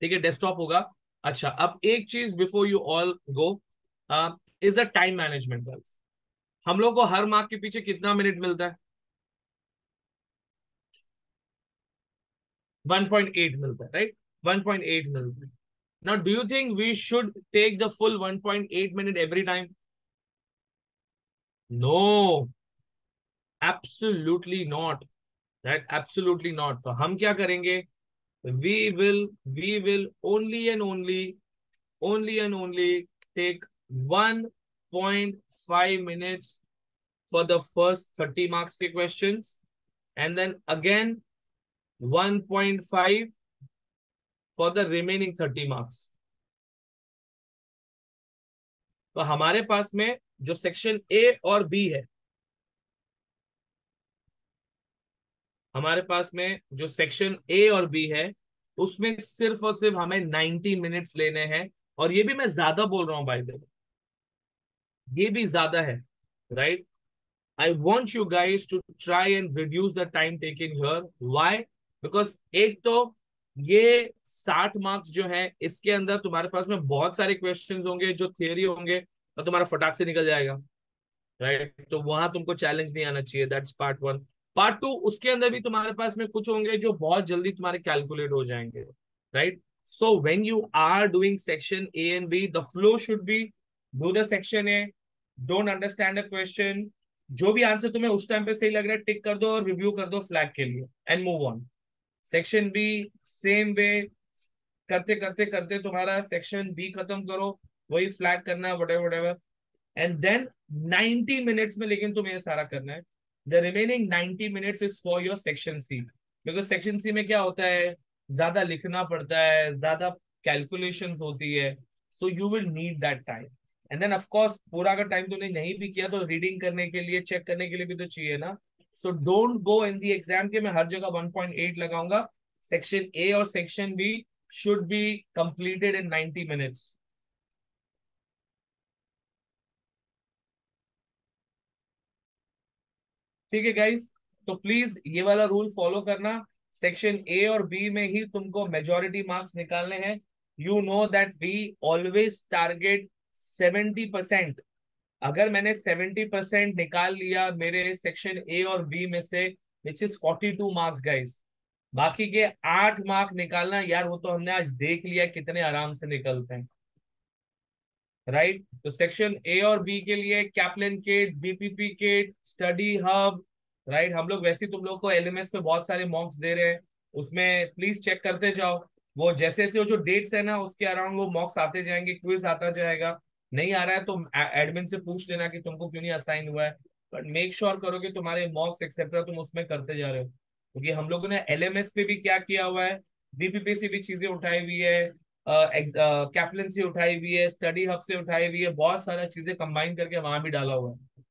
ठीक है, डेस्कटॉप होगा। अच्छा, अब एक चीज before you all go, is the time management guys. हम लोग को हर मार्क के पीछे कितना मिनट मिलता है? 1.8 मिलता है, राइट? 1.8 मिलता है। Now do you think we should take the full 1.8 minute every time? No, absolutely not, right? Absolutely not. तो हम क्या करेंगे? We will only take 1.5 minutes for the first 30 marks के questions, and then again 1.5 for the remaining 30 marks. तो हमारे पास में जो सेक्शन ए और बी है, हमारे पास में जो सेक्शन ए और बी है, उसमें सिर्फ और सिर्फ हमें 90 मिनट्स लेने हैं। और ये भी मैं ज्यादा बोल रहा हूं भाई, देखो ये भी ज्यादा है, right? I want you guys to try and reduce the time taken here. Why? Because एक तो ये 60 मार्क्स जो है, इसके अंदर तुम्हारे पास में बहुत सारे क्वेश्चंस होंगे जो थियरी होंगे, और तुम्हारा फटाक से निकल जाएगा, राइट? तो वहां तुमको चैलेंज नहीं आना चाहिए। That's part one. Part to, उसके अंदर भी तुम्हारे पास में कुछ होंगे जो बहुत जल्दी तुम्हारे कैलकुलेट हो जाएंगे, right? So when you are doing section A and B, the flow should be do the section A, don't understand a question, जो भी आंसर तुम्हें उस टाइम पे सही लग रहा है टिक कर दो और रिव्यू कर दो फ्लैग के लिए, and move on. Section B, same way, करते करते करते तुम्हारा सेक्शन बी खत्म करो, वही फ्लैग करना है, whatever, एंड देन 90 मिनट्स में लेकिन तुम्हें ये सारा करना है। The remaining 90 minutes is for your section C, because section C में क्या होता है, ज्यादा लिखना पड़ता है, ज्यादा कैलकुलेशंस होती है, so you will need that time. And then of course पूरा अगर टाइम तुमने नहीं भी किया तो रीडिंग करने के लिए, चेक करने के लिए भी तो चाहिए ना। So don't go in the exam के मैं हर जगह 1.8 लगाऊंगा। सेक्शन ए और section B should be completed in 90 minutes. ठीक है गाइस, तो प्लीज ये वाला रूल फॉलो करना। सेक्शन ए और बी में ही तुमको मेजॉरिटी मार्क्स निकालने हैं। You know that we always target 70%। अगर मैंने 70% निकाल लिया मेरे सेक्शन ए और बी में से, विच इज 42 मार्क्स गाइस, बाकी के 8 मार्क निकालना यार वो तो हमने आज देख लिया कितने आराम से निकलते हैं। राइट, तो सेक्शन ए और बी के लिए Kaplan kit, BPP kit, study hub, right, हम लोग वैसे ही तुम लोग को एलएमएस पे बहुत सारे मॉक्स दे रहे हैं, उसमें प्लीज चेक करते जाओ। वो जैसे जैसे वो जो डेट्स है ना उसके अराउंड वो मॉक्स आते जाएंगे, क्विज आता जाएगा। नहीं आ रहा है तो एडमिन से पूछ लेना कि तुमको क्यों नहीं असाइन हुआ है, बट मेक श्योर करो कि तुम्हारे मॉक्स एक्सेट्रा तुम उसमें करते जा रहे हो, क्योंकि हम लोगों ने एलएमएस पे भी क्या किया हुआ है, बीपीपी से भी चीजें उठाई हुई है, कैप्लन से उठाई हुई है, स्टडी हब से उठाई हुई है, बहुत सारा चीजें कंबाइन करके वहां भी डाला हुआ है।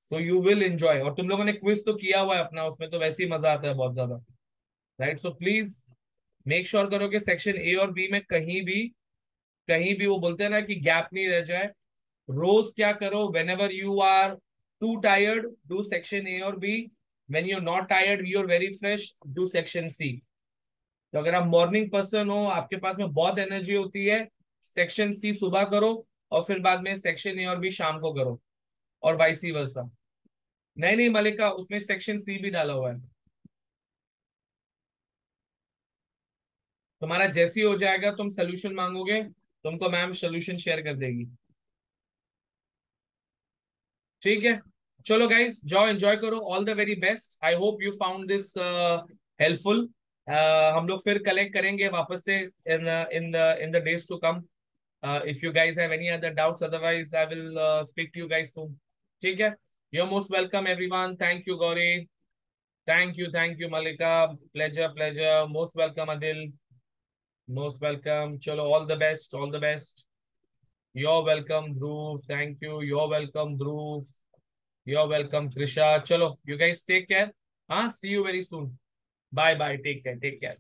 सो यू विल एंजॉय, और तुम लोगों ने क्विज तो किया हुआ है अपना, उसमें तो वैसे ही मजा आता है बहुत ज्यादा। Right, so please make sure करो कि सेक्शन ए और बी में कहीं भी वो बोलते हैं ना कि गैप नहीं रह जाए। रोज क्या करो, whenever you are too tired do section A और B, when you not tired you are very fresh do section C. तो अगर आप मॉर्निंग पर्सन हो, आपके पास में बहुत एनर्जी होती है, सेक्शन सी सुबह करो, और फिर बाद में सेक्शन ए और बी शाम को करो, और वाइसी वर्सा। नहीं नहीं मलिका, उसमें सेक्शन सी भी डाला हुआ है। तुम्हारा जैसे ही हो जाएगा तुम सोल्यूशन मांगोगे, तुमको मैम सोल्यूशन शेयर कर देगी। ठीक है, चलो गाइस जाओ एंजॉय करो, all the very best, I hope you found this helpful. हम लोग फिर कलेक्ट करेंगे वापस से in the days to come. If you guys have any other doubts, otherwise I will speak to you guys soon. ठीक है, you're most welcome everyone. Thank you Gauri, thank you Malika, pleasure, most welcome Adil, most welcome, chalo, all the best, all the best. You're welcome Dhruv, thank you, you're welcome Dhruv, you're welcome Krisha, chalo, you guys take care. See you very soon. Bye bye, take care, take care.